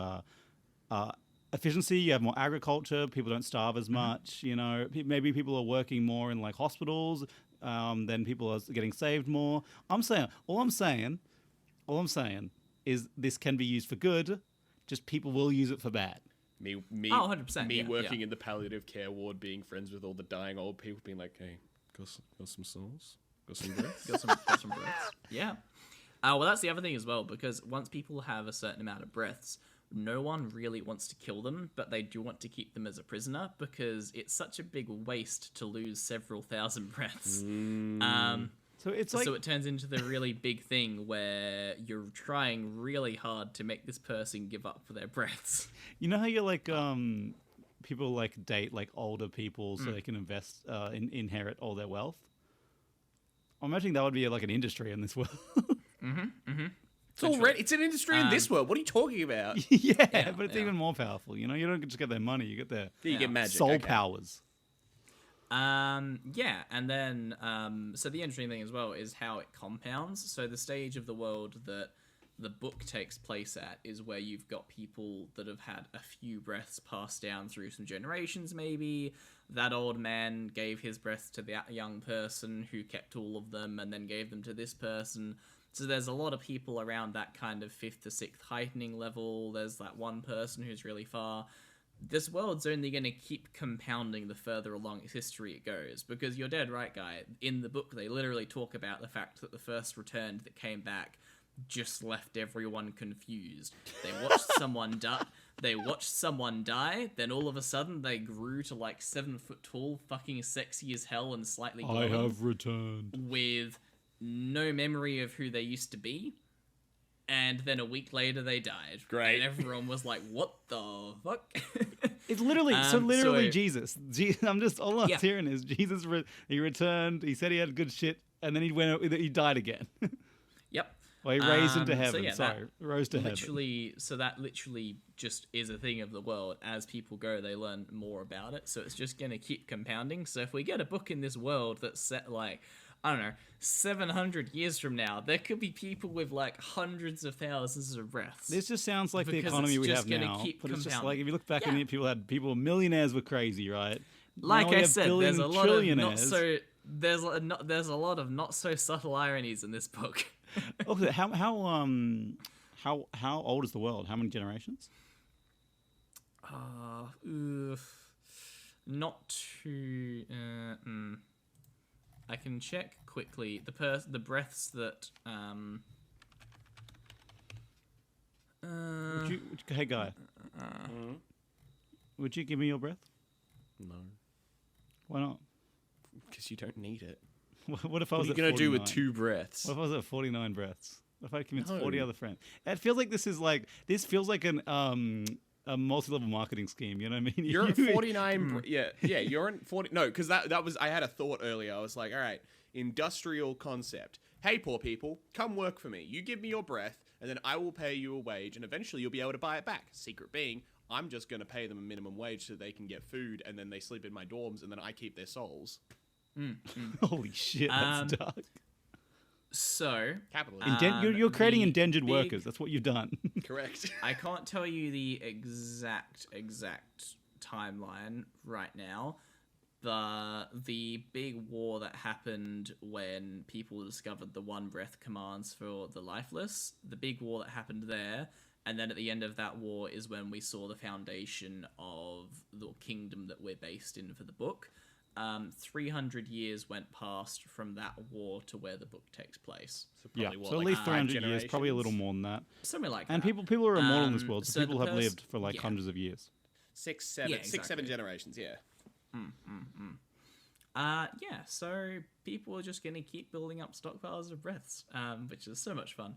efficiency. You have more agriculture. People don't starve as much. You know, maybe people are working more in like hospitals. Then people are getting saved more. All I'm saying is this can be used for good. Just people will use it for bad. Me, 100%, me yeah, working yeah. in the palliative care ward, being friends with all the dying old people, being like, hey, got some souls? Got some breath? got some breaths. Yeah. Well, that's the other thing as well, because once people have a certain amount of breaths, no one really wants to kill them, but they do want to keep them as a prisoner because it's such a big waste to lose several thousand breaths. So it's like So it turns into the really big thing where you're trying really hard to make this person give up for their breaths. you know how you're like people like date like older people so they can invest inherit all their wealth. I'm imagining that would be like an industry in this world. It's an industry in this world. What are you talking about? yeah, but it's even more powerful. You know, you don't just get their money; you get their You get magic. soul okay. powers. Yeah, and then so the interesting thing as well is how it compounds. So the stage of the world that the book takes place at is where you've got people that have had a few breaths passed down through some generations, maybe. That old man gave his breath to that young person who kept all of them and then gave them to this person. So there's a lot of people around that kind of 5th to 6th heightening level. There's that one person who's really far. This world's only going to keep compounding the further along its history it goes. Because you're dead right, guy. In the book, they literally talk about the fact that the first returned that came back just left everyone confused. They watched someone die. They watched someone die. Then all of a sudden, they grew to like 7 foot tall, fucking sexy as hell, and slightly glowing, returned. with no memory of who they used to be. And then a week later, they died. Great. And everyone was like, "What the fuck?" It's literally So- Jesus. I'm just all I'm Yeah. hearing is Jesus. He returned. He said he had good shit, and then he died again. Yep. Well, he raised into So heaven. yeah, Sorry, rose to heaven. So that literally just is a thing of the world. As people go, they learn more about it. So it's just going to keep compounding. So if we get a book in this world that's set like, I don't know, 700 years from now, there could be people with like hundreds of thousands of breaths. This just sounds like the Because economy it's we just have gonna now. keep But it's just compounding. like if you look back in Yeah. it, people millionaires were crazy, right? Like Now we I have said, billion there's a and lot of not trillionaires. so there's a lot of not so subtle ironies in this book. Okay, how old is the world? How many generations? Not too. I can check quickly the breaths that. Hey guy, would you give me your breath? No, Why not? because you don't need it. What if I What was are you at gonna do with 49? 2 breaths? What if I was at 49 breaths? What if I convinced No. 40 other friends? It feels like this feels like an a multi-level marketing scheme. You know what I mean? You're at 49. Yeah, you're in 40. No, because that was. I had a thought earlier. I was like, all right, industrial concept. Hey, poor people, come work for me. You give me your breath, and then I will pay you a wage, and eventually you'll be able to buy it back. Secret being, I'm just going to pay them a minimum wage so they can get food, and then they sleep in my dorms, and then I keep their souls. Holy shit, that's dark. So Capitalism. You're creating the endangered big- workers. That's what you've done. Correct. I can't tell you the exact timeline right now, but the big war that happened when people discovered the one breath commands for the lifeless, the big war that happened there, and then at the end of that war is when we saw the foundation of the kingdom that we're based in for the book. 300 years went past from that war to where the book takes place. Yeah, Probably so at like least 5 300 years, probably a little generations? more than that. Something like And that. people are immortal in this world, so so people the have lived for like yeah. hundreds of years. 6, 7, Yeah, 6, 7 exactly. generations. Yeah. Yeah, so people are just going to keep building up stockpiles of breaths, which is so much fun.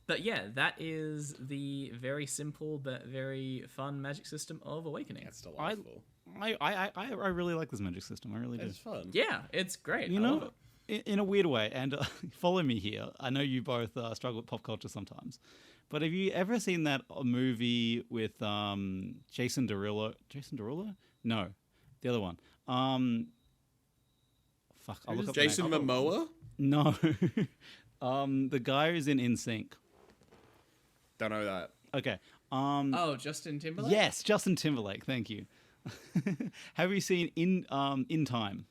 But yeah, that is the very simple but very fun magic system of Awakening. That's delightful. I really like this magic system. I really do. It's fun. Yeah, it's great. You I love know, it. in a weird way, and follow me here. I know you both struggle with pop culture sometimes, but have you ever seen that movie with Jason Derulo? Jason Derulo? No, the other one. Fuck, I'll look up the Jason name. Momoa? No, the guy who's in NSYNC. Don't know that. Okay. Oh, Justin Timberlake? Yes, Justin Timberlake. Thank you. Have you seen In Time?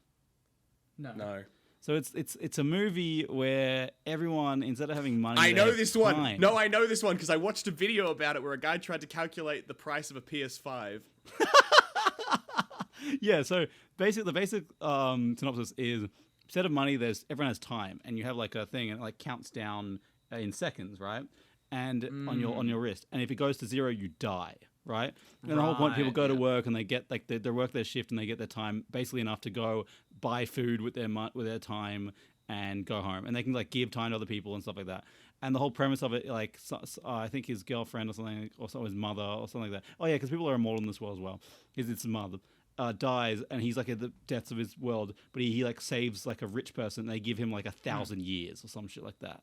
No. So it's a movie where everyone, instead of having money, I they know have this one. time. No, I know this one because I watched a video about it where a guy tried to calculate the price of a PS5. Yeah. So the basic synopsis is instead of money, everyone has time, and you have like a thing, and it like counts down in seconds, right? and on your wrist, and if it goes to 0, you die. Right, and the whole point, people go to work and they get like they work their shift and they get their time basically enough to go buy food with their time and go home, and they can like give time to other people and stuff like that. And the whole premise of it, like I think his girlfriend or something, or his mother or something like that. Oh yeah, because people are immortal in this world as well. His mother dies, and he's like at the depths of his world, but he like saves like a rich person. And they give him like 1,000 years or some shit like that.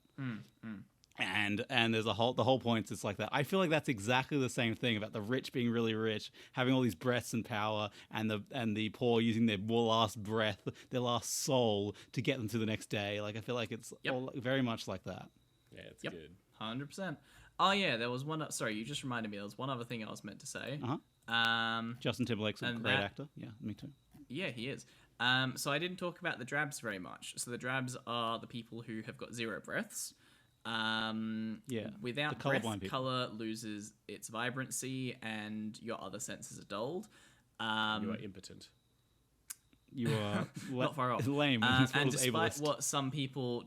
And there's the whole point is like that. I feel like that's exactly the same thing about the rich being really rich, having all these breaths and power, and the poor using their last breath, their last soul to get them to the next day. Like I feel like it's all very much like that. Yeah, it's good. 100%. Oh yeah, there was one. Sorry, you just reminded me. There was one other thing I was meant to say. Justin Timberlake's a great actor. Yeah, me too. Yeah, he is. So I didn't talk about the drabs very much. So the drabs are the people who have got 0 breaths. Without breath, color loses its vibrancy and your other senses are dulled. You are impotent. You are not far off. Lame. And despite what some people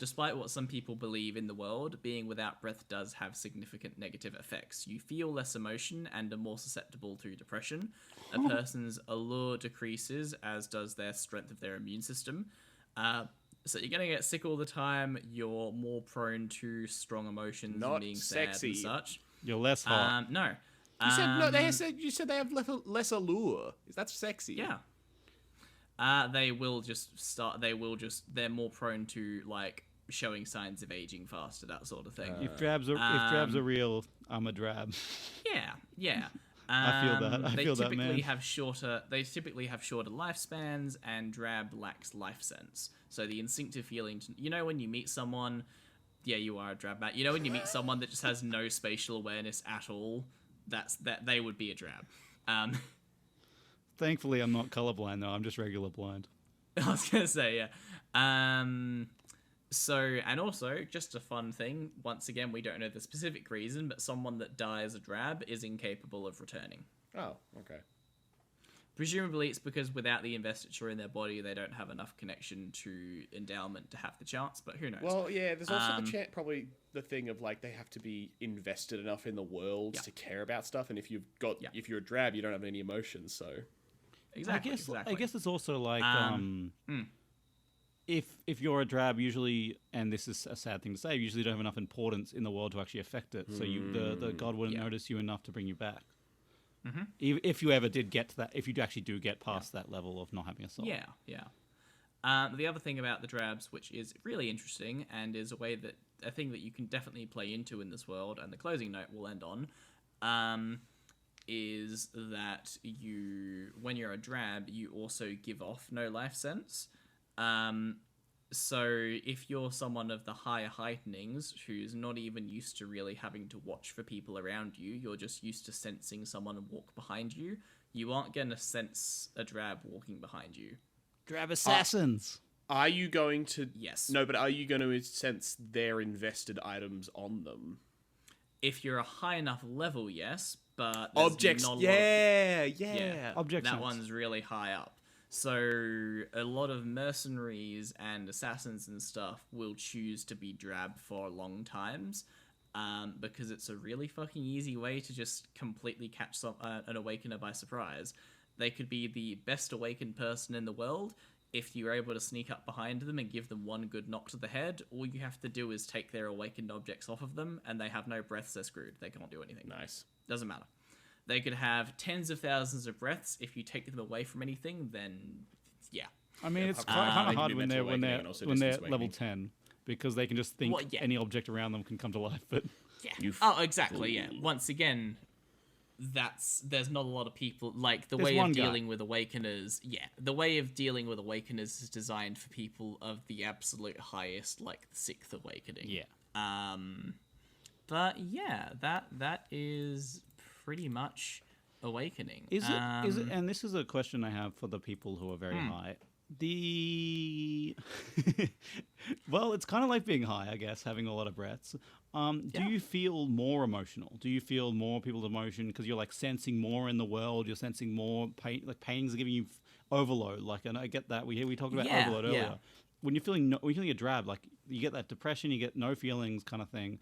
believe in the world, being without breath does have significant negative effects. You feel less emotion and are more susceptible to depression. A person's allure decreases, as does their strength of their immune system. So you're going to get sick all the time. You're more prone to strong emotions and being sexy. sad and such. You're less hot. No. You said no. You said they have less allure. Is that sexy? Yeah. They will just start. They're more prone to like showing signs of aging faster, that sort of thing. If drabs are real, I'm a drab. Yeah. I feel that. They feel that, man. They typically have shorter lifespans, and drab lacks life sense. So the instinctive feeling, when you meet someone, yeah, you are a drab, Matt. When you meet someone that just has no spatial awareness at all, that they would be a drab. Thankfully, I'm not colorblind though. I'm just regular blind. I was gonna say, yeah. So, and also, just a fun thing, once again, we don't know the specific reason, but someone that dies a drab is incapable of returning. Oh, okay. Presumably it's because without the investiture in their body, they don't have enough connection to endowment to have the chance, but who knows? Well, yeah, there's also probably the thing of, like, they have to be invested enough in the world to care about stuff, and if you're a drab, you don't have any emotions, so... Exactly. I guess it's also like... If you're a drab, usually, and this is a sad thing to say, you usually don't have enough importance in the world to actually affect it. So the god wouldn't notice you enough to bring you back. Mm-hmm. If you ever did get to that, if you actually do get past that level of not having a soul. Yeah. The other thing about the drabs, which is really interesting and is a thing that you can definitely play into in this world, and the closing note will end on, is that when you're a drab, you also give off no life sense. So if you're someone of the higher heightenings who's not even used to really having to watch for people around you, you're just used to sensing someone walk behind you, you aren't going to sense a drab walking behind you. Drab assassins! Are you going to... Yes. No, but are you going to sense their invested items on them? If you're a high enough level, yes, but... Objects, yeah. Object that sense. One's really high up. So a lot of mercenaries and assassins and stuff will choose to be drab for long times, because it's a really fucking easy way to just completely catch an awakener by surprise. They could be the best awakened person in the world. If you're able to sneak up behind them and give them one good knock to the head, all you have to do is take their awakened objects off of them, and they have no breaths, they're screwed. They can't do anything. Nice. Doesn't matter. They could have tens of thousands of breaths. If you take them away from anything, then yeah. I mean, it's kind of hard when they're level 10, because they can just think any object around them can come to life. But exactly. Yeah. Once again, there's not a lot of people like the way of dealing with awakeners. Yeah, the way of dealing with awakeners is designed for people of the absolute highest, like the 6th awakening. Yeah. But yeah, that is pretty much awakening. Is it? And this is a question I have for the people who are very high. Well, it's kind of like being high, I guess, having a lot of breaths. Do you feel more emotional? Do you feel more people's emotion because you're like sensing more in the world? You're sensing more pain. Like pains are giving you overload. Like, and I get that. We talked about overload earlier. Yeah. When you're feeling a drab, like you get that depression, you get no feelings kind of thing.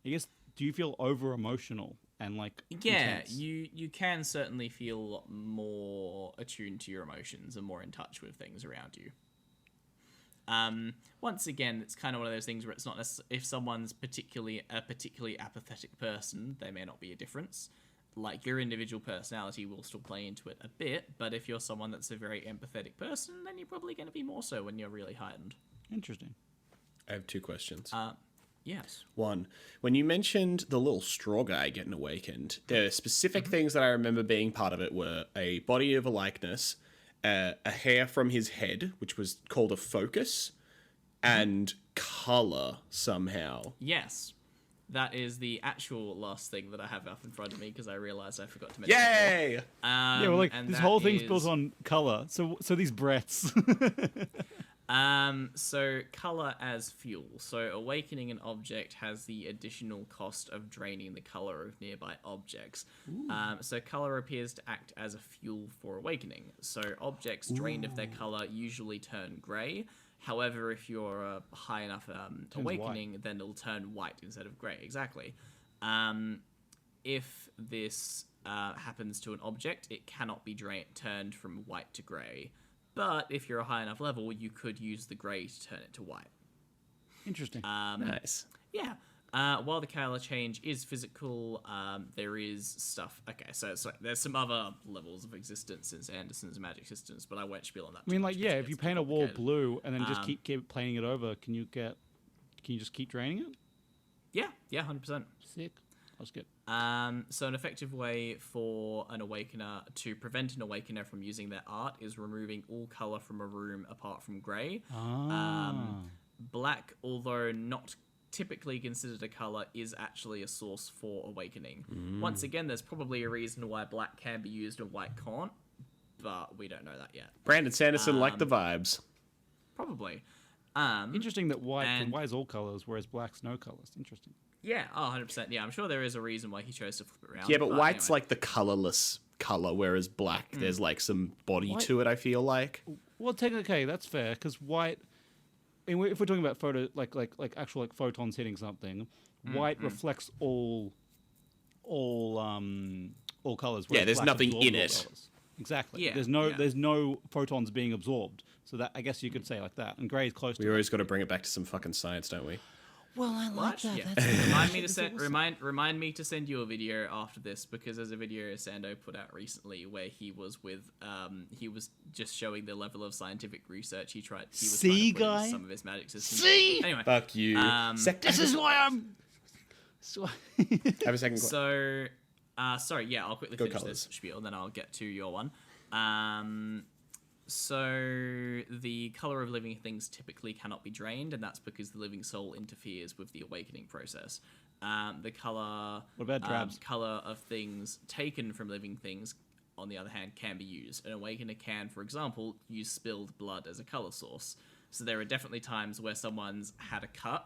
I guess. do you feel over emotional and like Yeah, intense? you can certainly feel more attuned to your emotions and more in touch with things around you. Once again, it's kind of one of those things where it's not if someone's particularly apathetic person, there may not be a difference. Like, your individual personality will still play into it a bit, but if you're someone that's a very empathetic person, then you're probably going to be more so when you're really heightened. Interesting. I have two questions. Yes. One, when you mentioned the little straw guy getting awakened, there are specific things that I remember being part of it were a body of a likeness, a hair from his head, which was called a focus, and color somehow. Yes. That is the actual last thing that I have up in front of me because I realized I forgot to mention it. Yay! Yeah, well, like and this that whole thing's is- built on color. So these breaths. So color as fuel. So awakening an object has the additional cost of draining the color of nearby objects. So color appears to act as a fuel for awakening. So objects drained of their color usually turn gray. However, if you're a high enough awakening, then it'll turn white instead of gray. Exactly. If this happens to an object, it cannot be turned from white to gray. But if you're a high enough level, you could use the grey to turn it to white. Interesting. Nice. Yeah. While the color change is physical, there is stuff. Okay, so there's some other levels of existence in Sanderson's magic systems, but I won't spiel on that. I mean, too like, much yeah, because if you it's paint a wall complicated. blue and then just keep painting it over, can you just keep draining it? Yeah, 100%. Sick. That's good. So an effective way for an awakener to prevent an awakener from using their art is removing all color from a room apart from grey. Black, although not typically considered a color, is actually a source for awakening. Once again, there's probably a reason why black can be used and white can't, but we don't know that yet. Brandon Sanderson liked the vibes. Probably. Interesting that white and- is all colors, whereas black's no colors. Interesting. Yeah, 100%. Yeah, I'm sure there is a reason why he chose to flip it around. Yeah, but white's anyway. like the colorless color, whereas black, there's like some body White- to it, I feel like. Well, okay, that's fair because white. I mean, if we're talking about actual like photons hitting something, white reflects all colors. Yeah, there's nothing in it. Colors. Exactly. Yeah, There's no photons being absorbed. So that I guess you could say like that. And grey is close to. We always got to bring it back to some fucking science, don't we? Well, I What? Yeah. Remind me to send you a video after this because there's a video Sando put out recently where he was with he was just showing the level of scientific research he was trying to put into some of his magic systems. Anyway, Fuck you. This is why I'm. Have a second question. so sorry, yeah, I'll quickly Go finish colours. this spiel, then I'll get to your one. So the color of living things typically cannot be drained, and that's because the living soul interferes with the awakening process. The color, What about drabs? Color of things taken from living things, on the other hand, can be used. An awakener can, for example, use spilled blood as a color source. So there are definitely times where someone's had a cut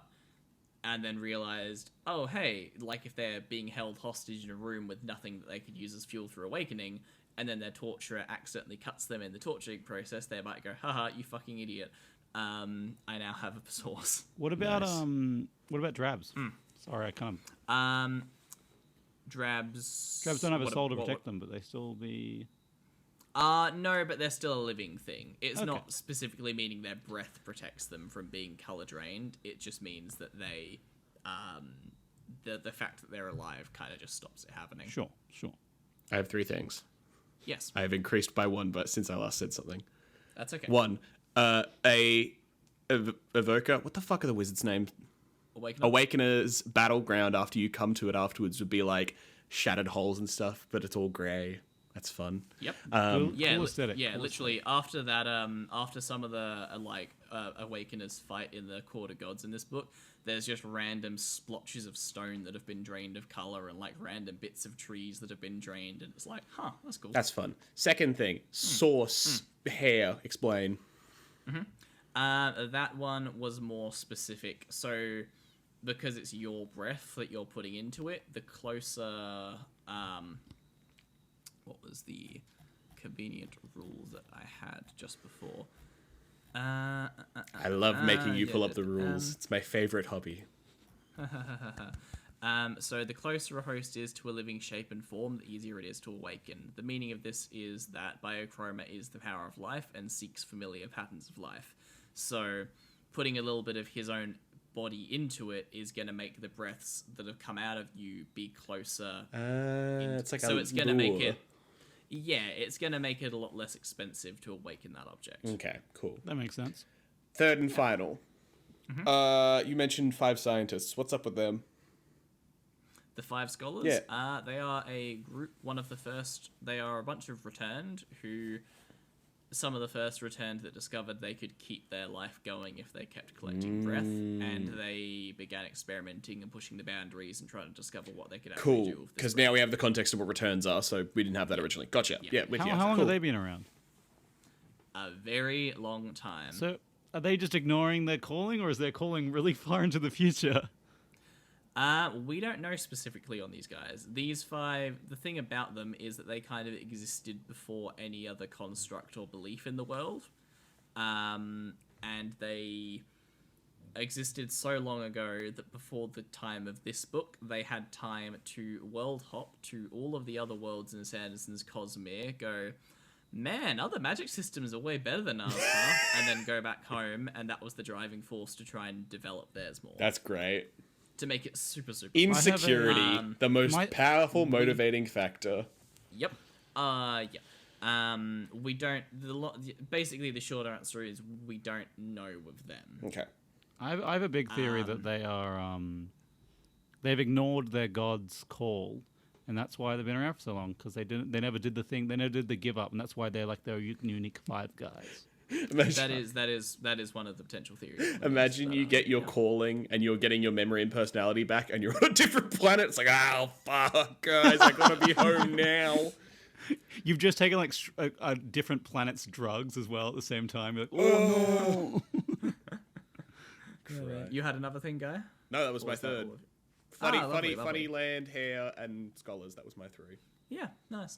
and then realized, oh, hey, like if they're being held hostage in a room with nothing that they could use as fuel for awakening, and then their torturer accidentally cuts them in the torturing process, they might go, haha, you fucking idiot. I now have a source. What about drabs? Sorry, I kind of. Drabs Drabs don't have a what- soul to what- protect them, but they still be. No, but they're still a living thing. It's Okay. not specifically meaning their breath protects them from being color drained. It just means that they, the fact that they're alive kind of just stops it happening. Sure. I have three things. Yes, I have increased by one, but since I last said something. that's okay. One, evoker. What the fuck are the wizards' names? Awaken. Awakener's battleground after you come to it afterwards would be like shattered holes and stuff, but it's all grey. That's fun. Yep. Cool Yeah, aesthetic. yeah. Cool Literally, after that, after some of the Awakeners fight in the Court of Gods in this book, there's just random splotches of stone that have been drained of color, and like random bits of trees that have been drained, and it's like, huh, that's cool. That's fun. Second thing, source, hair. Explain. That one was more specific. So, because it's your breath that you're putting into it, the closer. What was the convenient rule that I had just before? I love making you pull up the rules. It's my favorite hobby. So the closer a host is to a living shape and form, the easier it is to awaken. The meaning of this is that BioChroma is the power of life and seeks familiar patterns of life. So putting a little bit of his own body into it is going to make the breaths that have come out of you be closer. It's like so it's going to make it... Yeah, it's going to make it a lot less expensive to awaken that object. Okay, cool. That makes sense. Third and final. You mentioned 5 scientists. What's up with them? The 5 scholars? Yeah. They are a group, one of the first... They are a bunch of returned who... Some of the first returned that discovered they could keep their life going if they kept collecting breath, and they began experimenting and pushing the boundaries and trying to discover what they could actually do. Cool, because now we have the context of what returns are, so we didn't have that originally. Gotcha. Yeah, with you. How long Cool. have they been around? A very long time. So are they just ignoring their calling, or is their calling really far into the future? We don't know specifically on these guys. These 5, the thing about them is that they kind of existed before any other construct or belief in the world. And they existed so long ago that before the time of this book, they had time to world hop to all of the other worlds in Sanderson's Cosmere, go, man, other magic systems are way better than ours, huh? And then go back home, and that was the driving force to try and develop theirs more. That's great. To make it super, super... Insecurity, the most powerful motivating factor. Yep. We don't... Basically, the short answer is we don't know with them. Okay. I have a big theory that they are... they've ignored their god's call, and that's why they've been around for so long, because they never did the thing, they never did the give up, and that's why they're like, they're unique 5 guys. That is one of the potential theories. Imagine you get your calling and you're getting your memory and personality back and you're on a different planet. It's like, oh, fuck, guys, I gotta be home now. You've just taken like a different planet's drugs as well at the same time. You're like, oh no. You had another thing, Guy? No, that was Or my was that third. all of it? Lovely. Funny land, hair, and scholars. That was my 3. Yeah, nice.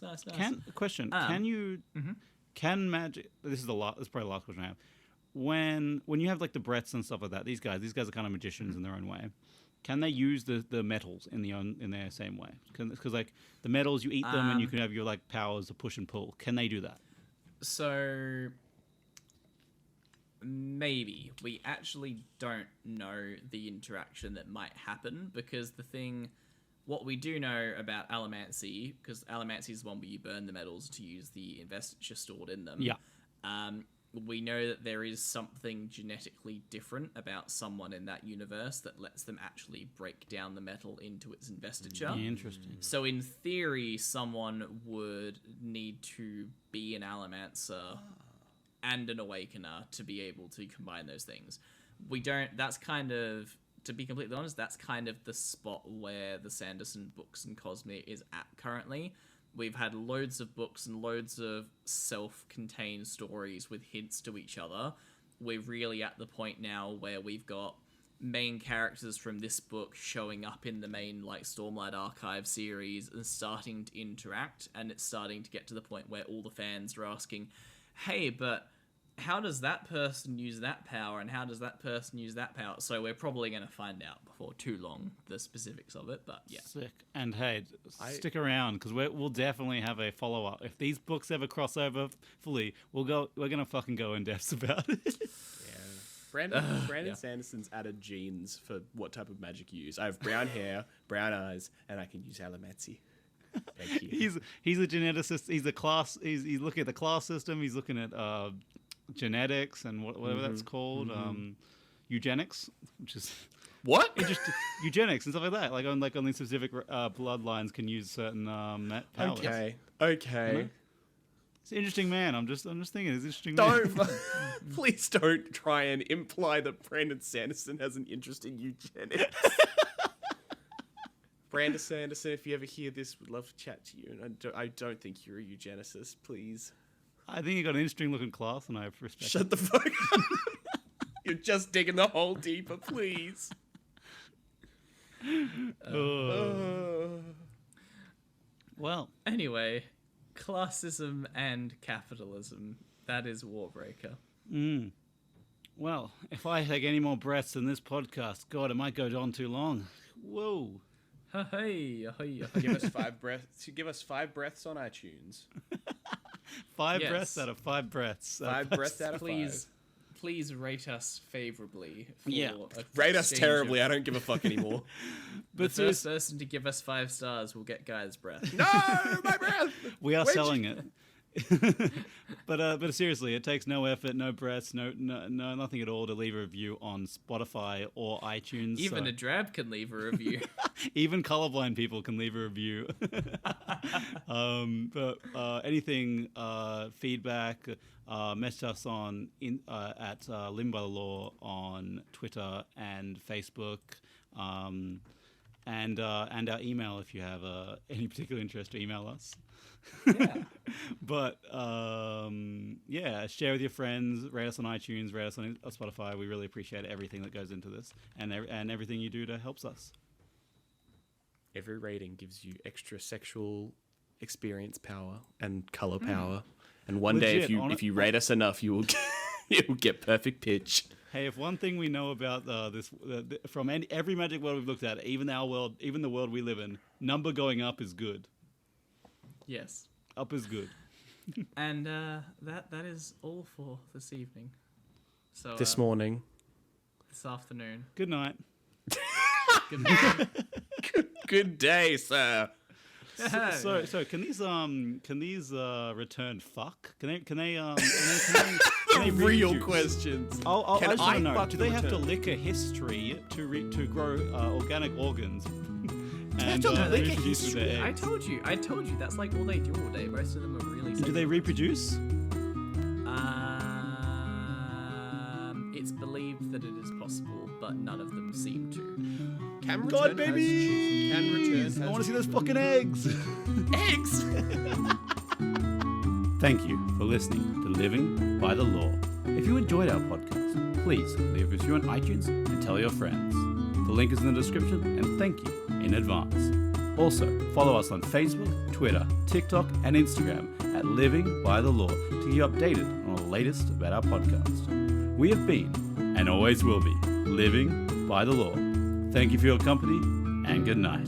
Question. Can you... Can magic... This is probably the last question I have. When you have like the breaths and stuff like that, these guys are kind of magicians in their own way. Can they use the metals in their same way? Because like the metals, you eat them and you can have your like powers of push and pull. Can they do that? So maybe. We actually don't know the interaction that might happen, because what we do know about allomancy, because allomancy is the one where you burn the metals to use the investiture stored in them. Yeah. We know that there is something genetically different about someone in that universe that lets them actually break down the metal into its investiture. Interesting. So in theory, someone would need to be an allomancer and an awakener to be able to combine those things. That's kind of... To be completely honest, that's kind of the spot where the Sanderson books and Cosmere is at currently. We've had loads of books and loads of self-contained stories with hints to each other. We're really at the point now where we've got main characters from this book showing up in the main like Stormlight Archive series and starting to interact, and it's starting to get to the point where all the fans are asking, hey, but how does that person use that power, and how does that person use that power? So we're probably going to find out before too long the specifics of it, but yeah. Sick. And hey, stick around, because we'll definitely have a follow-up. If these books ever cross over fully, we're going to fucking go in depth about it. Yeah. Brandon Sanderson's added genes for what type of magic you use. I have brown hair, brown eyes, and I can use allomancy. Thank you. He's a geneticist. He's looking at the class system. He's looking at genetics and whatever that's called, eugenics, which is what interesting. Eugenics and stuff like that. Like only specific bloodlines can use certain powers. Okay. You know? He's an interesting man. I'm just thinking, he's an interesting man. Man. Please don't try and imply that Brandon Sanderson has an interest in eugenics. Brandon Sanderson, if you ever hear this, would love to chat to you. And I don't think you're a eugenicist, please. I think you got an interesting looking class, and I have respect. Shut the fuck up. You're just digging the hole deeper, please. Well. Anyway, classism and capitalism. That is Warbreaker. Well, if I take any more breaths in this podcast, God, it might go on too long. Whoa. Hey. Give us 5 breaths. Give us 5 breaths on iTunes. 5 Yes. breaths out of 5 breaths. 5 breaths out of 5. Please rate us favorably. For Yeah. a Rate us exchange terribly. of- I don't give a fuck anymore. The first person to give us 5 stars will get Guy's breath. No, my breath. We are Where'd selling it. But seriously, it takes no effort, no breaths, no nothing at all to leave a review on Spotify or iTunes. Even so- a drab can leave a review. Even colorblind people can leave a review. But anything, feedback, message us on at Living by the Law on Twitter and Facebook, and our email if you have any particular interest to email us. Yeah. But yeah, share with your friends, rate us on iTunes, rate us on Spotify. We really appreciate everything that goes into this and everything you do to helps us. Every rating gives you extra sexual experience power and color power. And one day, Legit, if you rate us enough, you will you'll get perfect pitch. Hey, if one thing we know about this from every Magic world we've looked at, even our world, even the world we live in, number going up is good. Yes. Up is good. And that is all for this evening. So This morning. this afternoon. Good night. Good morning. Good day, sir. So can these return fuck? Can they can they Real reproduce? questions. I Can just want I to know: fuck do the they have to return? lick a history to grow organic organs? And to lick a reproduce with history? their I eggs? told you. That's like all they do all day. Most of them are really. Do they reproduce? It's believed that it is possible, but none of them seem to. Can God, return baby! Can return. I want to see those fucking eggs. eggs. Thank you for listening to Living by the Law. If you enjoyed our podcast, please leave a review on iTunes and tell your friends. The link is in the description, and thank you in advance. Also, follow us on Facebook, Twitter, TikTok, and Instagram at Living by the Law to keep updated on the latest about our podcast. We have been, and always will be, living by the law. Thank you for your company, and good night.